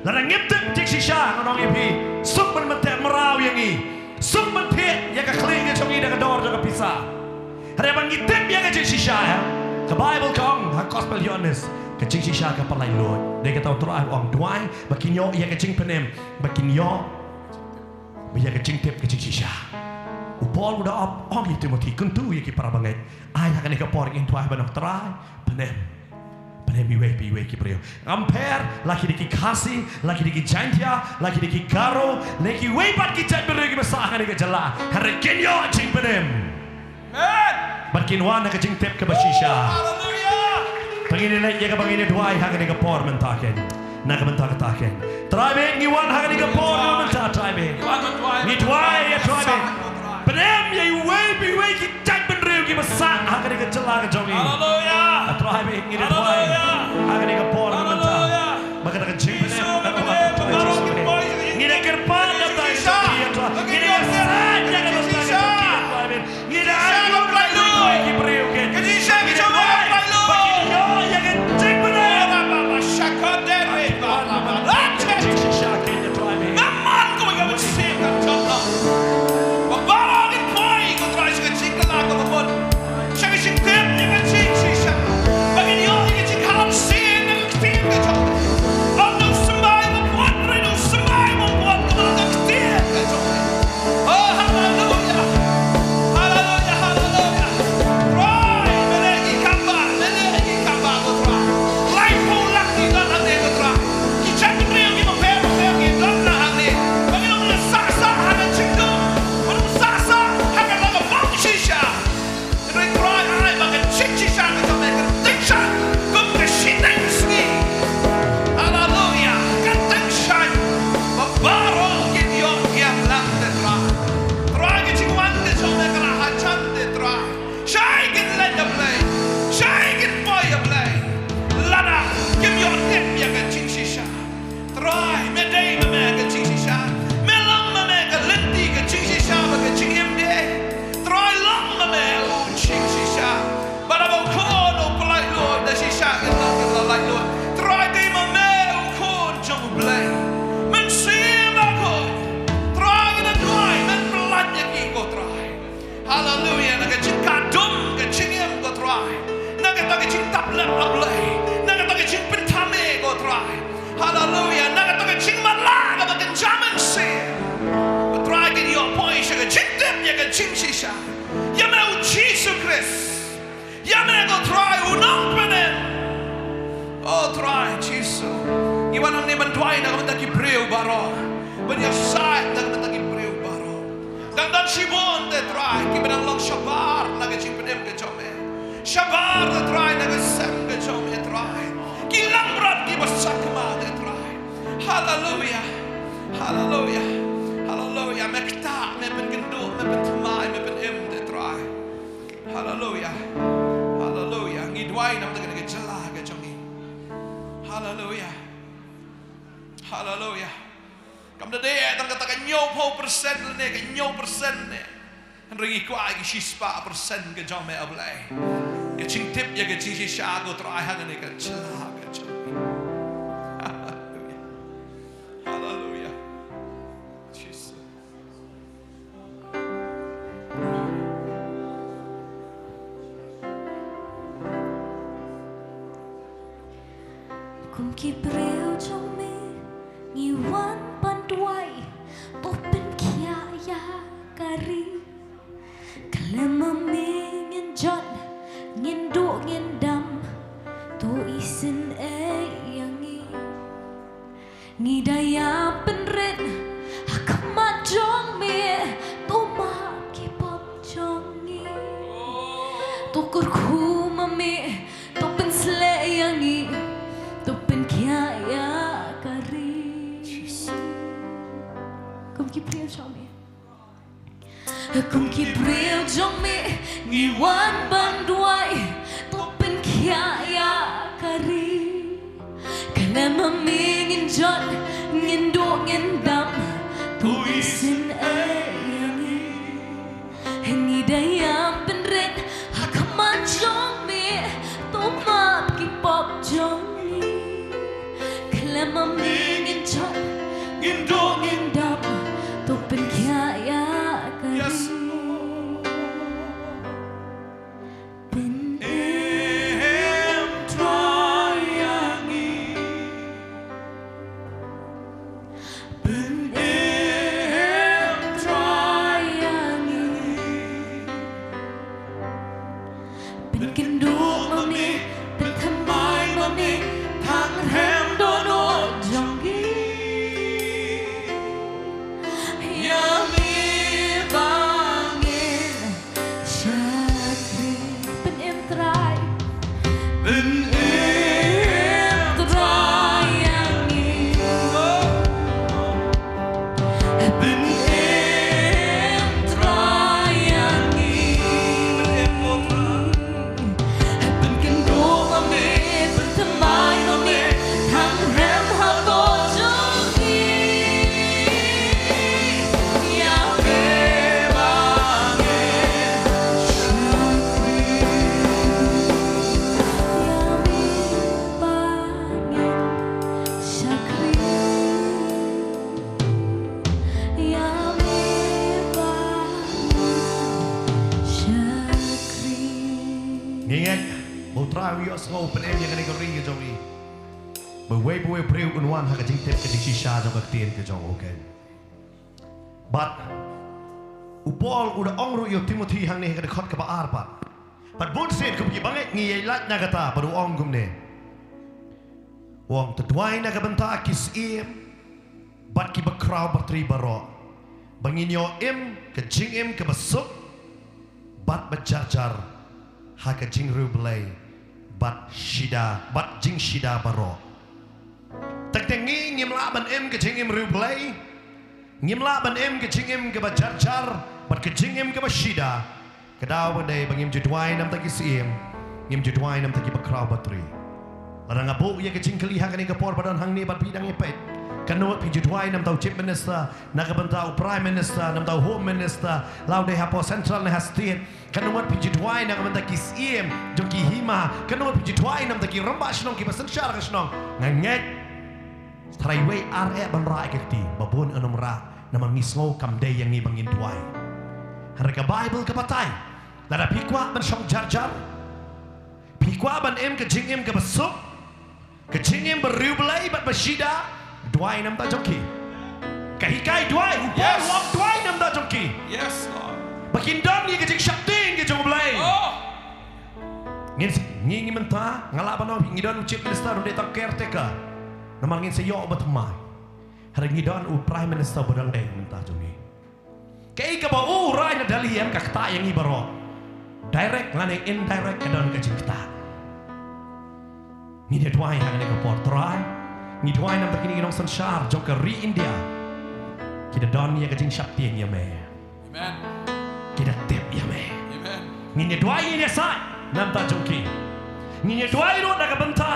Larang ngitip jing shisha nong ipi. Suk menmetek merau yang ini. Suk menpit yang ke kling ke cengi dengan dor dengan pisah. Hari abang ngitip yang ke jing shisha ya. Ke Bible kong ha gospel Yohanes. Ke jing shisha ke palai Lord. Dia kata terang orang tuai bakin yo ia ke jing penem. Bakin yo biar ke jing tip ke jing shisha. Upol udah op orang itu mati kentu ya ki para banget. Ayah kan ke poring in tuai banok terai penem. Penem biwe ki brio. Ampere laki diki kasih, laki diki jantia, laki diki garo, laki webat ki jat brio ki besar kan ke jala. Hari kenyo jing penem. Amen. Bakin wana ke jing tip ke bashisha. Hallelujah. Pangini naik ya ke pangini duai hak ni ke por mentaken. Nak mentak taken. Tribe ni wan hak ni ke por mentak tribe. Ni duai ya tribe. Penem ya we ki jat benreu ki besar hak ni ke jala ke jongi. Hallelujah. Tribe ni duai hak ni ke por mentak. Maka tak jing penem. Ni dah kerpan dah tak sisa. Ni dah serat jangan lupa tribe. Ni dah ayu ki breu ke. Kadisha ki coba Bakin yo ya ke jing penem. Naman ko mag-amasip ang tala. Magbarangin po ay ikutray sa kaching kalaka mabot. Siya kaching tip niya kaching sisya. Bagin yun yung kaching halamsin ng kaching kaching. Ang nung sumay mo buwan rin nung sumay mo buwan ko mga kaching kaching. Oh, hallelujah. Hallelujah, hallelujah. Roy, melegi kamba ko try. Life po lang dito ang nego try. Kichan ko rin yung pero gidon na hali. Panginoon na sasa hanggang chingdo. Anong sasa hanggang lang ang bang shisha. Ito'y try ay mga chichisha na ito may kantingsha. Kung kashinang ski. Hallelujah. Kantingsha. Babaro gidyon yang lang de try. Try gitchingwan de so may karahachan de try. Shy git let the play. Shy git boy the play. Lada. Give your tip yang kantingsha. Try, me day me mega chisha. Me long me mega linti ke chisha mega chingim de. Try long me mega chisha. But about corn or polite Lord, the shisha is not gonna like Lord. Try day me mega corn jump play. Men see me corn. Try in a try, men polite yaki go try. Hallelujah, naga chingkadum ke chingim go try. Naga taga chingtaplet a play. Naga taga chingpintame go try. Hallelujah. Nakataka ching mala ka bagan jaman se. Patragin yo point siya ka ching tip ya ka ching shisha. Yaman u Jesus Christ. Yaman go try unang penen. Oh try Jesus. Iwan ang niman tuay na kamantak ibreu baro. Banya side na kamantak ibreu baro. Dangdan shibon de try. Kibanang lang shabar na ka ching penem ka chome. Shabar de try na ka sem ka chome try. Kilang berat di besar kemana try. Hallelujah. Hallelujah. Hallelujah. Mekta, mepen gendut, mepen tumai, mepen em de try. Hallelujah. Hallelujah. Ngidway nam dengan kejelah ke jongi. Hallelujah. Hallelujah. Kam da de tang kata ka nyo po persen ne ka nyo persen ne. Han ringi ko ai ki shispa persen ke jome ablai. Ke ching tip ya ke ching sha go trai ha ne ka chla ka chla. Hallelujah. Hallelujah. Jesus. Kum ki breu trong mi ngi wan pan tuai to pen kia ya kari klema mi ngin jon ngin do ngin dam to isin e yangi ngi daya pen ren akma jong mi to ma ki pop jongi to kur khu mami to pen sle yangi to pen kia ya kari kum ki priel trong mi kum ki priel trong mi ngi wan ban duai to pen kia ya kari kalama mi ngin jon ngin do ngin dam to isin e yangi ngi daya pen ren hakama trong mi to ma ki pop jong Kalama mi ngin jon ngin do ngin dam to pen kia ya kari Yes. pen Em triangi. pen em triangi pen kendu mami pen thamai mami thang hem do no jongi yami bangin shakri pen em try Ben em triangi pen em triangi pen kendu mami pen thamai mami thang hem ha do jongi yami Ingat, mau try yo snow pen em yang kau ring ke jong ni. Berway priu unwan hak jing tip ke di shisha jong ke tien ke jong okay. But upol udah ongru yo Timothy hang ni ke dekat ke baar pat. But bun said ke bangai ngi lat na kata baru ong gum ne. Wong terduai na ke bentak kis im. Bat ki bakrau bertri baro. Bangin yo im ke jing im ke besuk. Bat berjar-jar. Haka jing rublay bat jing shida baro tak tengi ngimla ban em ke jing im rublay ngimla ban em ke jing im ke bajar bat ke jing im ke bashida kedaw bandai bangim judwai nam taki sim ngim judwai nam taki bakraw batri larang abu ye ke jing kali haka ni ke por badan hang ni bat bidang ipet kanot pi judwai nam tau chief minister nakabantau prime minister nam tau home minister lau de hapo central na state kanot pi judwai nakabanta ki sim joki hima kanot pi judwai nam taki ramba shnong ki basan syar shnong nganget straiway are ban ra ekti babon anom ra namang ngisngo kamde yang ni bangin duai harga bible ke patai lada pikwa ban shong jar pikwa ban em ke jing em ke besuk ke jing em berubelai bat bashida Duai nam ta jongki. Kahikai duai upor Yes. wak duai nam ta jongki. Yes, Lord. Bakindam ni kecing syakting ke jong belai. Oh, Ngin menta ngalaban no ngidon chief minister de ta caretaker. Namal ngin se yo batmai. Hari ngidon u prime minister bodang deng menta jongi. Kai ka ba u rai na dalian ka kta yang ibaro. Direct ngane indirect kadon ke jing kta. Ni de duai hang ne ka portrai. Ni duai nam takini nong sanshar jong ka ri India. Kita don ya kajing syakti yang me. amen. Kita tip ya me. Amen. Ni duai ni sa nam ta jong ki. Ni duai ro na ka banta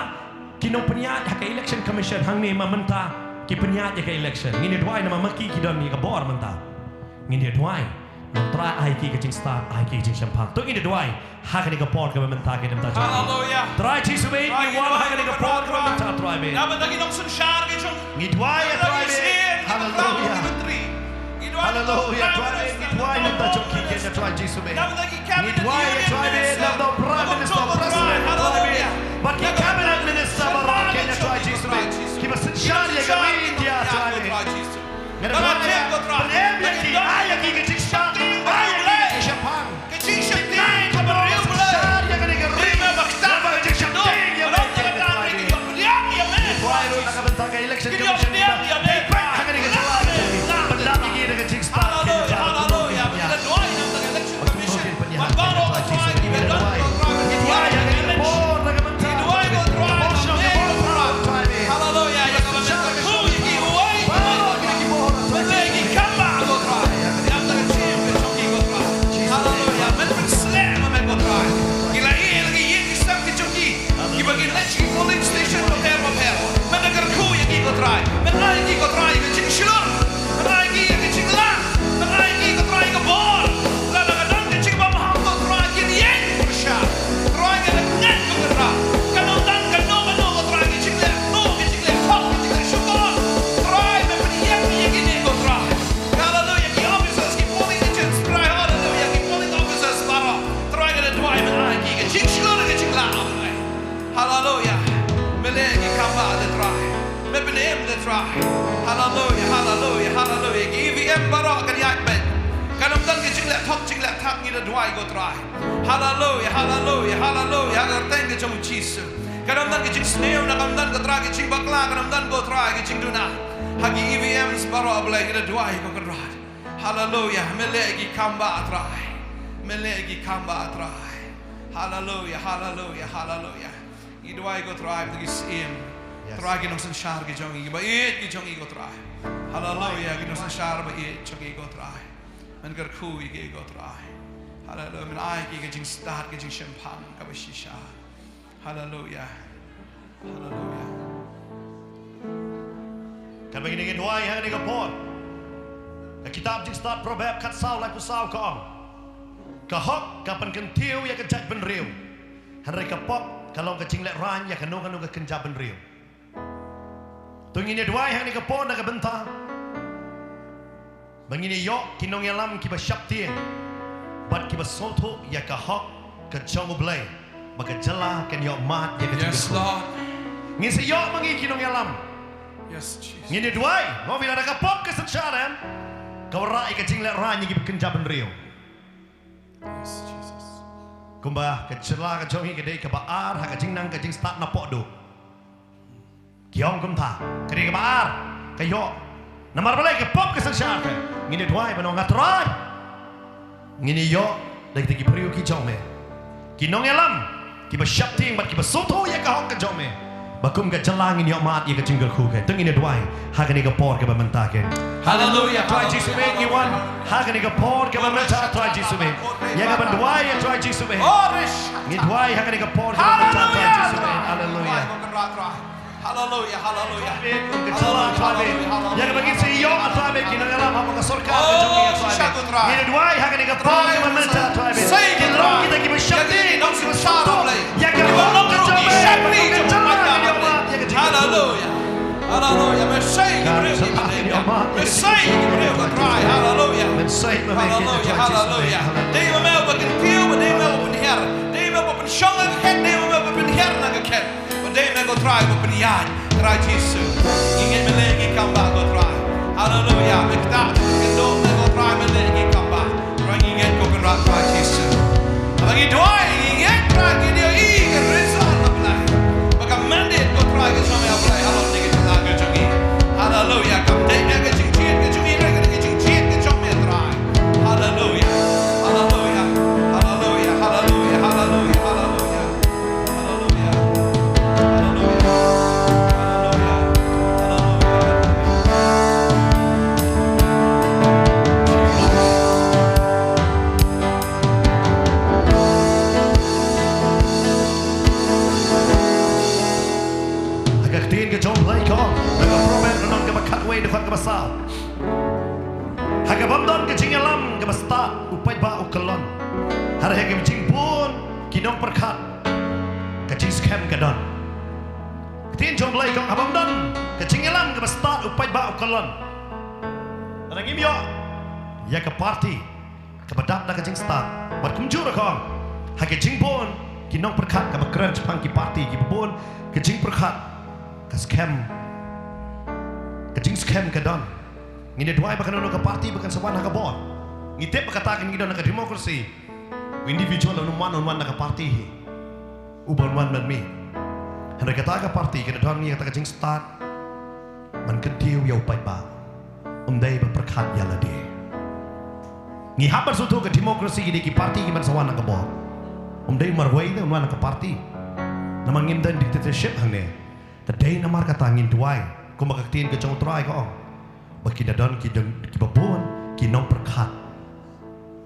kinong peniat ha ka election commission hang ni mamenta ki penyat ke election ngini dwai nama maki ki don ni ka bor menta ngini dwai nam tra ai ki ke jing start ai ki jing champang to ngini dwai ha ka ni ka por ka menta ke dem ta Hallelujah. try chi su be ni wal ha ka ni ka por ka menta try be Dapat lagi nong sun shar ke chung. ngini dwai ya try be hallelujah hallelujah try be ngini dwai nam ta chok ki ke ya try chi su be Dapat lagi ngini cabinet dwai ya try be nam do prime minister president try be but ki cabinet minister barak ke ya try chi su be ki ba shar ya ga India try be ngada dwai ya ben ya ki ay ki ke jing start ay ki ke champang Kecing syakti kabar real boleh. shar ya ga ni ka Lima bakta ba jing champang ya ba ke election commission Hallelujah, hallelujah, hallelujah. EVM barak kan yak ben. Kanam dan ke jinglet thak ni da dwai go try. Hallelujah, hallelujah, hallelujah. Agar teng ke jom Jesus. Kanam dan ke jing sneo na kanam dan ke tra ke jing bakla kanam dan go try ke jing duna. Hagi EVMs barak blai da dwai go kan rad. Hallelujah, melegi kamba try. Melegi kamba try. Hallelujah, hallelujah, hallelujah. I dwai go try to sim. Try ke nong san shar ke jong i ba it ke jong i go try. Hallelujah, ke nong san shar ba it jong i go try. Men gar khu i ke go try. Hallelujah, men ai ke jing start ke jing champagne ka ba shisha. Hallelujah. Hallelujah. Kan begini ke dwai ha ni ka por. Ka kitab jing start proverb kat sau lai pu sau ka ong. Ka hok ka pan kan tiu ya ka jat ben riu. Han re ka pop kalau ka jing let ran ya ka no ka kenjap ben riu. Tungini dwai hang ni kapon na kabenta. Bangini yok kinong yalam kiba syaptien. Bat kiba soto ya ka hok ka chongu blay. Baka jala kan yok mat ya ka Yes, Lord. Ngisi yok mangi kinong yalam. Yes, Jesus. Ngini dwai ngovi na kapop ka satsaran. Ka warai ka jinglet ranya kiba kenjaban rio. Yes, Jesus. Kumba ka jala ka chongi ka dei ka baar ha ka jingnang ka jing start na pok do. Kiong kum tha kri ka baar ka yo namar balai ka pop ka sanshar ka ngini dwai bano ngatrai ngini yo dak tiki priu ki jome ki nong elam ki ba shapting bat ki ba soto ya ka hok ka jome bakum ka jalang ngini yo mat ya ka jinggal khu ka tung ngini dwai ha ka ni ka por ka ba menta ke hallelujah try Jesus make you one ha ka ni ka por ka ba menta try Jesus make ya ka ban dwai ya try Jesus make ngini dwai ha ka ni ka por ka ba menta try Jesus make hallelujah Hallelujah, hallelujah. Yang bagi CEO atau bagi kita dalam apa surga ini dua yang akan kita pray meminta Tuhan kita kita syakti yang kita Hallelujah. Hallelujah. Hallelujah. Hallelujah. Hallelujah. Dei me op een kiel, dei me op een her. Dei me op een sjonge ket, dei me op een her ket. Dei me go try op een jaar. Try Jesus. Ingen me legi kan ba go try. Hallelujah. Me kta ke do me go try me legi kan ba. Try ingen go kan rat try Jesus. Bagi doa ingen try ke dia ingen result apply. Baka mandate go try ke sama apply. Hallelujah. Come take me ke jing ke jing ke jing ke jong me try. Hallelujah. Hallelujah. Hallelujah. Hallelujah. Hallelujah. Hallelujah. Hallelujah. Agak tin ke jom lai kong. Agak promen non ke bakat way dekat ke basal. Agak bamdon ke jing alam ke basta upai ba ukelon. Hari agak jing pun kinong perkat ke jing scam ke don. Tin jom lai kong abamdon ke jing alam ke basta upai ba ukelon. Nangim yo ya ke party ke badap na ke jing start. Bat kumjur kong. Agak jing pun kinong perkat ke bakran Jepang ki party ki pun ke jing perkat ke scam ke don ngine duai bakan ono ke party bakan sawan ke bon ngitep katakan ngidon ke demokrasi individual on one ke party ubon one man me hendak kata ke party ke don ni kata ke start man kentiu yau pai ba dai berperkat ya lade ngi habar sutu ke demokrasi ki party ki man sawan ke bon dai marwai ne one ke party namangim dan dictatorship hangne tadai namar kata ngin duai ko makaktiin ke jong try ko bagi dadon ki babon ki nong perkat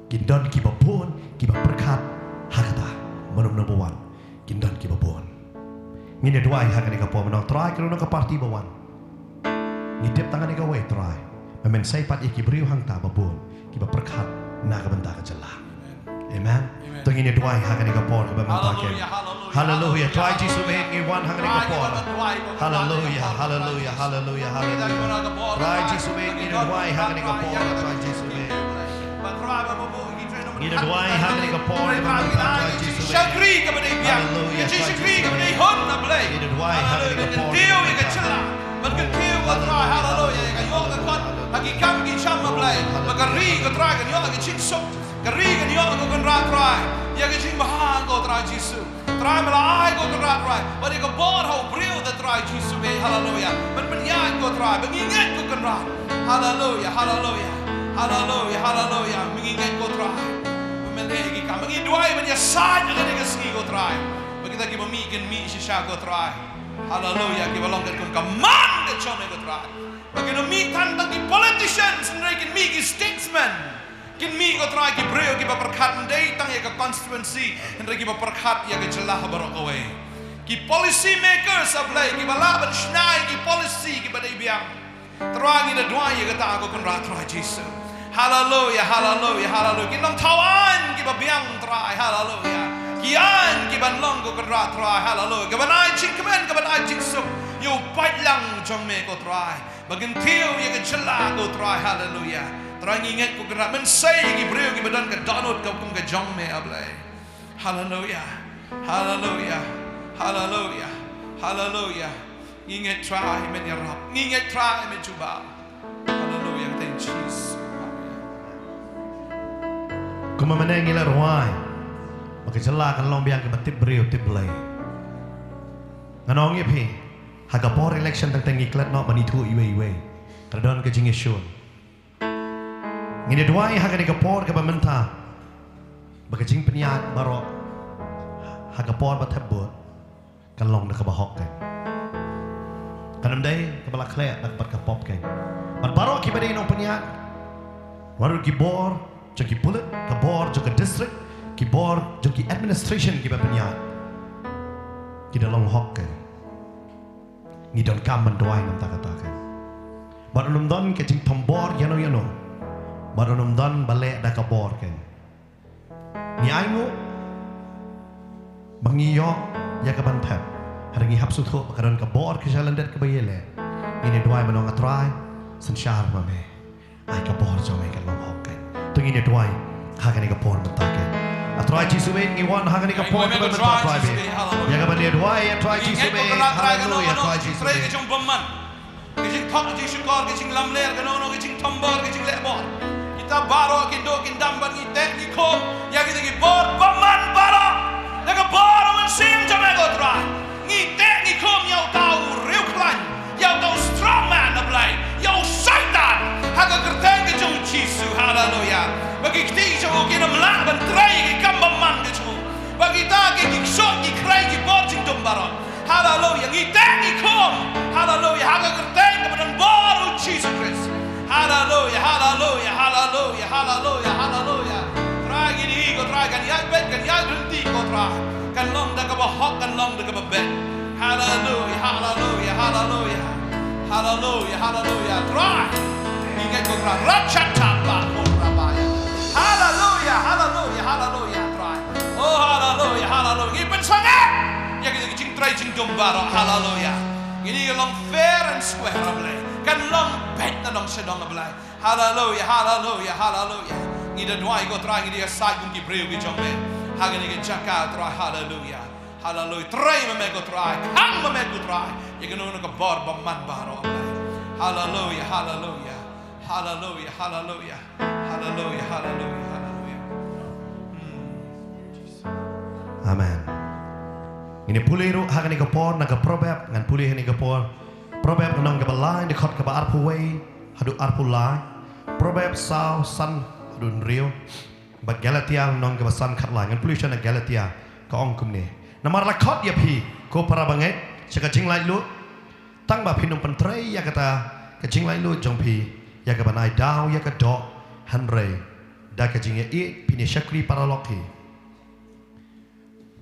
ki don ki babon ki berkat hakata number 1 ki don ki babon ngin duai hakane ka po menong try ko nong ka party bawan ngitip tangan ka way try memen sai pat ki briu hang ta babon ki berkat na ka benda ka jela amen to ngin duai hakane ka po ka memang Hallelujah. Try Jesus be ngi wan hang ni ko. Hallelujah. Hallelujah. Hallelujah. Hallelujah. Try Jesus be ngi wai hang ni ko. Try Jesus be. Ngi wai hang ni ko. Try Jesus be. Shakri ka bani biang. Shakri ka bani hon na play. Ngi wai hang ni ko. Tiu ye ka chila. Man ka tiu ka try. Hallelujah. Ka yo ka kon. Hagi kam ki cham na play. Magari ka try ka yo ka ching sok. Kari ka yo ka kon ra try. Ya ka ching bahang ko try Jesus. Try malai go try try. But you go board how real the try Jesus be. Hallelujah. But yang go try. Mengingat go kan ra. Hallelujah. Hallelujah. Hallelujah. Hallelujah. Mengingat go try. Menlegi ka. Mengi duai men ya sa juga ni kasi go try. Bagita ki mamikin mi shisha go try. Hallelujah. Ki balong kan kaman ke chome go try. Bagino mi tantang ki politicians nreikin mi ki statesmen. Kin mi ko try ki breo ki berkat ndai tang ya ke constituency ndai ki berkat ya ke jelah barok away ki policy makers ablai ki balaban snai ki policy ki badai biang terwangi da dua ya ke ta ko kan ra try Jesus hallelujah hallelujah hallelujah ki long tawan ki biang try hallelujah ki an ki ban long ko kan ra try hallelujah ki ban ai ching kemen ki ban ai ching sup yo pai lang jong me ko try bagin tiu ya ke jelah ko try hallelujah Terang ingat ku gerak mensai ki breu ki badan ke download kau kum ke jong me ablai. Hallelujah. Hallelujah. Hallelujah. Hallelujah. Ingat try menyerap. Ingat try mencuba. Hallelujah. Thank Jesus. Kuma menengi la ruai. Maka jelah kan long biang ke batip breu tip blai. Nganong ye pi. Haga por election tang tengi klat no manitu iwe. Kadon ke jingi shun. Ngini duai haga ni kapor ke pementa. Bagajing peniat baro haga por batebut kan long na kabahok kan. Kanam day kabala klek nak berkapop kan. Baro ki bade nong peniat. Waru ki bor joki pulit ka bor joka district ki bor joki administration ki peniat. Ki dalong hok kan. Ngidon kam menduai nam takatakan. Baru lumdon ke jing tombor yano. Baru nomdan balik dah kabor kan. Ni aimu bangiyo ya ke bantap. Hari ni hapsu tu bakaran kabor ke jalan dat ke bayele. Ini dua menong atrai sensyar mame. Ai kabor jome kan long hok kan. Tu ini dua hagan ni kabor bentakan. Atrai jisuben ni wan hagan ni kabor ke bentakan atrai be. Ya ke bande dua ya atrai jisuben. Hallelujah atrai jisuben. Kejing peman. Kejing thok kejing syukor kejing lamler kenono kejing tombor kejing lebor. Kita baro kindo kindamban ni teknik kom ya kita ki bor paman baro ya ke baro men sim jame go tra ni teknik kom ya tau real klan ya tau strong man of life ya satan haga kerteng ke jong jisu hallelujah bagi kita jo kina melang ban trai ki kambaman ke jo bagi ta ki shot ki krai ki bor jing dom baro hallelujah ni teknik kom hallelujah haga kerteng ke badan baro Jesus Christ. Hallelujah, hallelujah, hallelujah, hallelujah, hallelujah. Try gini ko try kan yai bet kan yai berhenti ko try. Kan long dah ke bahok kan long dah ke bebet. Hallelujah, hallelujah, Hallelujah, hallelujah. Try. Ingat ko try. Rachatapa korabaya. Hallelujah, hallelujah, hallelujah. Try. Oh, hallelujah, hallelujah. Ipan sangat. Ya kita jing try jing dombaro. Hallelujah. Ini long fair and square ablay. Kan long bet na long sedong ablay. Hallelujah, hallelujah, hallelujah. Ida dua ko try ini aside kung gibril ki jombe. Hagen ni jaka try. Hallelujah. Hallelujah. Try memego try. Kang memego try. Ika no ka bar ba man baro ablay. Hallelujah, hallelujah. Hallelujah, hallelujah. Hallelujah, hallelujah, hallelujah. Amen. Ini pulih ru hagan ika por naga probab ngan pulih ni ika por probab nang ka balai de khot ka ba arpu wei hadu arpu lai probab sao san hadu rio ba Galatia nang ka san khat lai ngan pulih chana Galatia ka ong kum ni namar la khot ya phi ko para bangai chaka jing lai lu tang ba phinum pan trei ya kata ka jing lai lu jong phi ya ka banai dau ya ka do han rei da ka jing ya i pini shakri para lokhi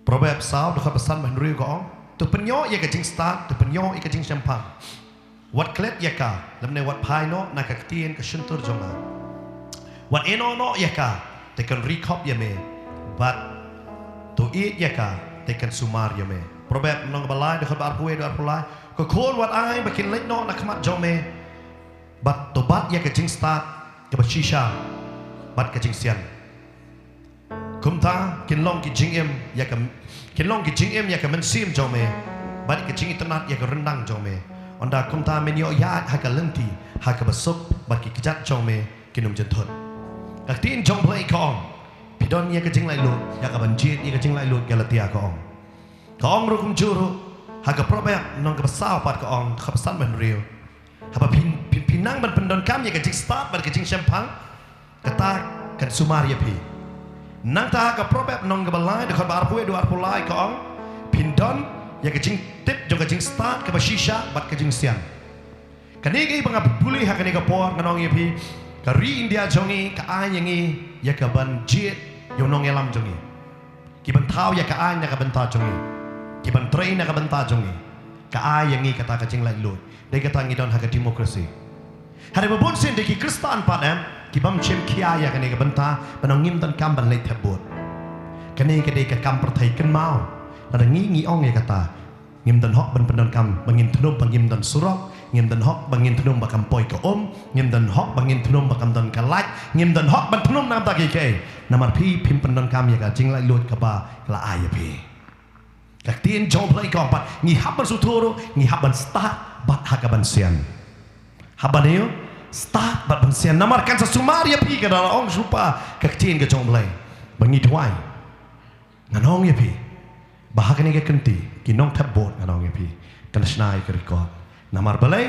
Proverb sao được pesan menurut kau tu penyo ia kecing start tu penyo ia kecing champang wat klet ia ka lemne wat pai no nak ketien ke sentur jonga wat eno no ia ka tekan recop ia me but tu i ia ka tekan sumar ia me Proverb nong balai dekat arpue do arpulai ko kon wat ai bakin lek no nak mat jome but tu bat ia kecing start ke bashisha bat kecing sian kumta kinlong ki jingem ya ka kinlong ki jingem ya ka mensim jome bad ki jing internet ya ka rendang jome onda kumta menyo ya ha ka lenti ha ka basuk bad ki kijat jome kinum jenthot ka tin jong play kong pidon ya ka jing lai lu ya ka banjit ya ka jing lai lu Galatia kong ru kum juru ha ka probab nong ka basau pat kong ka pesan men real ha pa pinang ban pendon kam ya ka jing start bad ki jing champang kata kan sumar ya pi nang ta ka probab nong ka balai de khot bar pue do arpulai kong pindon ya ka jing tip jong ka jing start ka bashisha bat ka jing sian kani gi banga puli ha kani ka por nong ye pi ka ri India jongi ka ai yangi ya ka ban jit yo nong elam jongi ki ban thau ya ka ai na ka ban ta jongi ki ban train na ka ban ta jongi ka ai yangi kata ka jing lai lu de ka tangi don ha ka demokrasi hari babon sen de ki kristan padam kibam chem kia ya kani ka banta banong ngim tan kam ban lei thabut kani ka de ka kam perthai kan mau la ngi ong ya kata ngim tan hok ban pendon kam bangin thnum bangim dan surok ngim dan hok bangin thnum bakam poi ka ngim dan hok bangin thnum bakam dan ka laj ngim dan hok ban thnum nam ta ki ke namar phi phim pendon kam ya ka jing lai lut ka ba la ai ya phi ka tin jong play ka pat ngi hab ban sutoro ngi hab ban start bat ha ka ban sian habaneo start bat bensian namarkan sesumar ya pi ke dalam ong supa kecin ke jong belai bangi tuai nganong ya pi bahak ni ke kenti kinong tabot nganong ya pi kan snai ke rekod namar belai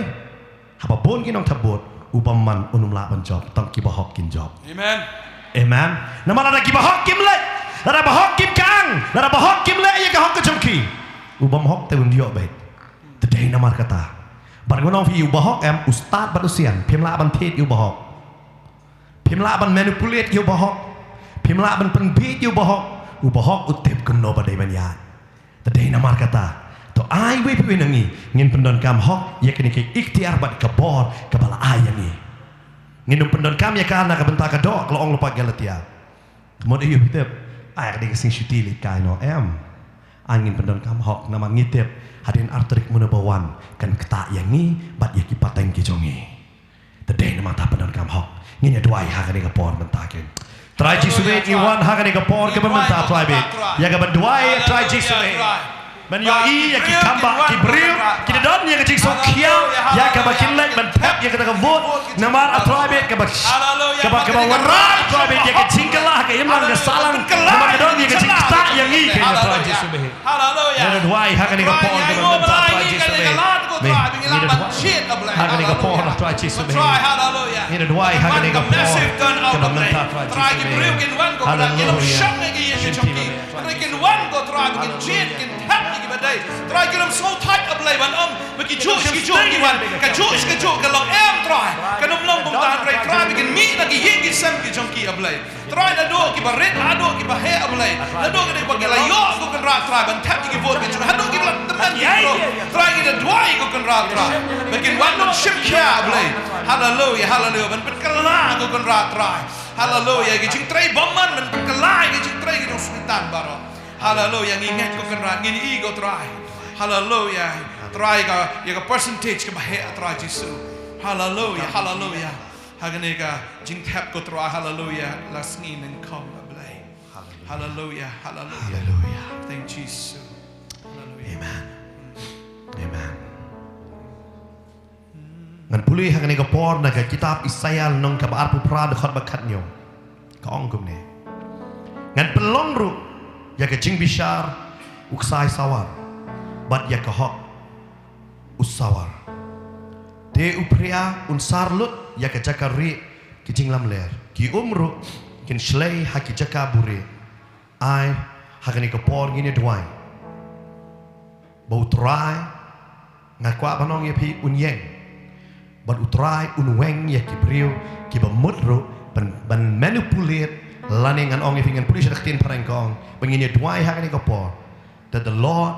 haba bon kinong tabot upaman unum la ban job tong ki bahok kin job Amen. amen namar ada ki bahok kim le ada bahok kim kang ada bahok kim le ya ke hok ke jongki ubam hok te un dio baik today namar kata Barang fi ubahok em ustad badusian pimla ban tet ubahok pimla ban manipulate ubahok pimla ban penbit ubahok utip kuno badai banyak tadai namar kata to ai we pi nangi ngin pendon kam hok ya kini ke ikhtiar bat kabor kabala ayang ni ngin pendon kam ya kana ka benta ka do kalau ong lupa Galatia kemudian you pitep ay ka sing shutili kai no em angin pendon kam hok nama ngitip hadin arterik munabawan kan keta yang ni bat ya kipateng ki jongi tadai nama ta pendon kam hok ngin ya duai ha ka ni ka por mentakin try jisuwe iwan ha ka ni ka por ke menta try be ya ka ban duai try jisuwe ban yo i ya ki kamba ki bril ki don ya ka jik so kia ya ka ba kinlek ban pep ya ka ka vote namar atry be ka ba warai try be ya ka jingkalah ka imlang ka salang namar don ya ka jik ta yang ni ke try jisuwe Hallelujah. ya duai ha ka ni ka por ke menta try jisuwe ha ka ni ka por try jisuwe Hallelujah. ni duai ha ka ni ka por Massive turn out ke of play. menta Try try to jisuwe bring in one go back. You know, shut me again, you chunky. Try to one go try to get chin, get tap me give a day. Try to get them so tight up play one but get juice one. Get juice get long am try. Can long go down try to get me like a sem get chunky up play. Try to do give a red, I do give a hair up play. I do get a yo go can try but tap you give vote get you. I do give the man try get a dry go can ra trai begin wan man ship kya blai hallelujah hallelujah man pen kala ko kan ra trai hallelujah gi jing trai bomman man pen kala gi jing trai gi sultan baro hallelujah nginget ko kan ra ngin ego trai hallelujah trai ka ya ka percentage ka bahe trai jisu hallelujah hallelujah hagane ka jing tap ko trai hallelujah las ngin en kom blai hallelujah hallelujah Hallelujah. thank Jesus hallelujah Amen. Amen. Ngan pulih hang ni ka por na ka kitab Isaiah nong ka baar pu pra de khot bakat nyo. Ka ong kum ne. Ngan pelong ru ya ka jing bishar uksai sawar. Bat ya ka hok usawar. Te upria unsar lut ya ka jakari ki jing lam ler. Ki umru kin shlei ha ki jakabure. Ai hang ni ka por ngini duai. Bau try ngakwa banong ya pi unyeng. But utrai unweng ya kibriu kibamudro ban manipulate laning an ong ifing and pulish raktin parangkong bangin ya duai hang ni kapor that the Lord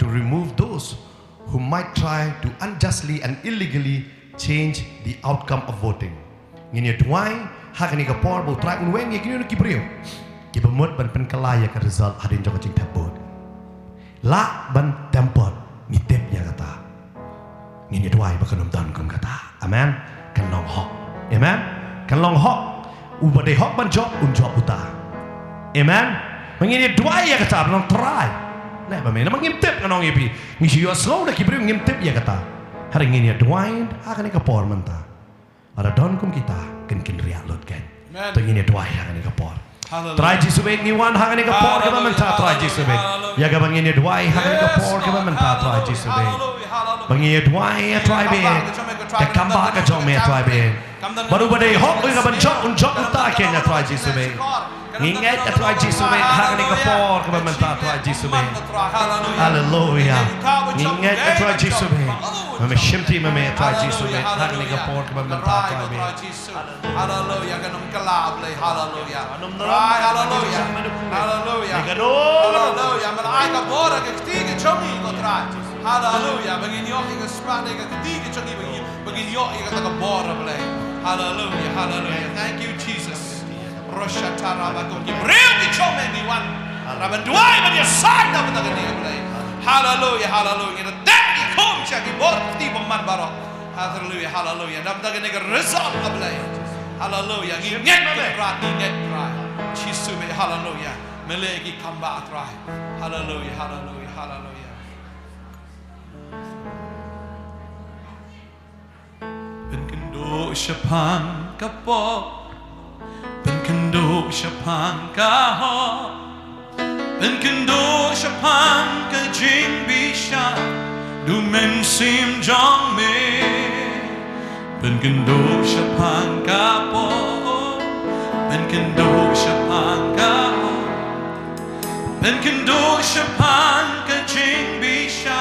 to remove those who might try to unjustly and illegally change the outcome of voting. Ngin ya duai hang ni kapor bau utrai unweng ya kibriu kibamud ban penkalaya ka result hadin joko jing tabot la ban tempot ni tep ya kata ngin yadwai bakanum dan kum kata amen kan long hok amen kan long hok ubade hok ban job un job uta amen ngin yadwai ya kata long try na ba men ngim tip kan ong ipi ngisi yo slow da kibrim ngim tip ya kata hari ngin yadwai akan ka por manta ada don kum kita kan ria lot kan to ngin yadwai akan ka por try jisubek ni wan akan ka por ka manta try jisubek ya ga bangin yadwai akan ka por ka manta try jisubek Bangi dwai try be ka kamba ka jong me try be baru bade hok ka ban jok un jok ta kenya try jisu be nginget ka try jisu be ha ni ka por ka ban ta try jisu be hallelujah nginget ka try jisu be me shimti me try jisu be ha ni ka por ka ban ta try be hallelujah kanum kalab le hallelujah hallelujah hallelujah hallelujah malai ka bora ka ktige chomi ko try hallelujah bagin yo ka spane ka ktige chomi bagin yo ka bora ble hallelujah hallelujah thank you Jesus rosha taraba ko ki breu ki chome ni wan raban duai ban ya side na ba ni ble hallelujah hallelujah the day kom cha ki bor ti man baro hallelujah hallelujah nam daga ni ka result ble hallelujah nget rat nget try Jesus be hallelujah melegi kamba try hallelujah hallelujah hallelujah Ben kendo shapan kapo Ben kendo shapan kaho Ben kendo shapan ka jing bisha Du men sim jong me Ben kendo shapan kapo Ben kendo shapan kaho Ben kendo shapan ka jing bisha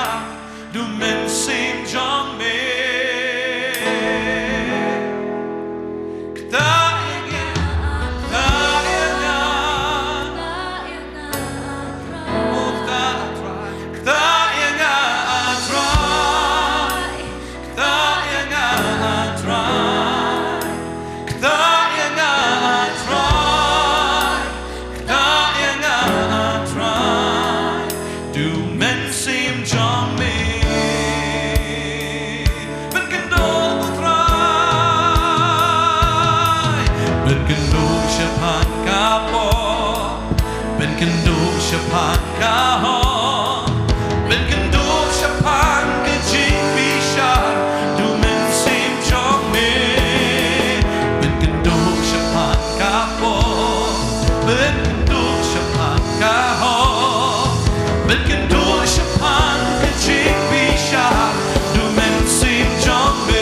Du men sim jong me Shapan kaho Ben kendo shapan ka jing bisha Du men sim chong me Ben kendo shapan kapo Ben kendo shapan kaho Ben kendo shapan ka jing bisha Du men sim chong me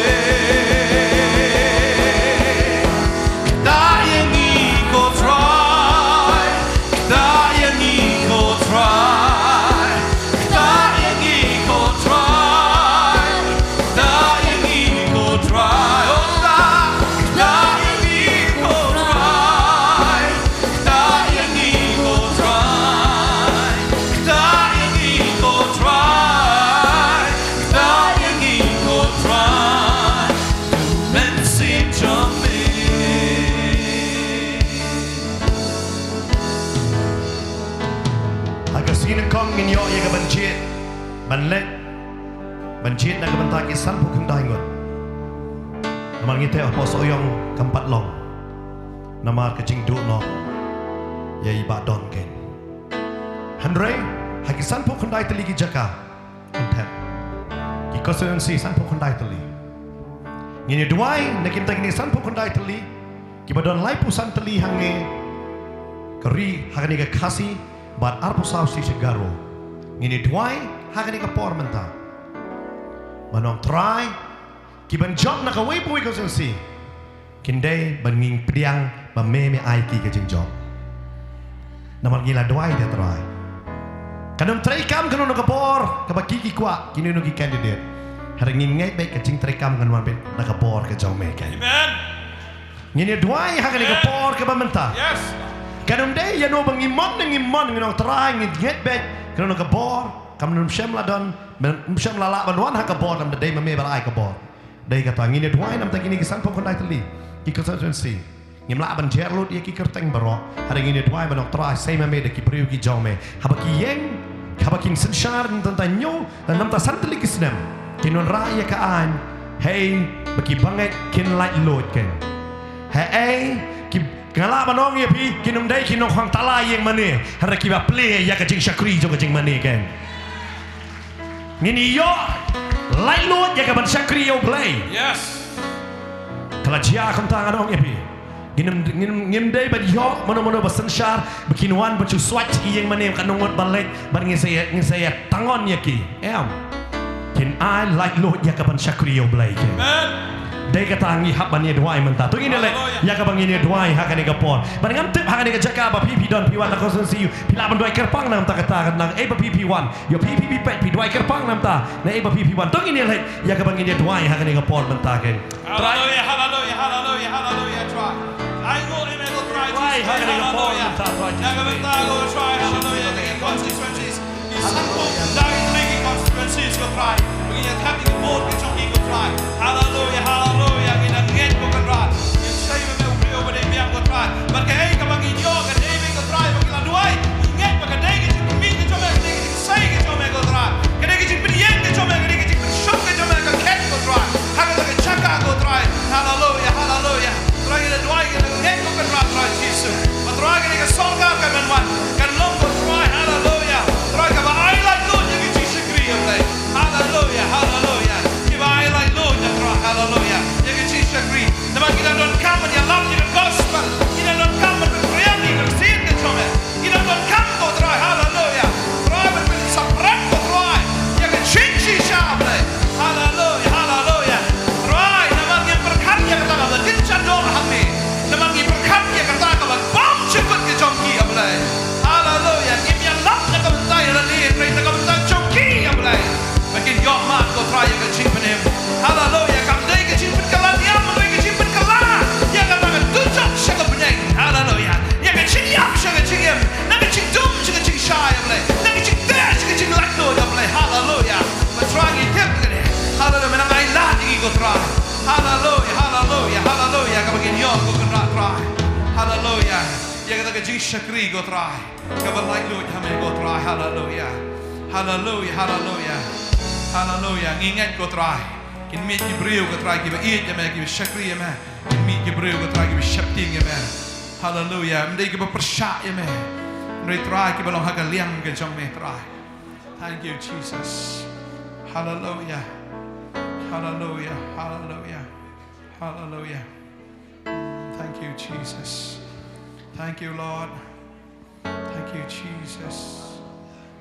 Try ban let ban chin na ka ban ta ki san pu khang dai ngot namar ngi te apo so yong kampat long namar ka jing du no ya iba don ken Andre haki san pu khang dai tali ki jaka untet ki constituency san pu khang dai tali ngini duai nakim ta kini san pu khang dai tali ki badon lai pu san tali hange kari hakani ka khasi bat arpu saw si segaro ngini duai hakani ka por menta manong try ki ban job na ka wei pu ko sen si kindai ban nging priang ba me ai ki ka jing job namar gila duai dia try kanam try kam kanu ka por ka ba ki kwa kini no ki candidate hari nging ngai baik ka jing try kam kan wan na ka por ka jong me kan Amen. ngini duai hakani ka por ka ba menta Yes. kanam dei ya no bang imon nginong try nget baik kanu ka por kam num shem la don shem la la ban wan ha ka por nam dei ma me ba ai ka por dei ka ta ngini duai nam ta kini ki san po kon dai tali ki constituency ngim la ban jer lut ye ki kerteng baro hari ngini duai ban ok try sai ma me de ki priu ki jome ha ba ki yeng ha ba kin sen shar dan ta nyo dan nam ta san tali ki snem kinon ra ye ka an hey ba ki banget kin light load ken hey ki ngala banong ye pi kinum dai kinong khang tala yeng mane har ki ba play ya ka jing shakri jo ka jing mane ken ngini yo light load ya ka ban shakri yo play Yes. kala jia kham ta ngadong ye pi ngim dai ba yo mono ba san shar bikin wan ba chu swatch ki yeng mane ka nongot balet ban ngi saya tangon ye ki kin I light load ya ka ban shakri yo play ken Amen. dai ka tangi hab ban ye duai menta tu ngine le ya ka bang ye duai ha ka ni ka pon ban ngam tip ha ka ni ka jaka ba pp don p1 la constituency pila ban duai kerpang nam ta kata kan nang e ba pp1 yo pp pet pi duai kerpang nam ta na e ba pp1 tu ngine le ya ka bang ye duai ha ka ni ka pon menta ken Hallelujah, hallelujah, hallelujah, hallelujah. Try. I go in and go try. Try, hallelujah. Go try, hallelujah. The constituencies. Is simple. Dying making constituencies go try. Begin at having a board which go try. Hallelujah, hallelujah. In a get go can try. You say we will be over there go try. But can I come in your can they go try? But can do I? Get but can they get you meet the job and they say get your go try. Can they get you pretty young get your can they get you shock get your go cat go try. How can I chaka go try? Hallelujah, hallelujah. Try it do I get go can try Jesus. But try get a song can one. Can long go try. Hallelujah. Try can I like Lord you get you agree play. Hallelujah, hallelujah. Give I like Lord you try. Hallelujah. You get you agree. The man you don't come and you love you the gospel. You don't come and pray you can see it get me. You don't come go try. Hallelujah. Try with some breath go try. You can change you sharply. Hallelujah, hallelujah. Try the man you berkat you kata ba tin chan do ha me. The man you berkat you kata ba bom chiput ke jongki ablay. Hallelujah. Give you love you come tay la ni pray the come tay jongki ablay. Makin yo man go try you can chip him. Hallelujah. Come day ke chiput kalan ya mo ke chiput kalan. Ya kata ba tu chok shaka buneng. Hallelujah. Ya ke chin yap shaka chin him. Na ke chin dum shaka chin shy ablay. Na ke chin there shaka chin like no ablay. Hallelujah. But try it tip ke. Hallelujah. Menang ai la ni go try. Hallelujah. Hallelujah. Hallelujah. Ka bagin yo go kan try. Hallelujah. Ya kata ke jing shakri go try. Ka ba like Lord hame go try. Hallelujah. Hallelujah. Hallelujah. Hallelujah. Nginget go try. Kin meet ki breu go try ki ba eat ya me ki shakri ya me. Kin meet ki breu go try ki shapting ya me. Hallelujah. Mdai ki ba persha ya me. Mdai try ki ba long haga liang ke jong me try. Thank you Jesus. Hallelujah. Hallelujah. Hallelujah. Hallelujah. Thank you Jesus. Thank you Lord. Thank you Jesus.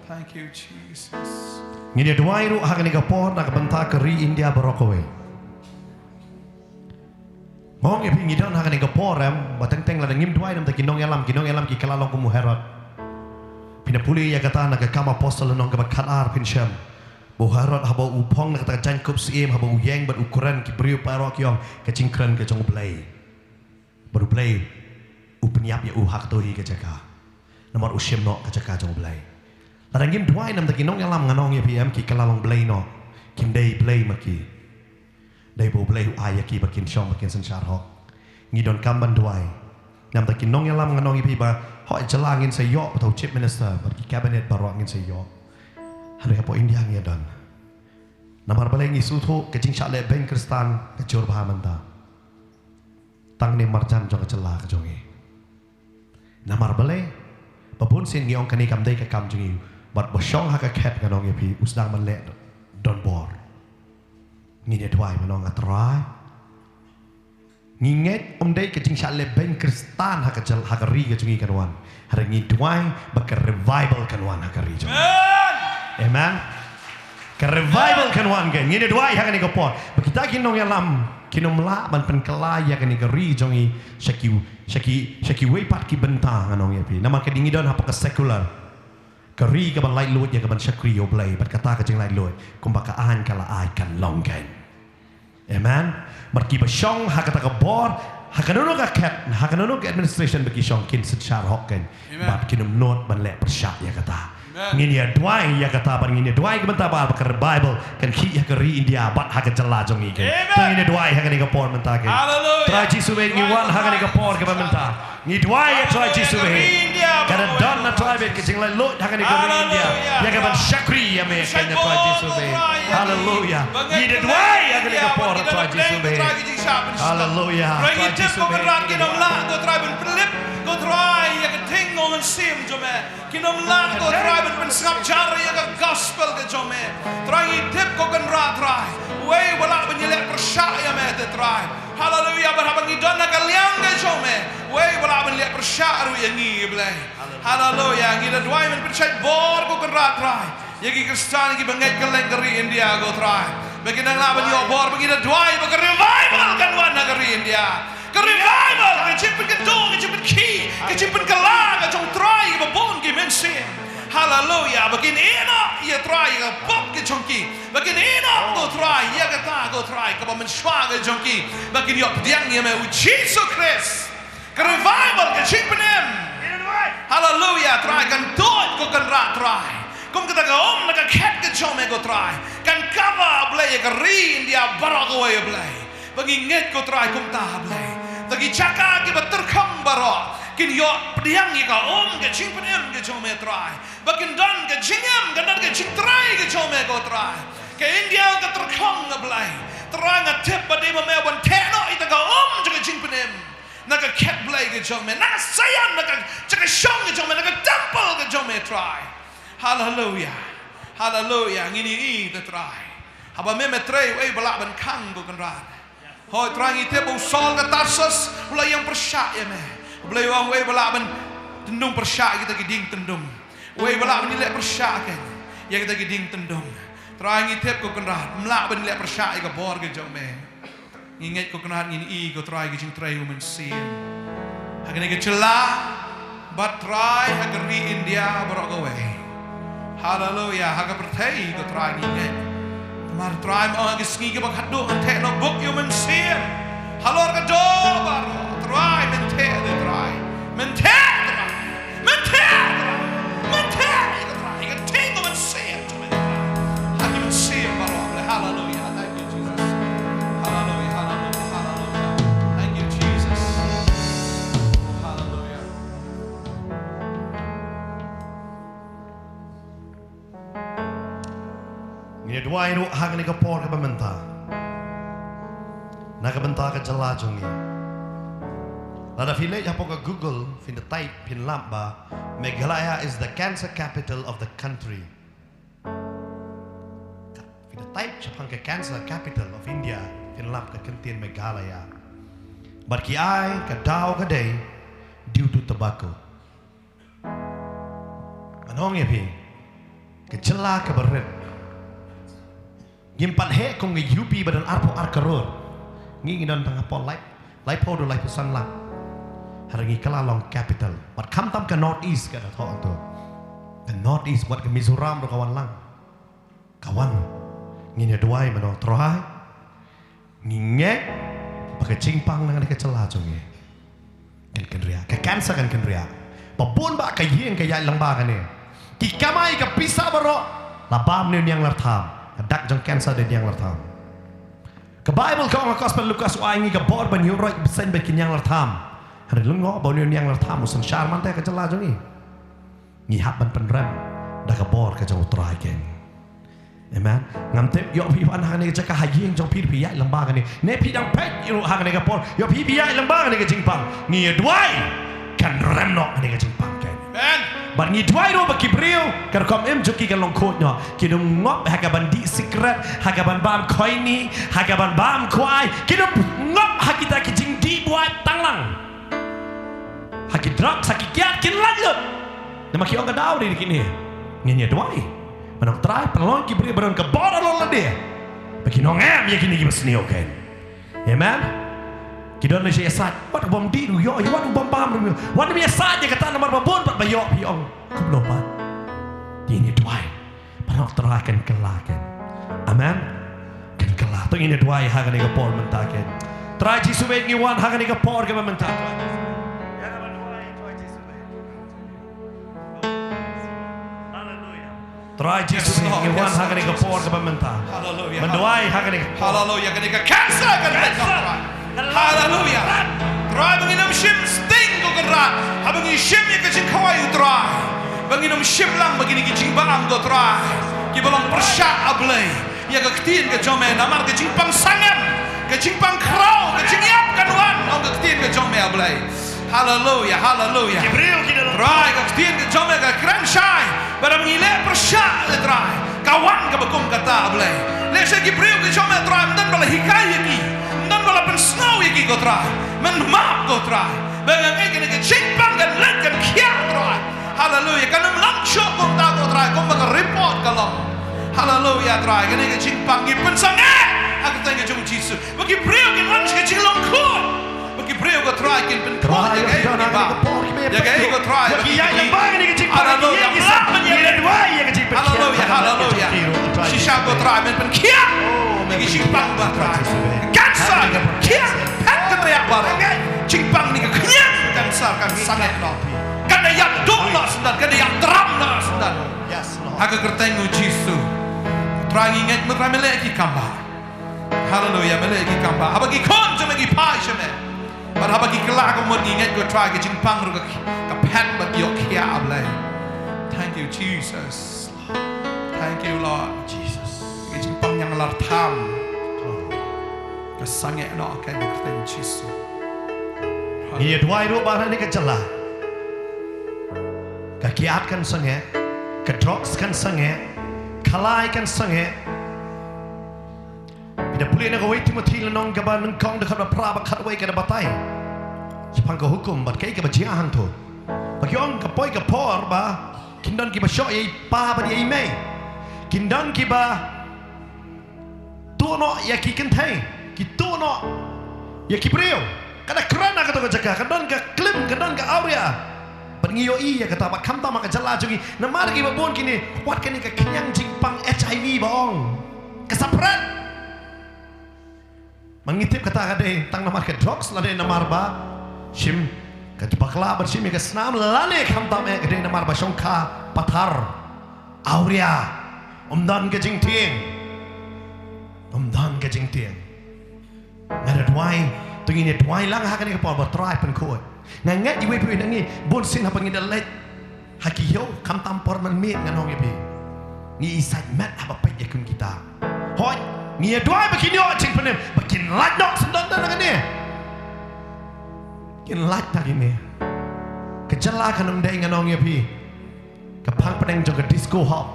Thank you Jesus. ngini duai ru ha ka ni ka pon na ka banta ka ri India barokowe ngong ye pi ngidon ha ka ni ka porem ba teng la ngim duai nam ta kinong yalam ki kala long ku mu herot pina puli ya kata na ka kama apostol nong ka ba khatar pin sham bo herot ha ba u pong na ka jan kup sim ha ba u yeng ba ukuran ki priu parok yong ka chingkran ka jong play baru play u penyap ya u hak to hi ka jaka nomor u shim no ka jaka jong play Arangim duai nam taki nong yalam nganong ya PM ki kalalong blay no kim day blay maki day bo blay ay ki bakin shong bakin sanchar ho ngidon kamban duai nam taki nong yalam nganong ya ba ho jalangin sa yo patau chief minister baki cabinet barok ngin sa yo hari apa India ngi don namar balai ngi sutu ke jing syale ben Kristan ke jor bahamanta tang ni marjan jong celah ke jongi namar balai babun sin ngi ong kani kam dei ke kam jongi bat bosyong ha ka khet ka nong pi usdang man le don bor ngi ne twai manong atrai nginget dei ke jing syale ben Kristan ha ka jel ha ka ri ke jongi kan wan hari ngi twai ba ka revival kan wan ha ka ri jongi amen ke revival kan wan gen ngine dua ya kan ni kapor kita kinong yalam kinom la ban pen kala ya kan ni geri jongi shaki we pat ki bentang anong ya pi nama ke dingi don apa ke sekular geri ka ban lai lut ya ka ban shakri yo blai bat kata ka jeng lai lut kum ba ka an kala ai kan long gen amen mat ki ba shong ha kata ka bor ha kanono ka ket ha kanono ka administration ba ki shong kin sit char hokken bat kinom not ban le persya ya kata ngini ya duai ya kata ban ngini duai kebenta ba ke Bible kan ki ya ke ri India bat ha ke jela jong ike to ngini duai ha ke ni kapor menta ke try jisu be ngi wan ha ke ni kapor ke menta ngi duai ya try jisu be kada don na try be ke jing lai lot ha ke ni ke ri India ya ke ban shakri ya me ke ni try jisu be hallelujah ngini duai ya ke ni kapor try jisu be hallelujah try jisu be go try ben flip go try ya ke ting on sim jome kinom la go try ben skap jar ya ke gospel ke jome try tip ko kan ra try we wala ben yele persya ya me te try hallelujah berapa ngi dona ka liang ke jome we wala ben le persya ru ya ngi blai hallelujah ngi da dwai men persya bor ko kan ra try ya ki Kristen ki bangai ke negeri India go try bagi nang la ben yo bor bagi da dwai ba revival kan wan negeri India ke revival ke chipin ke dong ke chipin ki ke chipin ke la ke jong try ke bon ke men sin hallelujah begin ena ya try ke pop ke chongki begin ena go try ya ke ta go try ke men shwa ke chongki begin yo diang ya me Jesus Christ ke revival ke chipin em hallelujah try kan dot ko kan ra try kum kita ke om na ke ket ke chome go try kan cover blay ke ri India barak away blay bagi nget ko try kum ta blay bagi caka ki terkam barak kin yo pediang ka om ke ching penem ke chome try bakin don ke chingam ke dan ke ching try ke chome ko try ke India ke terkam blay terang tip bade me wan teno ita ka om ke ching penem na ke ket blay ke chome na sayan na ke chaka shong ke chome na ke temple ke chome try hallelujah hallelujah ngini i te try haba me try we balak ban kang ko kan rat hoi trangi te bu sol ke Tarsus ulai yang persya ya me ulai wang we balak ban tendung persya kita giding tendung we balak ban nilai persya kan ya kita giding tendung trangi te ko kan rat mlak ban nilai persya ke bor ke jong me nginget ko kan rat ngini i ko try ke jing try woman sin hagane ke celah but try hagari India barok we hallelujah haga pertai ko try nginget mar try mo ngi ke bak hadu an te no book you men sin halor ka do bar try men te de try men te men te men te ko try ke tingo men sin to men hagi men sin barok hallelujah thank you Jesus hallelujah hallelujah hallelujah thank you Jesus hallelujah ngine dua ru hang ni kapor ke bementa na ke benta ke jela jongi lada village apo ke Google fin the type pin lamba Meghalaya is the cancer capital of the country fin the type chapang ke cancer capital of India fin lap ke kentien Meghalaya but ki ai ke dau ke day due to tobacco manong ye pi ke jela ke beret Gimpan he kong yupi badan arpo arkarur ngi don tang apol light po do light pesan lang harangi kalalong capital but kam tam ke north east ka tho to the north east buat ke Mizoram ro kawan lang kawan ngi ne duai mano trohai ngi nge pakai cingpang nang ke celah jonge kan ria ke cancer kan ria babon ba ka yin ka yai lang ba kan ne ki kamai ka pisa baro labam ne yang lartham dak jong cancer de yang lartham ke Bible kau ngakos pen Lukas wangi ke bor ban yuroi besen be yang lartham hari lungo bon yang lartham usan syar man te ke celah jongi ngi hap ban penrem dak ke bor ke jong utrai ken Amen. Ngam tip yo pi pan hang ni ka hayeng jong pi pi ya lamba kan ni. Ne pi dang pet yo hang ni ka por. Yo pi pi ya lamba kan ni ka jingpang. Ni dwai kan ram nok ni ka jingpang kan. Amen. Ban ni dwai ro ba kibril kan kom em joki kan long khot nyo. Ki dum ngop ha ka ban di secret, ha ka ban bam khoi ni, ha ka ban bam khwai. Ki dum ngop ha kita ki jing di buat tanglang. Ha ki drug ha ki kiat kin lanjut. Nama ki ong ka dau di kini. Ni dwai. Manang try pelong kibri beron ke bodoh lo dia. Bagi nongem ya kini kita seni oke. Amen. Kita ni saya sat. Wat bom di yo yo wat bom bam. Wat ni sat je kata nomor babon pat bayo piong. Kublopat. Ini tuai. Panok try kan kelakan. Amen. Kan kelah. Tu ini tuai hagan ni kapor mentaken. Try jisuwe ni wan hagan ni kapor ke mentaken. Try Jesus ni wan hagan ni kapor ke mentaken. Hallelujah. Mendoai hagan ni. Hallelujah. Ketika cancer kan Hallelujah. Try menginam shim sting ko kan Habangi shim ya kecing kawai utrai. Menginam shim lang begini kecing bam ko try. Ki belum persyak ablay. Ya kektin ke jome namar kecing pang sangam. Kecing pang krau, kecing yap kan wan. Ong kektin ke jome ablay. Hallelujah. Hallelujah. Try kektin ke jome ke kram shai. Bara mengile persyak le try. Kawan ke bekum kata ablay. Lesa Gibril ke jome try dan bala hikayat ki. Dan bala pensnau iki ko try. Men map ko try. Bagang iki ke chimpang kan let kan kia try. Hallelujah. Kan lang shot ko ta ko try. Ko mag report kalau. Hallelujah try. Kan ke chimpang gi pensang aku tanya jong Jesus. Bagi Gibril kan lang ke chilong ko. Bagi Gibril ko try kan pen ko. Ya ga ko try. Bagi ya lembang ni ke chimpang. Hallelujah. Hallelujah. Hallelujah. Shisha ko try pen kia. Bagi chimpang ba try. Kansa kia pat kan ria bare chimpang ni kenyang kansa kan sangat no kan yang dong no sendan kan yang drum no sendan aga kertengu jisu trangi nget mutra meleki kamba haleluya meleki kamba habagi kon jame gi pai shame bar habagi kala ko mod nget ko try ke chimpang ru ka pat ba yo kia ablay. Thank you Jesus. Thank you Lord Jesus. Ke chimpang yang lar tham sangat nak akan bertemu Yesus. Ia dua itu barang ni kecelah. Kekiat kan sangat, kedroks kan sangat, kalai kan sangat. Bila boleh nak awet Timothy lenong kaban nengkong dekat berapa kat awet kada batai. Jepang ke hukum, bat kaya ke berjiahan tu. Bagi orang kapoi kapor ba, kindan kiba syok yai pa ba yai mei. Kindan kiba tu no yaki kentai. Kita nak ya Gibril kada kerana kata ko jaga kadon ka klim kadon ka aurea pengiyo i ya kata pak kam ta maka jala jugi namar ki babon kini wat kini ka kenyang jingpang HIV baong kesaprat mengitip kata kade tang namar ke drugs lade namar ba shim ka bakla bershim ka snam lane kam ta me kade namar ba shongka pathar aurea omdan ke jingtieng omdan ke jingtieng ngada duai tungine duai lang hakan ke por try pen khot ngangat iwe pi nangi bon sin ha pangida let hakiyo kam tampor man mit nganong pi ni isat mat apa pe yakun kita hoi ni duai bakin yo cing penem bakin lat dok sendan dan ni kin lat tak ini kejala kanum dai nganong pi kapang peneng jog disco hop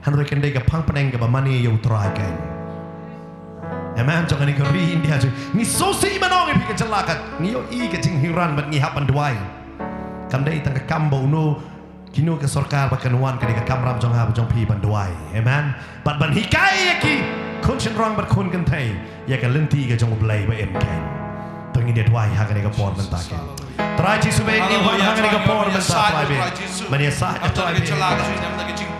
han rekan dai kapang peneng ke bamani yo try kan. Amen. Jangan ni keri India je. Ni sosi manong ipi kecelakat. Ni yo i kecing hiran bat ni hapan duai. Kandai tang kambo no kino ke sorkar bakanuan ke kamram jong ha jong pi ban duai. Amen. Bat ban hikai ki kun chen rong bat kun kan thai. Ya ka lenti ke jong blai ba em kan. Tang ni duai ha ke por man ta ke. Try ji sube ni wan ha ke por man ta try be. Mania sa try be.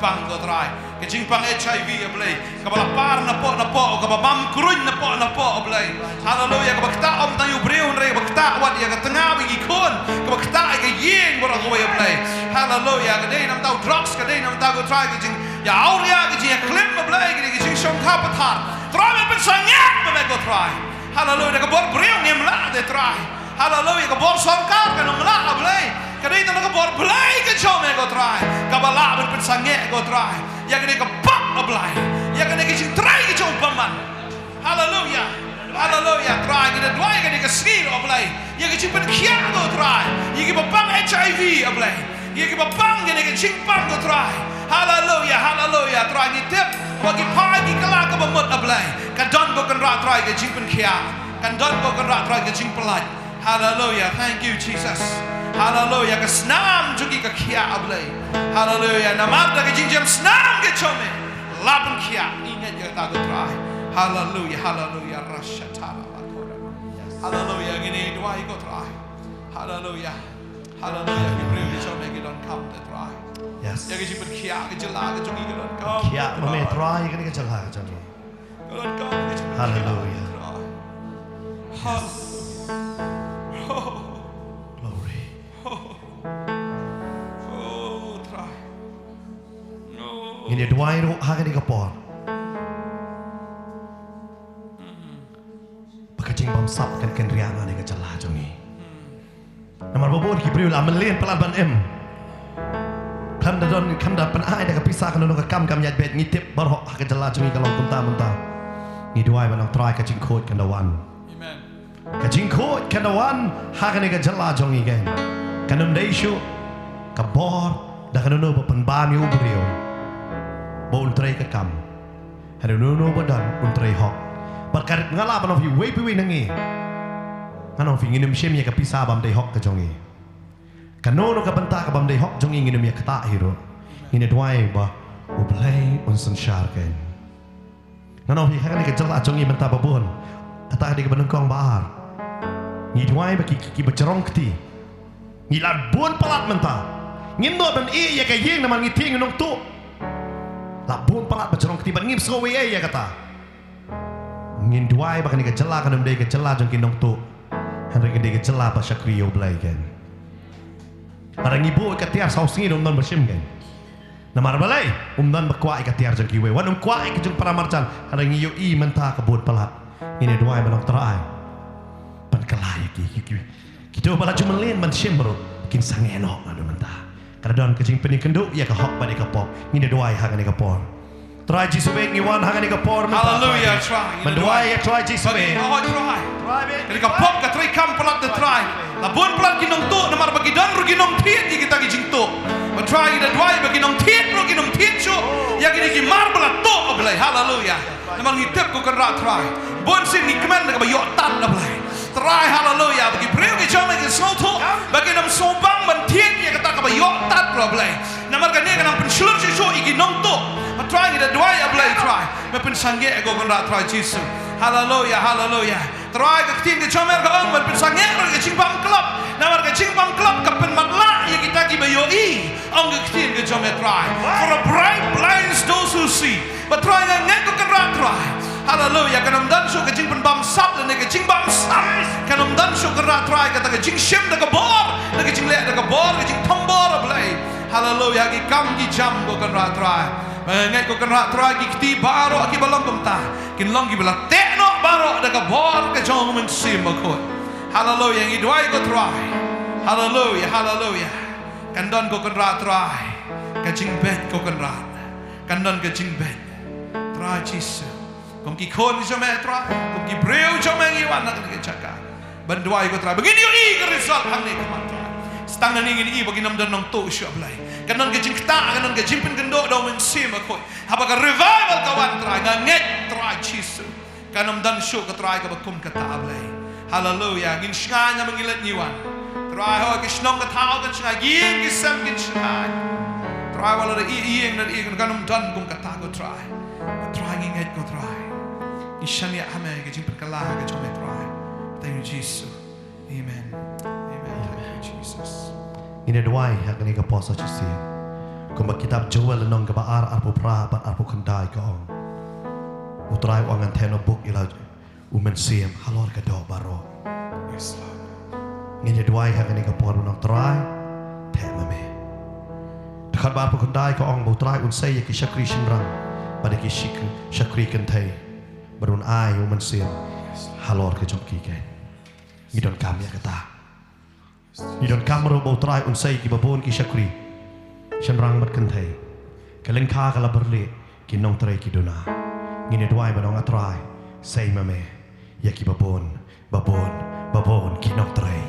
Pang ko try ke jingpang HIV ablay kabala par na po kababam kurun na po ablay hallelujah kabakta om tayo breon re bakta wat ya katanga bi ikon kabakta ay yeng bora ko ablay hallelujah kaday nam taw drugs kaday nam taw try ke jing ya auria ke jing klim ablay ke jing shong kapathar try me pensanya me ko try hallelujah kabor breon nem la de try hallelujah kabor sarkar kan mla ablay kadai tan ka bor blai ke chome go try kabala ben sange go try ya kini ka pak ablai Ya kan kita try kita umpaman. Hallelujah. Hallelujah. Try kita dua kan kita sendiri ablay. Ya kita penkian go try. Ya kita bang HIV ablay. Ya kita bang kita cimpang go try. Hallelujah. Hallelujah. Try kita bagi pagi kelak ke bemut ablay. Kan don go kan rat try kita penkian. Kan don go kan rat try kita cimpelaj. Hallelujah. Thank you Jesus. Hallelujah. Ke senam juga ke kia ablay. Hallelujah. Namar dah ke jam senam ke come. Lapan kia ingat kita tak try. Hallelujah. Hallelujah. Rashatala. Hallelujah. Gini dua ikut try. Hallelujah. Hallelujah. Kita beri ke come kita don come to try. Yes. Ya kita kia ke jelah ke cumi kita don come. Kia mame try kan kita jalan ke jangan. Kita don come. Hallelujah. Hallelujah. Glory. Oh, try. No. Ini dua itu hakan di kapor. Bakacing bom sap kan kenriangan di kejalah jongi. Namar babon kibriu la melien pelaban em. Kan dadon kan da penai da pisah kan nong kam nyat bet ngitip barho hakan kejalah jongi kalau kunta. Ni dua banang try kacing kot kan dawan. Amen. Kacing kot kan dawan hakan di kejalah jongi kan. Kanum deisho kabor da kan no penban yu brio. Bon tray ke kam. Hari no badan untray hok. Berkarit ngala banof yu wei piwi nangi. Ngano fi nginum shem ya kapisa bam dei hok ka jongi. Kanono ka banta ka bam dei hok jongi nginum ya kata hiro. Ini duai ba ublay unsun syarken. Ngano fi hakani ka jala jongi banta babon. Kata di ka benengkong baar. Ni duai ba ki becerong kti. Ni labun palat menta. Ngimdo ban i ya ka yeng naman ngiting nong tu. Labun palat becerong kti ban ngim sowe ya kata. Ngin duai bahkan ni kecela kan umdai kecela jong kinong tu. Henry kede kecela pa syakriyo blay kan. Parang ibu ikatiar sausingi umdan bersim kan. Namar balay umdan berkuai ikatiar jong kiwe. Wan kuai ke jong para marjan. Harang iyo i mentah kebun pelat. Ini duai manok terai. Pan kelai ki. Kita bala cuma lin bersim bro. Kin sang enok anu mentah. Kadon kecing pening kenduk ya ke hok pada kapop. Ini duai hakan ni kapor. Try jisube ngiwan hakan ni kapor. Hallelujah. Try. Menduai ya try jisube. Oh, try. Try be. Jadi kapok ka try kam pelat de try. Labun pelat kinong tu namar bagi don ru kinong tiet di kita kijing tu. But try ida duai bagi kinong tiet ru kinong tiet chu. Ya kini ki mar pelat tu ablay. Hallelujah. Namang hitep ko kan ra try. Bon sin ni kemen ka bayo tat ablay. Try hallelujah bagi breu ki chome ki so tu. Bagi nam sobang man tiet ya kata ka bayo tat ablay. Namar ka ni ka nam pensulur si chu iki nong tu. Try ida duai ablay try. Mepen sangge ko kan ra try Jesus. Hallelujah, hallelujah. Try ke tin ke chomer ka ong mepen sangge ke cimpang klub. Namar ke cimpang klub ka pen matla ya kita ki bayo i. Ong ke tin ke chomer try. For a bright blinds those who see. But try nge ko kan ra try. Hallelujah. Kanam dan so ke cimpen bam sap dan ke cing bam sap. Kanam dan so kan ra try kata ke cing shem da ke bor. Da ke cing le da ke bor ke cing tombor ablay. Hallelujah. Ki kam ki jam ko kan ra try. Ngai ko kan rat try ki ti baro ki balong kumta kin long ki bala tekno baro da ka bor ke jong men sim ko hallelujah ngi dwai ko try hallelujah hallelujah kan don ko kan rat try ka jing bet ko kan rat kan don ka jing bet try Jesus kom ki kon jo me try kom ki breu jo me ngi wan na ke chaka ban dwai ko try begini yo i ke result hang ne ka try stang na ngin i bagi nam don nong to shu ablay kanon ke jingta kanon ke jimpin kendo do men sim ko haba ka revival ka wan try nget try Jesus kanom dan show ka try ka bakum ka tablay hallelujah ngin shanga mangilat niwan try ho ke shnong ka tao ka shanga yin ki sam ki shanga try wala i ing na i kanom dan kum ka ta ko try nget ko try ishani ame ke jimpin ka la ka chome try thank you Jesus amen amen thank you Jesus. Ini doai hak ni ka posa chisi. Kumba kitab Joel nong ka baar arpo pra bat arpo kandai ka ong. Utrai wangan teno book ila umen sim halor ka do baro. Yes Lord. Ini doai hak ni ka por nong trai tema me. Dekat ba arpo kandai ka ong utrai un say ki syakri shimrang. Pada ki syakri kentai. Barun ai umen sim halor ka jokki kan. Ngidon kami ya kata. Ni don kamero bau try unsai ki babon ki syakri shenrang mat kentai kelengka kala berle ki nong tray ki dona ngine duai banong atrai sei mame ya ki babon kinok trai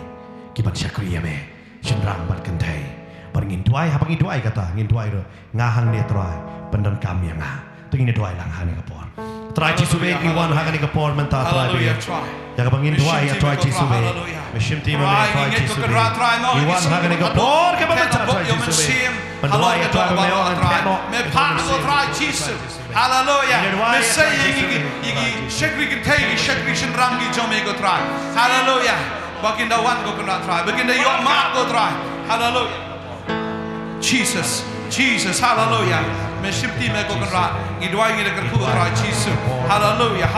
ki ban syakriya me shenrang ban kentai bar ngin duai ha bangi duai kata ngin duai ro ngahang ne trai pendan kam yang nga tu ngine duai lang hani kapor trai chi sube ni wan ha ni kapor menta trai be ya ka bangin duai ya trai chi sube me shimti mame trai chi sube ni wan ha ni kapor ka ban trai chi sube penduai ya trai me on teno me pan go try Jesus. Hallelujah. Me say yigi shakri can take shakri shin rangi jome go try. Hallelujah. Baginda one go can try. Baginda your mark go try. Hallelujah. Jesus. Hallelujah. Me shifty me go can try. Idwai ngi de ku try Jesus. Hallelujah.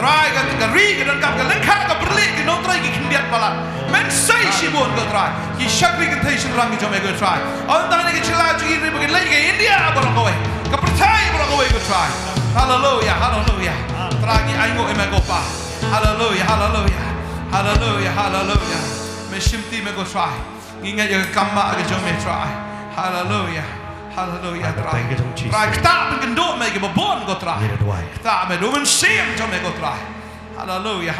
Try ga ri ga ka ga lekha ga berli ga no try gi kindiat pala. Men say she won't go try. Ki shakri can take shin rangi jome go try. On ta ni chila ji ri bagi lai ga India ba ko we. Ka percaya ba ko we go try. Hallelujah. Try gi ai ngo e me go pa. Hallelujah. Me shifty me go try. Ingat yang kamba ke jom try. Hallelujah. Try kita mengenduk me ke babon go try. Kita me do men sim jom me go try. Hallelujah.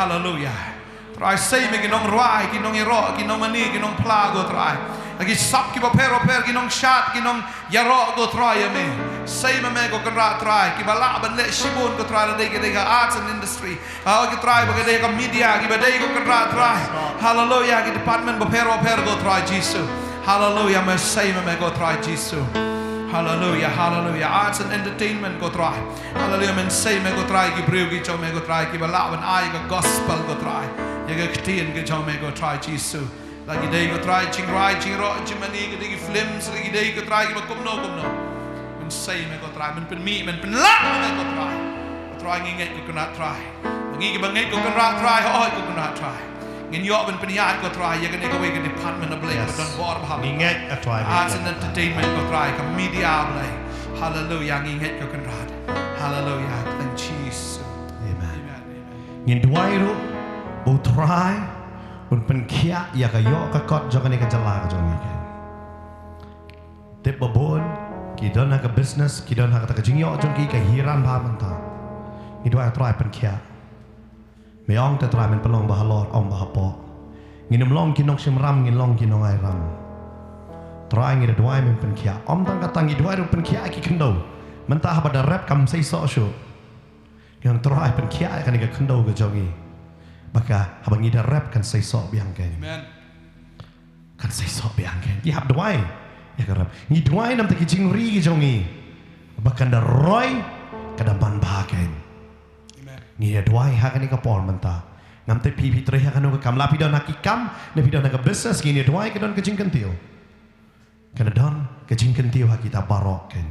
Try say me ke nong ruai, ke nong iro, ke nong mani, ke nong pla go try. Lagi sap ke per ke nong shat, ke nong yaro go try me. Say me go kan try. Ke bala ban le shibon go try la ke arts and industry. Ke try ba ke media, ke ba go kan try. Hallelujah. Ke department ba per go try Jesus. Hallelujah. Me say me go try Jesus. Hallelujah. Arts and entertainment go try. Hallelujah. Men say me go try. Ke breu ke chom me go try. Ke bala ban ai ke gospel go try. Ye ke ktien ke chom me go try Jesus. Lagi day go try ching ro ching mani ke digi films lagi day go try ke kumno. Men say me go try. Men pen mi men pen la me go try. Try nginget ko kena try. Ngi ke banget ko kena try. Ho ko kena try. Ngin yo ben peniat ko try. Ye ke ne ko we ke department of blame don bor ba. Nginget a try. Arts and entertainment ko try. Ke media blame. Hallelujah. Nginget ko kena. Hallelujah. Thank Jesus. Amen. Ngin duai ro bo try. Un pen kia ya ka yo ka kot jo ka ni ka jala ka jong ni. Tep babon ki don ha ka business ki don ha ka jing yo jong ki ka hiran ba man ta. Ni dua try pen kia. Me ong ta try men pelong ba halor ong ba po. Ngi nem long ki nong sim ram ngi long ki nong ai ram. Try ngi dua men pen kia. Om tang ka tang ngi dua ro pen kia ki kendo. Men ta ha ba da rap kam sei so sho. Yang try pen kia ka ni ka kendo ka jong ni. Maka habang ida rap kan say so biang kan. Amen. Kan say so biang kan. Di hab duai. Ya kan rap. Ni duai nam ta kijing ri ki jongi. Bahkan da roy kada ban ba kan. Amen. Ni da duai ha kan ni ka por menta. Ngam te pi tre ha kan ka kam la pi don hakikam ne pi don ka business ki ni duai ka don kijing kentil. Kan don kijing kentil ha kita barok kan.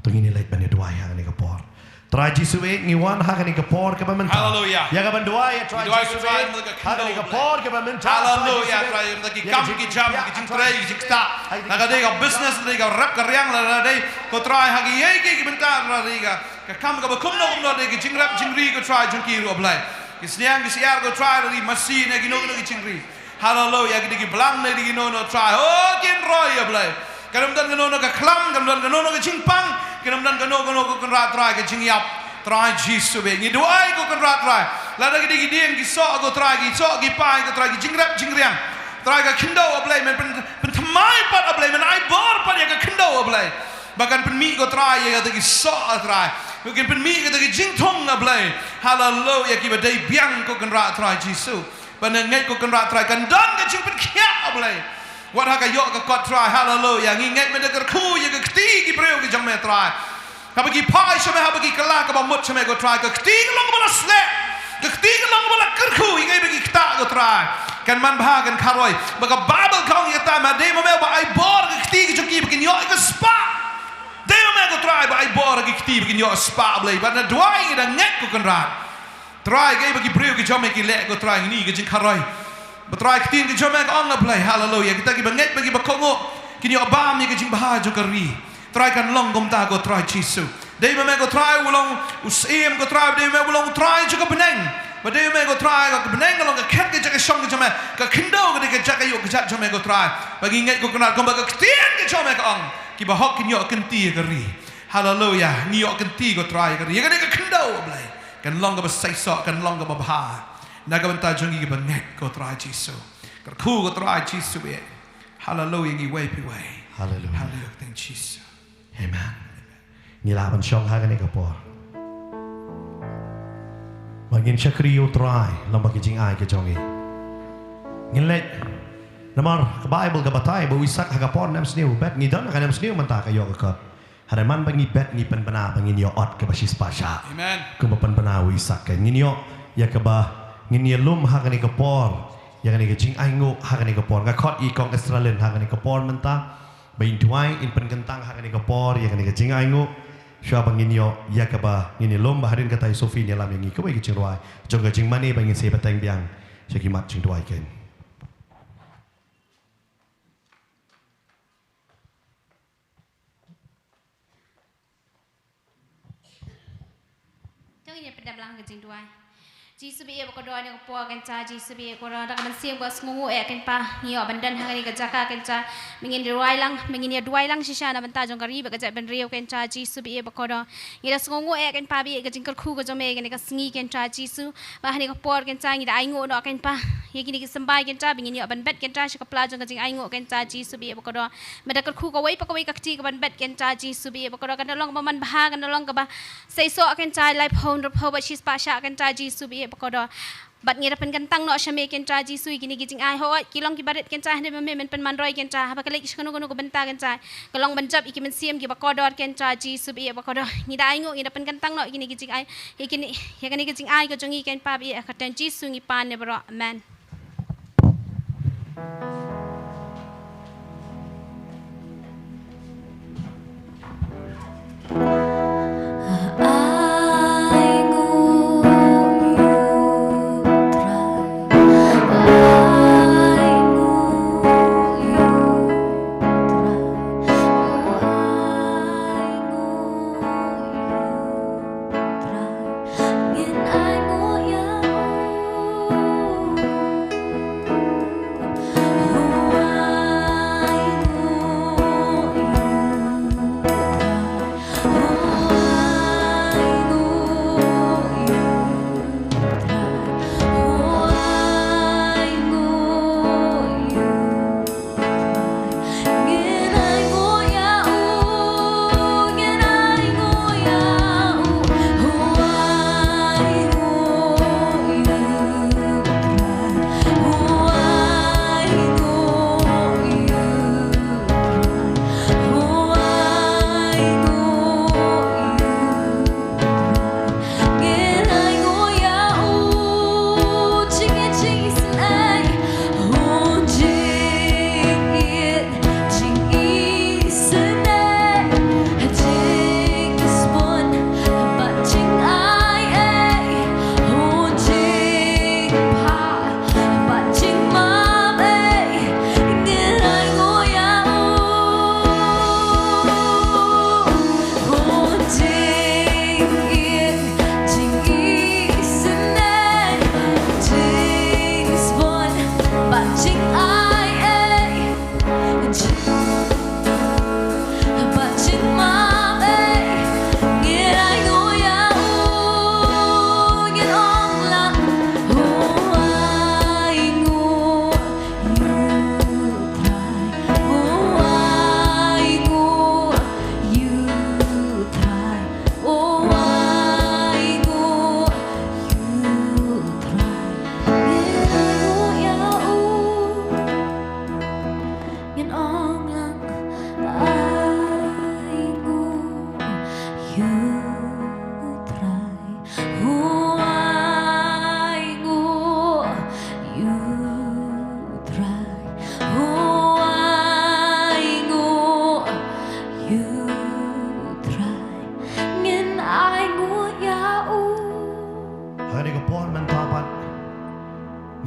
Tu ni lait ban duai ha kan ni ka por. Try Jisuwe ngiwan ha kan ka por ka menta. Hallelujah. Ya ka ban duai try Jisuwe. Ha kan ka por ka menta. Hallelujah. Try lagi kam ki jam ki jing tray ki jing sta. Naga dei ka business dei ka rap ka riang la dei ko try ha ki ye ki menta la dei ka kam ka bakum no dei ki jing rap jing ri ko try jing ki ro blai. Ki sniang ki siar ko try la di machine ki no ki jing ri. Hallelujah. Ki blang ne di no try. Oh kin roy ya blai. Kadam dan no ka klam kadam dan no ka jing pang. Kadam dan no ko kan rat try ka jing yap. Try Jesus be ni doai ko kan rat try. La da ki diem ki so ko try ki so ki pai ko try ki jing rap jing riang. Try ka kindo ablay men pen thamai pat ablay men ai bor pat ya ka kindo ablay. Bahkan pen mi ko try ya ka ki so try. Mungkin pen mi ka ki jing thong ablay. Hallelujah ki ba dei biang ko kan rat try Jesus. Ban ngai ko kan rat try kan don ka jing pen khia ablay. Wat ha ka yo ka kot try. Hallelujah ngi ngai men ka khu ya ka kti ki breu ki jang me try. Habagi pai shame habagi kala ka ba mut shame go try ka kti long bala sle ka kti long bala kerku ingai bagi kita go try kan man bha kan kharoi baga bible kong ya ta ma de mo ba ai bor ka kti ki joki begin yo ka spa de mo go try ba ai bor ka kti begin yo spa blai ba na dwai da ngek ko kan rat try gai bagi breu ki jome ki le go try ni ka jing kharoi ba try kti ki jome ka ong blai hallelujah kita ki bangek bagi ba kongo ki yo ba mi ka jing bha jo ka ri try kan long gom ta go try Jesus. Dei me go try ulong usim go try dei me ulong try juga beneng. Ba dei me go try go beneng ulong ka ket ke jaga shong ke jame ka kindo ke ke jaga yo ke jat jame go try. Bagi ngai go kenal go ba ka tien ke jame ka ong. Ki ba hok kin yo kenti ke ri. Hallelujah. Ngiyok kenti ko try ka. Yang ni ka kendo blay. Kan long ka ba saysok, kan long ka ba baha. Nagabanta jungi ka ba net ko try Jisu. Ku ko try Jisu be. Hallelujah ngi way pi way. Hallelujah. Hallelujah thank Jisu. Amen. Nilaban siyang hagan ni kapor. Magin siya kriyo try lang makijing ay kajongi. Ngilet namar ka Bible ka batay ba wisak hagapor nam sniu bet ngidan ka nam sniu manta kayo ka. Haraman bang ni bet ni penbana bangin yo ot ka basis pasha. Amen. Kung penbana wisak ka nginyo ya ka ba nginyo lum hagan ni kapor. Ya kan ni kecing aingu hagan ni kapor. Ngakot i kong Australian hagan ni kapor menta. Bain tuai in penkentang hagan ni kapor ya kan ni kecing aingu. Siapa nginyo ya kaba ngini lom baharin katai Sofi ni alam yang ikaw kecing ruai. Jong kecing mani bangin se batang biang. Sekimat cing tuai ken. Jom ini pada belang kecing tuai. Jisu biye berkodoa ni kepuak kenca Jisu biye berkodoa tak mensiang buat semua kenpa ngiyo bandan hari kerjaka kenca mengin duai lang sisa na banta jong kari bekerja benriau kenca Jisu biye berkodoa ngira semua kenpa biye kecing kerku kejome kene kesengi kenca Jisu bah ni kepuak kenca ngira aingu no kenpa ye kini kesembai kenca bingin yo banbet kenca syaka pelajong kecing aingu kenca Jisu biye berkodoa meda kerku kawai pakawai kakti ke banbet kenca Jisu biye berkodoa kan dolong paman bah kan dolong ke bah seiso kenca life home report sis pasha kenca Jisu biye berkodoa bat ngira penkentang no syame kenca Jisu gini gijing ai ho kilong kibaret kenca hande men pen manroi kenca apa kali iskano kono benta kenca kalong banjab iki mensiam ki berkodoa kenca Jisu biye berkodoa ngida aingo ngida penkentang no gini gijing ai ikini ya gini gijing ai ko jongi ken pa biye katan Jisu ngi pan ne bro amen.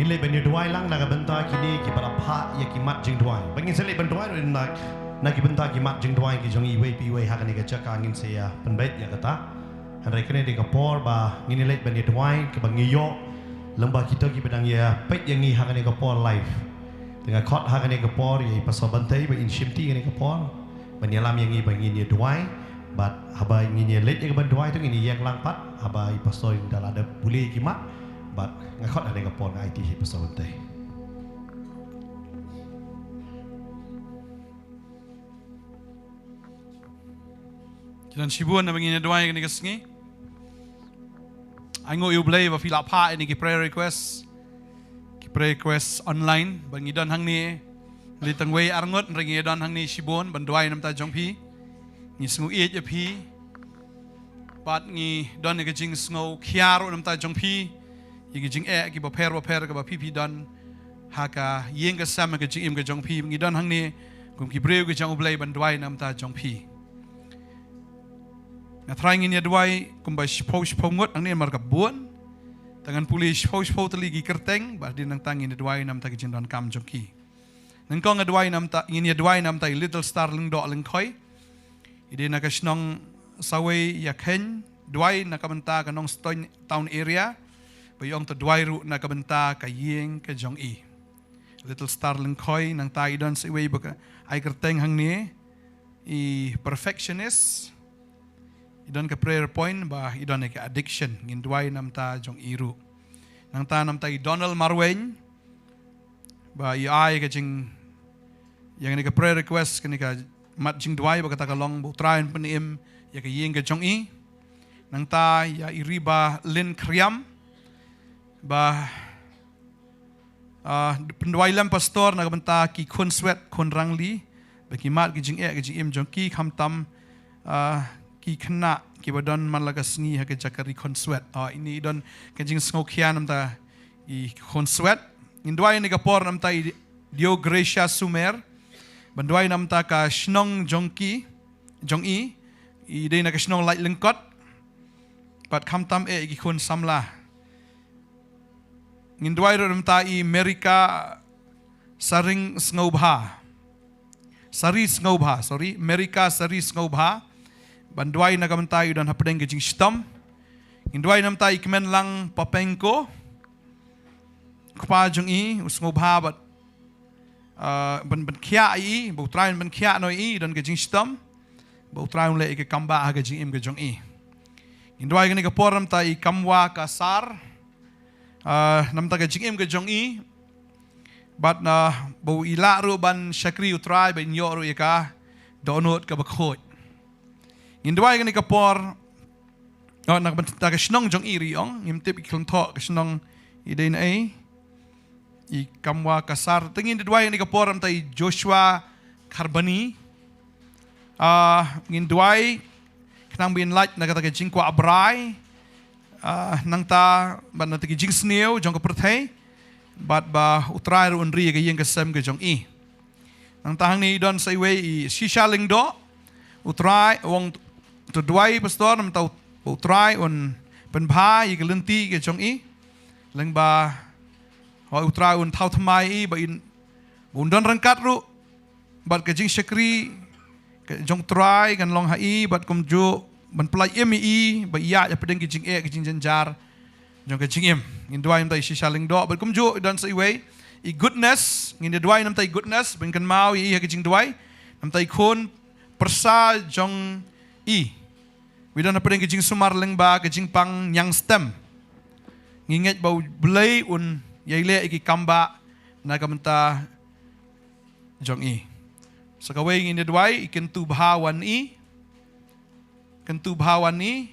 Ngile benyu duai lang naga benta kini ki para pha ya ki mat jing duai. Bangin sele ben duai rin na ki benta ki mat jing duai ki jong i wei pi wei ha kani ka chaka ngin se ya penbait ya kata. Han rek kene de ka por ba ngini let benyu duai ke bangi yo lembah kita ki bedang ya pet yang ni ha kani ka por live. Dengan khot ha kani ka por ya pasal bantai ba in shimti kani ka por. Banyalam yang i bangin ya duai but habai nginya let ya banduai tu ini yang langpat habai pasoi dalam ada boleh kimak but ngakot ada kapon IT pasoi teh. Jalan Shibun na bangin doa yang nikasngi. Aingo iublay ba fila pa ini ki prayer request. Ki prayer request online bangidan hang ni litang way arngot rangidan hang ni Shibun banduai nam ta jongpi. Ni sngu iet ya pi. Pat ni don ni kajing sngu kiaro nam ta jongpi. Yi kajing ki ba per ka ba pi don haka yeng ka sam ka jing im ka jongpi bangidan hang ni kum ki breu ka jong ublay banduai nam ta jongpi. Nga trying in yadway kumba shpo ngot ang ni marka buon tangan puli shpo tali gi kerteng ba din nang tangin yadway nam ta gijin don kam jongki nang kong yadway nam ta in yadway nam ta little starling do ling khoi ide na kasnong saway yakhen dway na kamanta kanong stone town area bayong to dway ru na kamanta kayeng ka jong i little starling khoi nang ta idon sa way ba ay kerteng hang ni i perfectionist idon ka prayer point ba idon ka addiction ngindway nam ta jong iru nang ta nam ta Donald Marwen ba ai ka jing yang ni ka prayer request kani ka mat jing dway ba ka takalong bu train panim ya ka yeng ka jong i nang ta ya iriba lin kriam ba pendway lam pastor na ka ki kun sweat kun rangli ba ki mat ki jing im jong ki kham tam ki kena ki badon man laga sngi ha ke jakari konswet ini don kajing sngokian nam ta I konswet indwai ni kapor nam ta Dio Gracia Sumer bandwai nam ta ka snong jongki jong I dei na ka snong light lengkot pat kham tam ki kun samla indwai nam ta I Amerika saring snobha sari snobha sorry Amerika sari snobha banduai na kamantayo dan hapdeng gajing stom induai nam tayo ikmen lang papengko kupajong I usngobha bat ban kya I bautrayon ban kya no I dan gajing stom bautrayon le ikakamba gajing im gajong I induai gani kapor nam tayo kamwa kasar nam tayo gajing im gajong I bat na bau ilaro ban syakri utray ban yoro ika donot ka bakhot Indway gani kapor nakabanta ka snong jong iriong imtip iklonto ka snong idey na I kamwa kasar tingin indway gani kapor am tay Joshua Carbani indway kanang bin light nakata ka jingkwa abray nang ta ban natagi jing sneo jong ka perthay bat ba utray ro unri ka yeng ka sem ka jong I nang tahang ni don sa iway shishaling do utray wong to dway pastor nam tau utray on penbha I galenti ke jong I leng ba ho utray on thau thamai I ba in bundon rangkat ru bat ke jing syakri ke jong try kan long hai bat kum ju ban plai mi ba ya ya pedeng ke jing ke jing janjar jong ke jing ngin dway nam tai shishaling do bat kum ju dan sa iway I goodness ngin dway nam tai goodness ben kan mau I ke jing dway nam tai khon persa jong I Widon na pedeng kejing sumar leng ba kejing pang nyang stem nginget bau belai un yaile iki kamba na kamenta jong I sakaway ngin dway iken tu bhawan I kentu bhawan I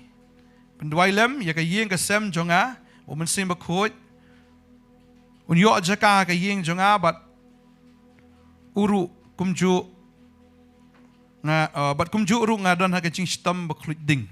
pendway lem ya ka yeng ka sem jonga o men sim bakhot un yo jaka ka yeng jonga bat uru kumju nga bat kumju ru nga don ha ka ching stam baklut ding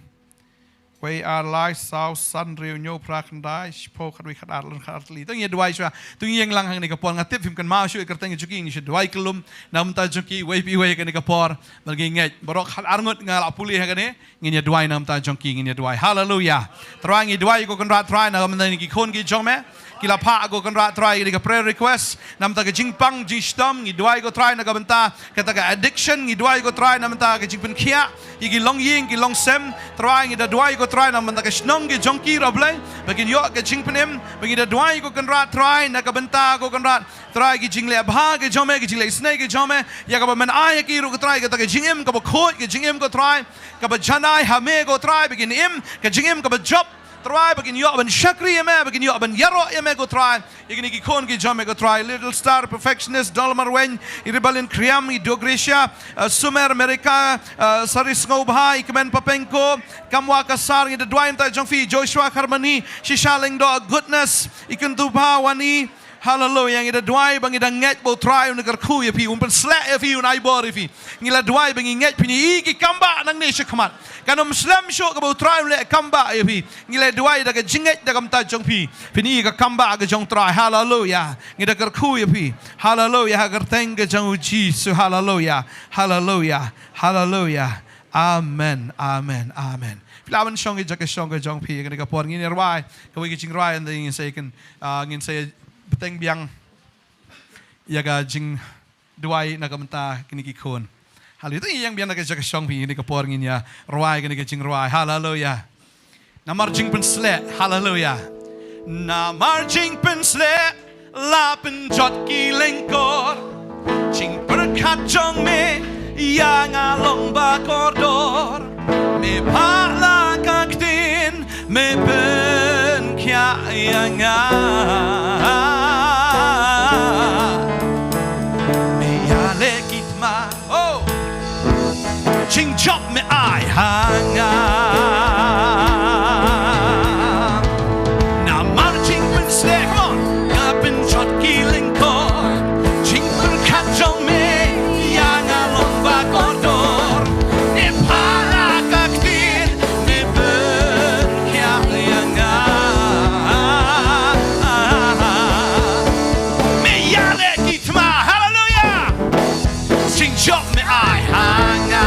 way are light south sun real nyo prakandai shpo khatwi khadat lon khatli tang ye dwai swa tu yeng lang hang ni ka por nga tip film kan ma shu kerteng juki ni dwai kelum nam ta juki way pi way ka ni ka por balgi nget borok khat arngot nga la puli ha ka ni ngin ye dwai nam ta jongki ngin ye dwai hallelujah trang ye dwai ko kan rat try na man ni ki khon ki jong me kila pa go kan rat try ni ka prayer request nam ta ka jingpang jistam ngi dwai go try na ka banta kata ka addiction ngi dwai go try nam ta ka jingpen khia i ki long ying ki long sem try ngi da dwai go try na man ka snong ge jongki roblay bagin yo ke jing penem bagin da dwai ko kan rat try na ka benta ko kan rat try ge jing le bha ge jome ge jing le snake ge jome ya ka man ai ki ru ko try ke ta ge jing em ka ba khoi ge jing em ko try ka ba janai ha me ko try bagin em ke jing em ka ba job try bagin yo ban shakri eme bagin yo ban yaro eme go try igni ki kon ki jome go try little star perfectionist dolmar wen rebellion kriam I dogresha sumer america saris ngobha ikmen papenko kamwa kasar ngi dwain ta jongfi joshua harmony shishaling do goodness ikun tu wani hallelujah yang ida dwai bang ida nget bo try un gar khu ya pi un pen slap ya pi un ai bor fi ngila dwai bang nget pi ni ki kamba nang ne shikmat kanom slam sho ka bo try le kamba ya pi ngila dwai da ga jinget da kam ta jong pi ni ka kamba ga jong try hallelujah ngida gar khu ya pi hallelujah gar teng ga jong Jesus hallelujah hallelujah hallelujah amen amen amen Lawan song ga jong pi ga ga por ngin rai ka wi jing rai and ngin say kan ngin say beteng biang yaga jing duai nagamenta kini kikon hal itu yang biang naga jaga song pi ini kapor ngin ya ruai kini jing ruai hallelujah namar jing pensle hallelujah namar jing pensle la penjot ki lengkor jing berkat jong me yang along bakordor me pala kaktin me pen kya yang Ching chop me ai hanga na marching pen slack on kapin shot killing core ching pen kat jong me yang along back door e para kaktin me pen kya yanga me yale kitma hallelujah ching chop me ai hanga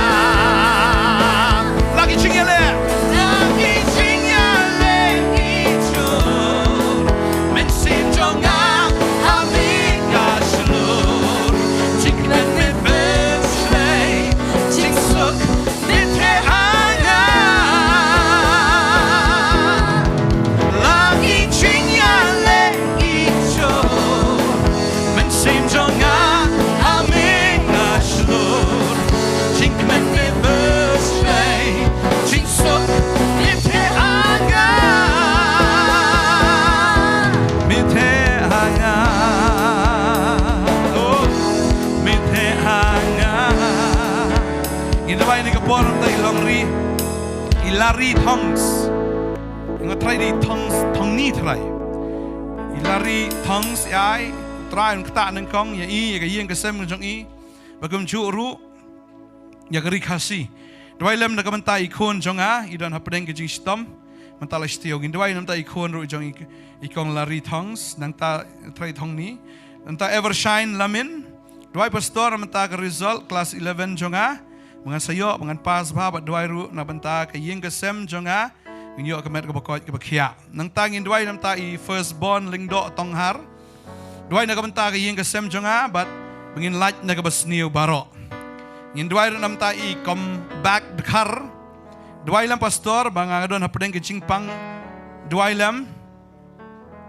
Ilari tongs, ingat try di tongs, tong ni try. Ilari tongs ai, try un kata nengkong ya I, ya yang kesem ngejong I, bagum juru, ya geri kasi. Dua lem nak mentai ikon jonga, idan hapedeng kejing stom, mental istio. Dua lem mentai ikon ru jong ikong lari tongs, nang ta try tong ni, nang evershine lamin. Dua pastor mentai ke result kelas 11 jonga. Mengan sayo, mengan pas bahabat dua ru na benta ke yeng kesem jonga ngyo kemet ke bakot ke bakia nang tangin dua nam ta I firstborn lingdo tonghar dua na benta ke yeng kesem jonga bat bengin laj na ke basniu baro ngin dua nam ta I come back dekar dua lam pastor banga don hapedeng ke jingpang dua lam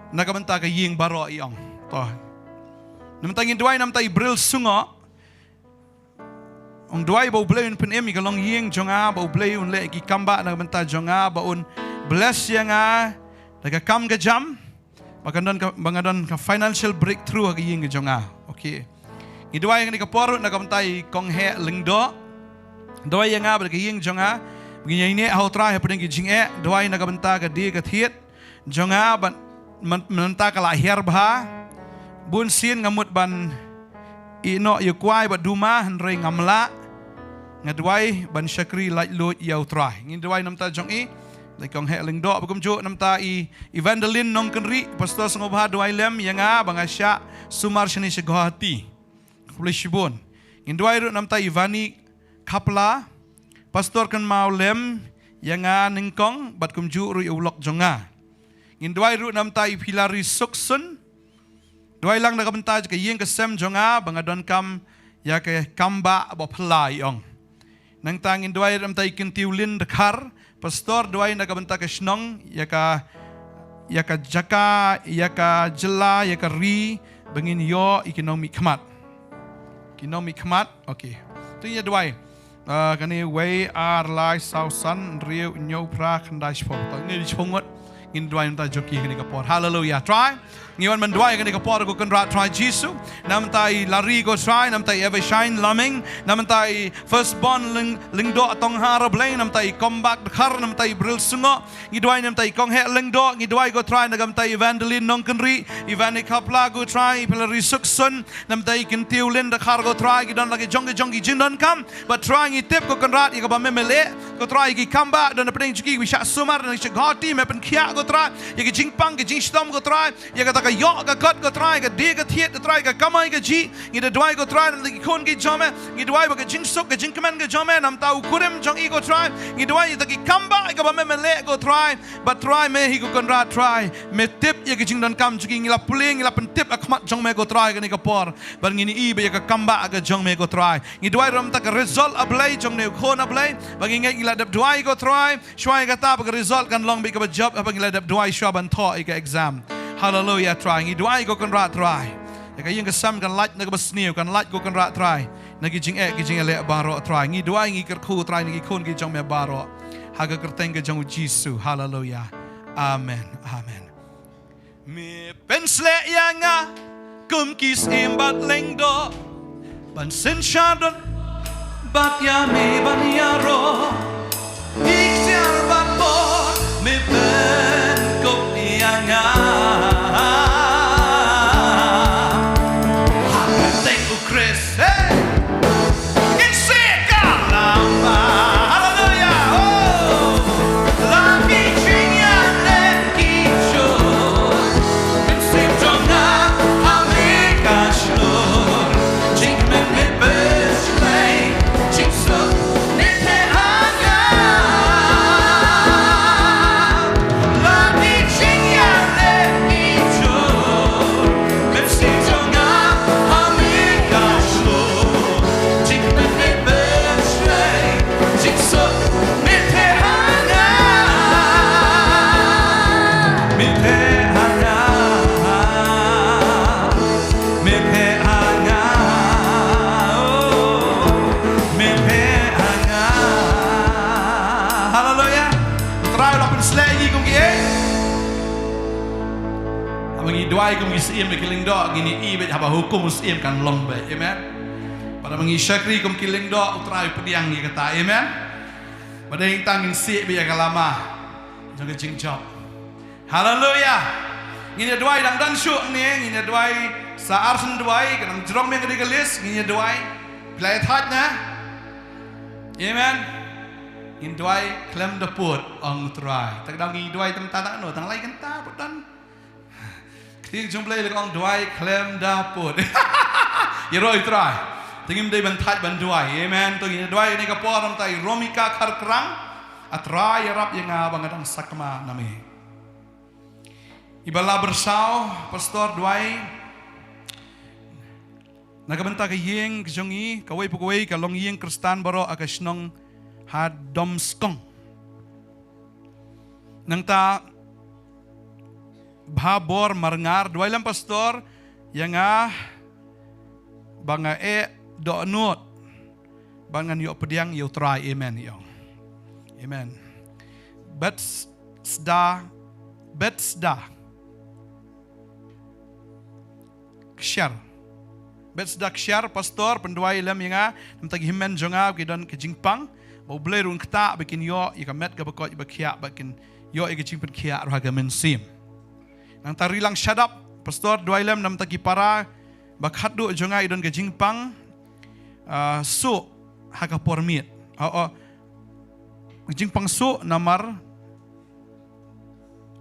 na benta ke yeng baro iong to nam tangin dua nam ta I bril sungo Ong dua bau blay un pen emi kalong yeng jonga bau blay un le ki kamba na benta jonga ba un bless yanga daga kam ga jam bangadon ka financial breakthrough ga yeng jonga okay ni dua yang ni ka poru na ka benta kong he lingdo dua yanga ba ga yeng jonga bginya ini au tra he pedeng ki jing dua na ka benta ga di ka thiet jonga ban menta ka lahir bha bun sin ngamut ban ino yu kwai ba duma hanrei ngamla ngadwai ban syakri lait lut yau trai ngin dwai namta jong I lekong he ling do bagum jo namta I evangelin nong kenri pastor sangobha dwai lem yanga bangasya sumar shani shgohati kulishbon ngin dwai ru namta Ivani kapla pastor kan mau lem yanga ningkong bat kum ju ru ulok jonga ngin dwai ru namta I Hilary Suksun dwai lang nakabenta ke yeng kesem jonga bangadon kam ya ke kamba bo plai ong nang tangin dwai ram tai kin tiulin dekar pastor duai naga benta ke snong yaka jaka yaka jela yaka ri bengin yo ekonomi khmat okay tu ya duai kani way ar lai sau san riu nyau pra khandai spong ta ni chongot ngin duai ta joki kani kapor hallelujah try ngiwan man duai kani kapor ko kan rat try jisu nam tai lari go try nam tai ever shine laming nam tai first born ling do tong har blay nam tai comeback khar nam tai bril sungo ngi duai nam tai kong he ling do ngi duai go try nagam tai evangeline nong kanri evani kapla go try pelari suksun nam tai kin tiulin da khar go try gi don lagi jongi jindon kam but try ngi tip ko kan rat ga ba memele go try gi kamba don pedeng chuki wi sha sumar na chi goti me pen khia go try ye gi jingpang gi jingstom go try ye ga ta yo ga kat go try ga de ga thiet go try ga kamai ga ji ngi de dwai go try nam gi kon gi jome ngi dwai ba ga jingsuk ga jingkaman ga jome nam ta ukurem jong i go try ngi dwai ta gi kamba ga ba memele go try but try me hi go kan rat try me tip ye gi jingdon kam chuki ngi la puling ngi la pen tip akmat jong me go try ga ni ga por ban ngi ni i be ga kamba ga jong me go try ngi dwai ram ta ga result ablay jong ne khon ablay ba ngi la dab dwai go try shwai ga ta ba ga result kan long be ga job ba ngi la dab dwai shwa ban tho i ga exam hallelujah try ngi dwai go kan rat try ya ga yung ga sam kan lat na ga basniu kan lat go kan rat try na gi jing le baro try ngi dwai ngi kar khu try ngi khon gi jong me baro ha ga kerteng ga jong jisu hallelujah amen me pensle yanga kum kis imbat lengdo ban sen shadon bat ya me ban yaro iksiar bat bo me pen kop yanga ha ga teng u Chris hey in se kalamba hallelujah oh la mi chinya len kicho men sim jonga america shlo jing men me best play jing so ne te hanga la mi chinya len kicho men sim jonga america shlo jing men me best play jing so ne te hanga me te hanga me te hanga oh me te hanga hallelujah try lo pen slay kong gi abangi doai kong gi sim kiling do gini i be haba hukum sim kan long be amen pada mengi syakri kong kiling do utrai pediang gi kata amen pada yang tangin si be kalama jaga jing job hallelujah ngine doai dang dan syuk ni ngine doai sa arsen doai kan jrong me ngadi galis ngine doai play that na amen ngin doai klem de put ong try tak dang ngi doai tam ta tak no tang lai kan ta putan kting jom play le ong doai klem da put ye roi try tingim dei ban that ban doai amen to ngine doai ni ka por am tai romika khar krang atrai rap yang bangadang sakma nami ibala bersau pastor duai nagabenta ka yeng jongi kawai pukawai ka long yeng kristan baro akasnong hadom skong nang ta bhabor marngar duai lam pastor yang banga do not bangan yo pediang yo try amen yo amen betsda ksyar betsda ksyar pastor penduai lam yang nam tagi himen jonga kidon ke jingpang mau beli rung kta bikin yo ikamet ka bakot bakia bikin yo ikajing pen kia raga mensim nang tarilang shadap pastor duai lam nam tagi para bakhat du jonga idon ke jingpang su haka pormit jingpang su namar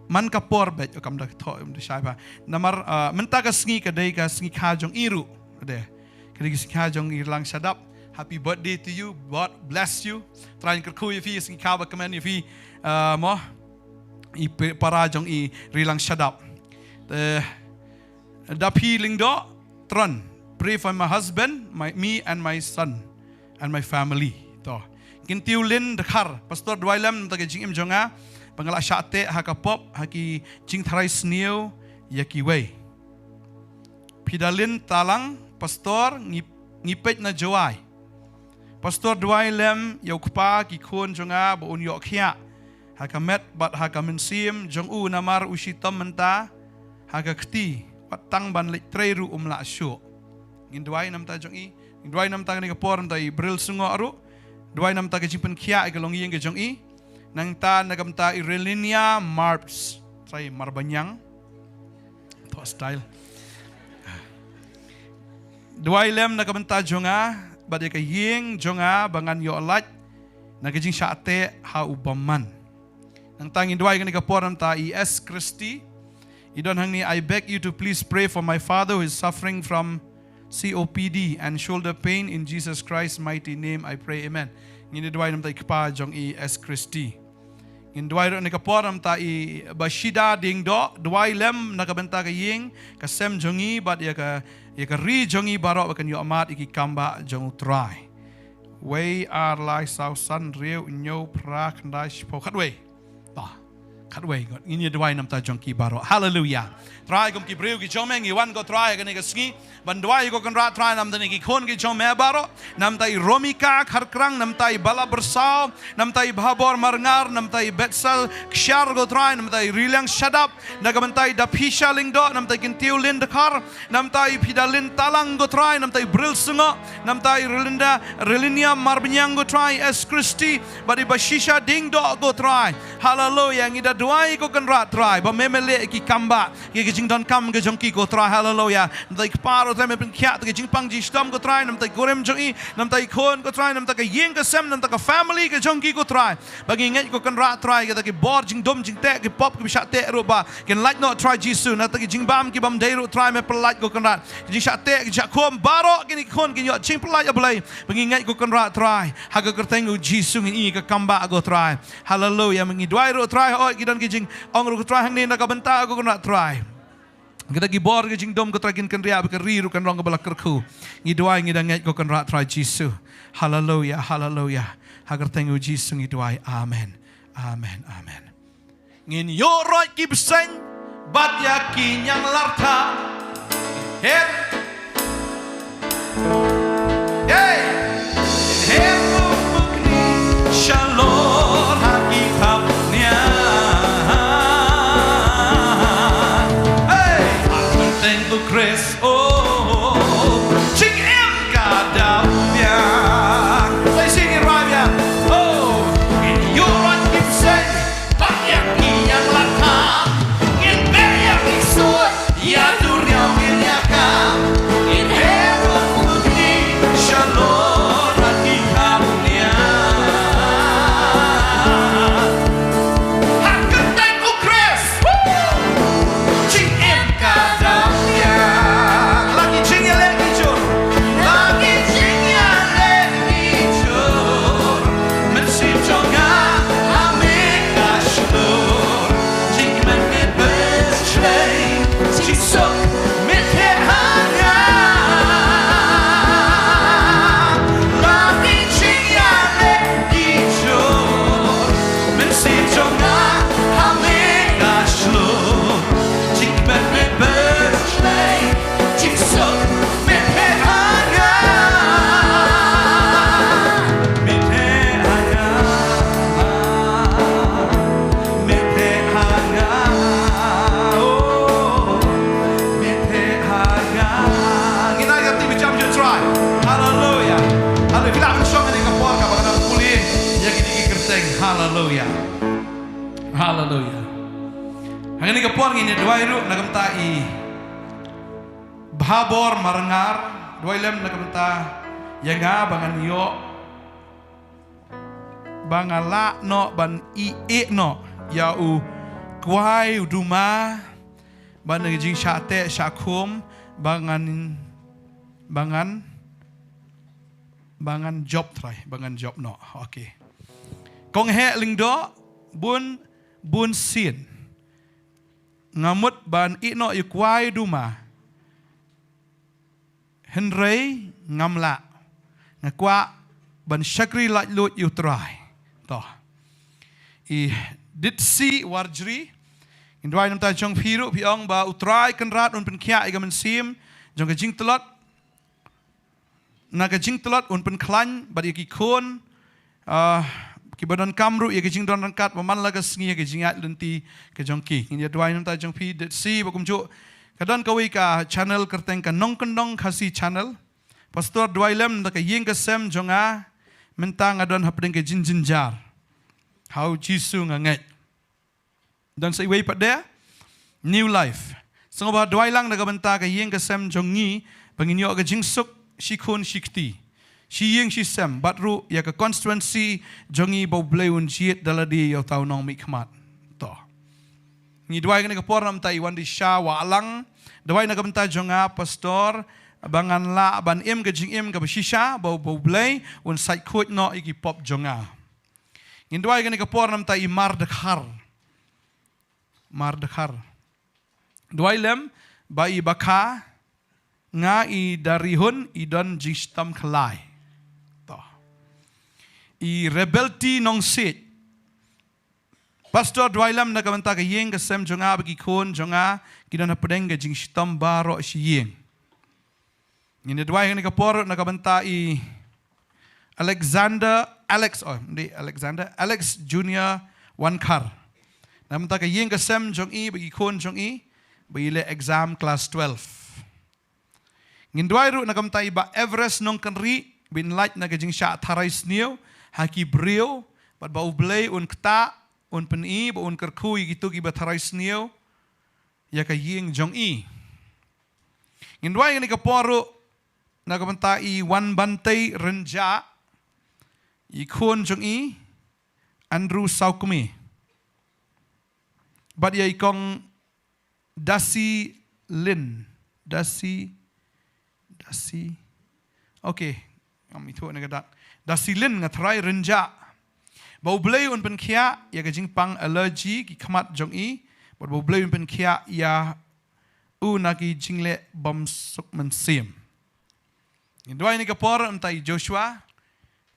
man kapor bet kam dak tho de shaiba namar menta ka sngi ka dei ka sngi kha jong iru de kadi sngi kha jong irlang shadap happy birthday to you God bless you trying ka khu fi sngi kha ba kamen fi mo i para jong i rilang shadap da feeling do tron pray for my husband me and my son and my family to kintiu lin dekhar pastor dwailam ta ke jing im jonga pangala syate hakapop haki jing tharai sniu yaki wei pidalin talang pastor ngipet na jawai pastor dwailam yokpa ki khon jonga bo un yok khia hakamet bat hakamensim jong u namar usitam menta hakakti watang ban lek treru umla syu ngin dwai nam ta jong i dwai nam ta ni kapor nam ta i bril sungo aru dwai nam ta ke jimpen khia ke long yeng ke jong i nang ta nagam ta i relinia marps trai marbanyang to style dwai lem nagam ta jonga bade ke yeng jonga bangan yo lat nagajing syate ha ubaman nang tangin dwai kan kapor nam ta es Christi idon hangni I beg you to please pray for my father who is suffering from COPD and shoulder pain in Jesus Christ's mighty name I pray amen ngin dwai nam ta ikpa jong es Christi ngin dwai ro ni kapor nam ta i bashida ding do dwai lem nakabenta ka ying kasem jongi bat ya ka ri jongi baro kan yo amat iki kamba jong try we are like south sun reu nyo pra khandai po khatwe Katway God ini dwai nam ta jong ki baro hallelujah try gum ki breu ki jomeng i wan go try ga ni ga sngi ban dwai go kan ra try nam ta ni ki khon ki jome baro nam ta i romika kharkrang nam ta i bala bersau nam ta i bhabor marngar nam ta i betsal kshar go try nam ta i rilang shadap naga man ta i dapisha lingdo nam ta kin tiu lin dekhar nam ta i pidalin talang go try nam ta i bril sungo nam ta i relinia marbanyang go try es Christi badi bashisha ding do go try hallelujah ngida dwai ko kan ra try ba memele ki kamba ki jing don kam ge jong ki ko try hallelujah dai paro tame pen kya ke jing pang ji stom go try nam tai gorem jong i nam tai khon go try nam ta ka yeng ka sem nam ta ka family ke jong ki ko try bagi ngai ko kan ra try ke ta ki bor jing dom jing te ki pop ki sha te ro ba ken like not try jisu na ta ki jing bam ki bam dei ro try me pel like ko kan ra jing sha te ki ja khom baro ki ni khon ki yo jing pel like ablai bagi ngai ko kan ra try ha ga kerteng jisu ngi ka kamba go try hallelujah mengi dwai ro try oi dan kijing ong ru try hang ni nak benta ko nak try kita gi bor kijing dom ko trakin kan ria ka ri ru kan rong ka balak kerku ngi doai ngi dangai ko kan ra try jisu hallelujah hallelujah hagar tengu jisu ngi doai amen amen amen ngin yo roi ki bseng bat ya ki nyang larta het hey het mukni shalom haki khapnya Chris, oh, sing em kadam biang. Say sing it right biang. Oh, in your right keep saying, banyak yang laka, in banyak isut, ya dunia minyakam, in heaven mukni shalom hati kamunya. Hakat tengku Chris, sing em kadam. Hallelujah. Hallelujah. Hangini kapor ngini dwai ru nagamta i bhabor marangar dwai lem nagamta yanga bangan yo bangala no ban i e no ya u kwai uduma ban ngijing syate syakum bangan job try bangan job no okay kong he lingdo bun sin ngamut ban ino yukwai duma henrei ngamla ngakwa ban syakri laj lut utrai. Toh. I dit si warjri. Indwai nam ta jong phiru piong ba utrai kan rat un pen khia igaman sim jong ka jing telot. Na ka jing telot un pen klan ba ki khon ki badan kamru ya ke jing don rangkat maman laga sngi ke jingat lenti ke jongki ini dwai nam ta jong phi det si bakum jo kadon kawi ka channel kerteng ka nong kendong khasi channel pastor dwai lem da ka yeng ka sem jonga mentang adon hapdeng ke jin jar how jisu nganget dan sai wei pada new life sengoba dwai lang da ka benta ka yeng ka sem jongi panginyo ka jingsuk shikun shikti si yeng si sem batru ya ke constituency jongi bau bleun jiet daladi yo tau nong mi khmat to ni dwai ne ka pornam tai wan di sha wa alang dwai na ka benta jonga pastor bangan la ban em ke jing em ka shisha bau blei un sai khot no iki pop jonga ni dwai ne ka pornam tai mardakhar dwai lem bai bakha nga i darihun i don jistam khlai I rebelti nong sit. Pastor Dwailam na kamanta ka yeng ka sem jonga bagi kon jonga kidan hapdeng ka jing stam baro si yeng. Ni dwai ni ka por na kamanta I Alex Junior Wankar. Na kamanta ka yeng ka sem jong I bagi kon jong I bagi le exam class 12. Ngin dwai ru na kamanta I ba Everest nong kanri bin light na ka jing sha tharai sniu haki brio bat bau blei un kta un peni ba un kerkui gitu ki batharai sniu ya ka yeng jong I ngindwai ni ka poru na ka banta I wan bantei renja I khon jong I Andrew Saukumi bat ya ikong dasi okay kami tu nak dak dasilin ngatrai renja bau blei un pen khia ya ka jingpang allergy ki khamat jong I but bau blei un pen khia ya u na ki jingle bom suk man sim indwai ni ka por antai Joshua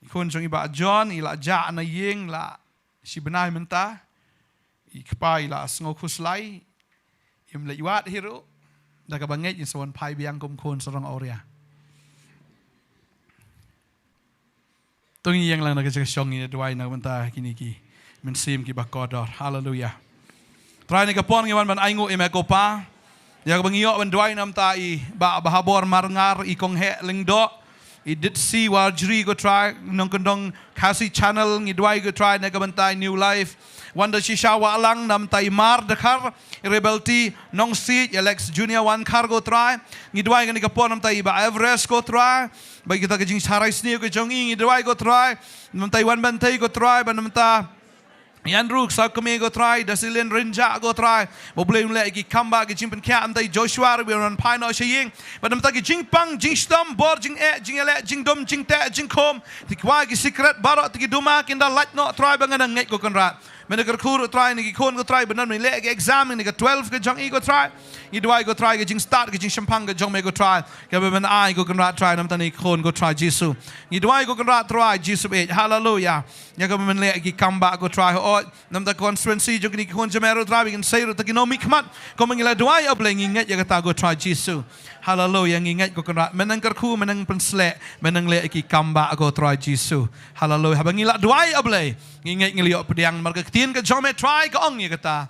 ikon jong I ba John ila ja na yeng la si benai menta I kpai la sngo khuslai im le yuat hero da ka banget in sawon pai biang kum kon sarang auria Tungi yang lang nagkasyasyong ni dwai na banta kiniki mensim ki bakodor hallelujah try ni kapon ngiwan ban aingu imeko pa ya bangiyo ban dwai nam ta I ba bahabor marngar I kong he lingdo I did see warjri go try nong kendong kasi channel ngi dwai go try na banta new life wanda shisha wa alang nam ta I mar dakhar rebelti nong si Alex Junior Wankar go try ngi dwai ni kapon nam ta I ba Everest go try bagi kita kejing sarai sini ke jong I dwai go try nam ta wan bantai go try ban nam ta Andrew Saukumi go try dasilin renja go try bo boleh mulai ki kamba ki jimpen kya am tai Joshua we on pai no shing ban nam ta ki jingpang jingstam bor jing ele jing dom jing te jing kom tikwa ki secret barok ti duma kinda light no try bangan ngai go konrat menegar khur try ni ki kon go try banan ni le exam ni ka 12 ke jong I go try I dwai go try ke jing start ke jing champang ke jong me go try ke ban ai go konrat try nam ta ni kon go try Jesu I dwai go konrat try Jesu hallelujah ya ka ban le ki kamba go try nam ta constituency jong ni kon jamero try kan say ro ta ki no mi khmat ko mangila dwai obleng ngat ya ka ta go try Jesu hallelujah ngingat go konrat menang kerku menang pensle menang le ki kamba go try Jesu hallelujah habangila dwai obleng ngingat ngeliok pediang marga ketin ke jome try ke ong ya kata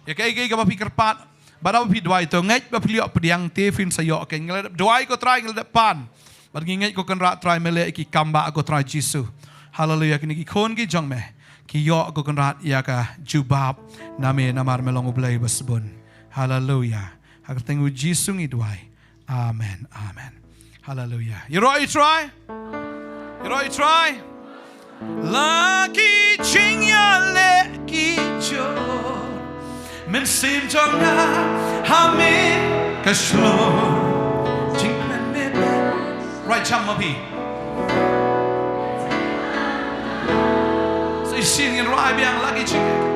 ya kai ka pikir pat barau pi dwai to ngai ba piliok pediang te fin sayo ke ngel dwai ko try ngel depan bar ngingat ko kan rat try mele ki kamba go try Jesu hallelujah kini ki kon ki jong me ki yo ko kan rat ya ka jubab name namar melong ublai basbun hallelujah agar tengu Jesu ngi dwai amen hallelujah you right try Lagi jingya leki jo mensim jonga hamin kaslo jingmen me right cham mapi so isin ngin rai biang lagi jingya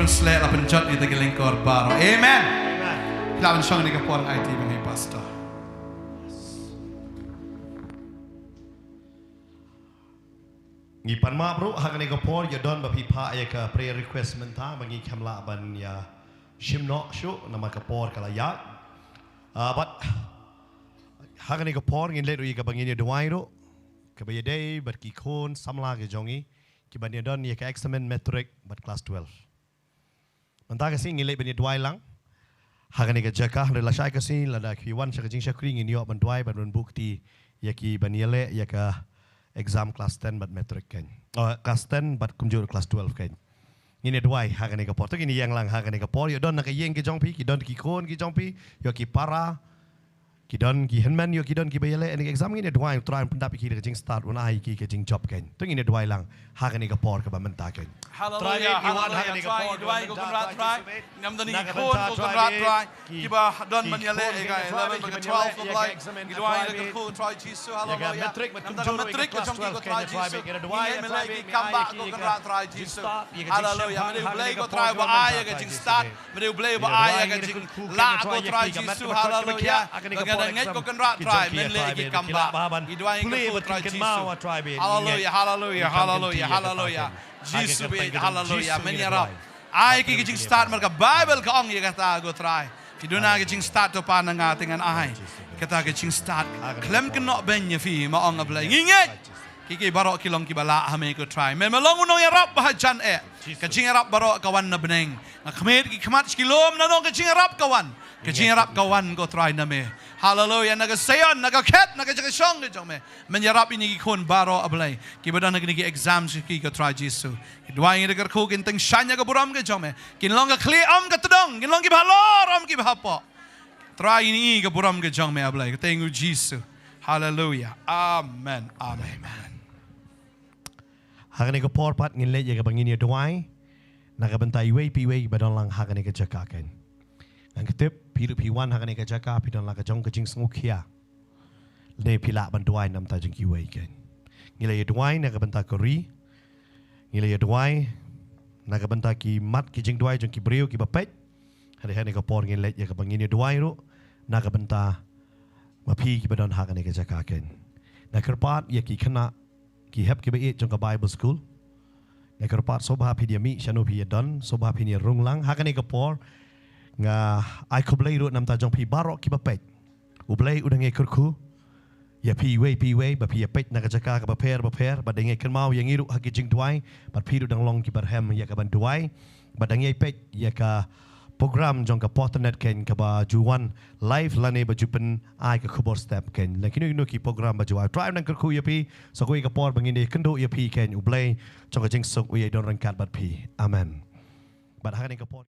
selek la penjot kita gelengkor baro. Amen. Lawan syong ni kapor IT bagi pastor. Ngipan ma bro hagani kapor ya don bapi pa ya ka prayer request menta bagi kamla ban ya shimno shu nama kapor kala ya. But hagani kapor ngin leru ya ka bangin ya duai ro ka baye day bat ki khon samla ke jongi ki ban ya don ya ka examen metric bat class 12. Menta ka sing ngin le ban ya duai lang hagani ka jaka la shai ka sin la da ki wan cha ka jing shakri ngin yo ban duai ban bukti ya ki ban ya le ya ka exam class 10 but metric kan. Class 10 but kumjur class 12 kan. Ini dua hagan eka por. Tu ini yang lang hagan eka por. Yo don nak yang ki jongpi, ki don ki kon ki jongpi, yo ki para, ki don ki henman, yo ki don ki bayale. Ini exam ini dua try pendapat ki jing start una hai ki jing job kan. Tu ini dua lang hagan eka por ke bamenta kan. Hallelujah, hallelujah. Try, dua go kan rat try. Ngam dani kon go kan rat try. Kiba don ban yale ega 11 go 12 of like. Dua go kon try Jesus. Hallelujah. Metric Ngam dani metric go jong go try Jesus. Dua melagi kamba go kan rat try Jesus. Hallelujah. Mene blay go try ba aya ga jing start. Mene blay ba aya ga jing la go try Jesus. Hallelujah. Ngam nget go kan rat try. Mene lagi kamba. Dua go try Jesus. Hallelujah, hallelujah, hallelujah, hallelujah. Jesus be hallelujah. Menyerap. Ai ki jing start mereka Bible ka ong ye kata go try. Kiduna ki jing start to pa nang atingan ai. Kata ki jing start. Klem ke nok ben ye fi ma ong ablay. Nginget. Kiki barok kilong ki bala ha me go try. Men melong unong yarap ba jan e. Ka jing yarap barok kawan na beneng. Na kmet ki kmat kilom na nong ka jing yarap kawan. Ka jing yarap kawan go try na me. Hallelujah. Naga sayon, naga ket, naga jaga syong ke jong me. Menyerap ini ki kon baro ablay. Ki badan naga ni exam ki go try Jesus. Dua ini degar ku kinteng shanya ke buram ke jong me. Kin long ke kli am ke tedong, kin long ki bhalor am ki bhapo. Try ini ke buram ke jong me ablay. Tengu Jesus. Hallelujah. Amen. Amen. Hagani ka por pat ngin le ya ka bangin ya duai. Naga bentai wei pi wei badan lang hagani ka jaka kan. Ang ketip piru piwan hagani ka jaka pi don la ka jong ka jing sengukia. Le pila ban duai nam ta jing ki wei kan. Ngile ya duai naga bentai kori. Ngile ya duai naga bentai ki mat ki jing duai jong ki brio ki bapet. Hari-hari ka por ngin le ya ka bangin ya duai ro naga bentai mapi ki badan hagani ka jaka kan. Na kerpat ya ki kena ki hep ki bait jong ka Bible school. Na kerpat sobha pi dia mi shanu pi ya don sobha pi ni rung lang hagani ka por nga ai ko blay ro nam ta jong pi barok ki bapet. U blay udang e kurku. Ya pi wei ba pi ya pet na ka jaka ka baper ba denge kan mau yang iru hagi jing duai ba pi ru dang long ki barhem ya ka ban duai ba denge pet ya ka program jong ka portnet ken ka ba juwan live lane ba jupen ai ka khubor step ken lakin nu ki program ba juai try nang kurku ya pi so ko ka por bangin de kendo ya pi ken u blay jong ka jing sok u ye don rangkat ba pi amen ba hagani ka por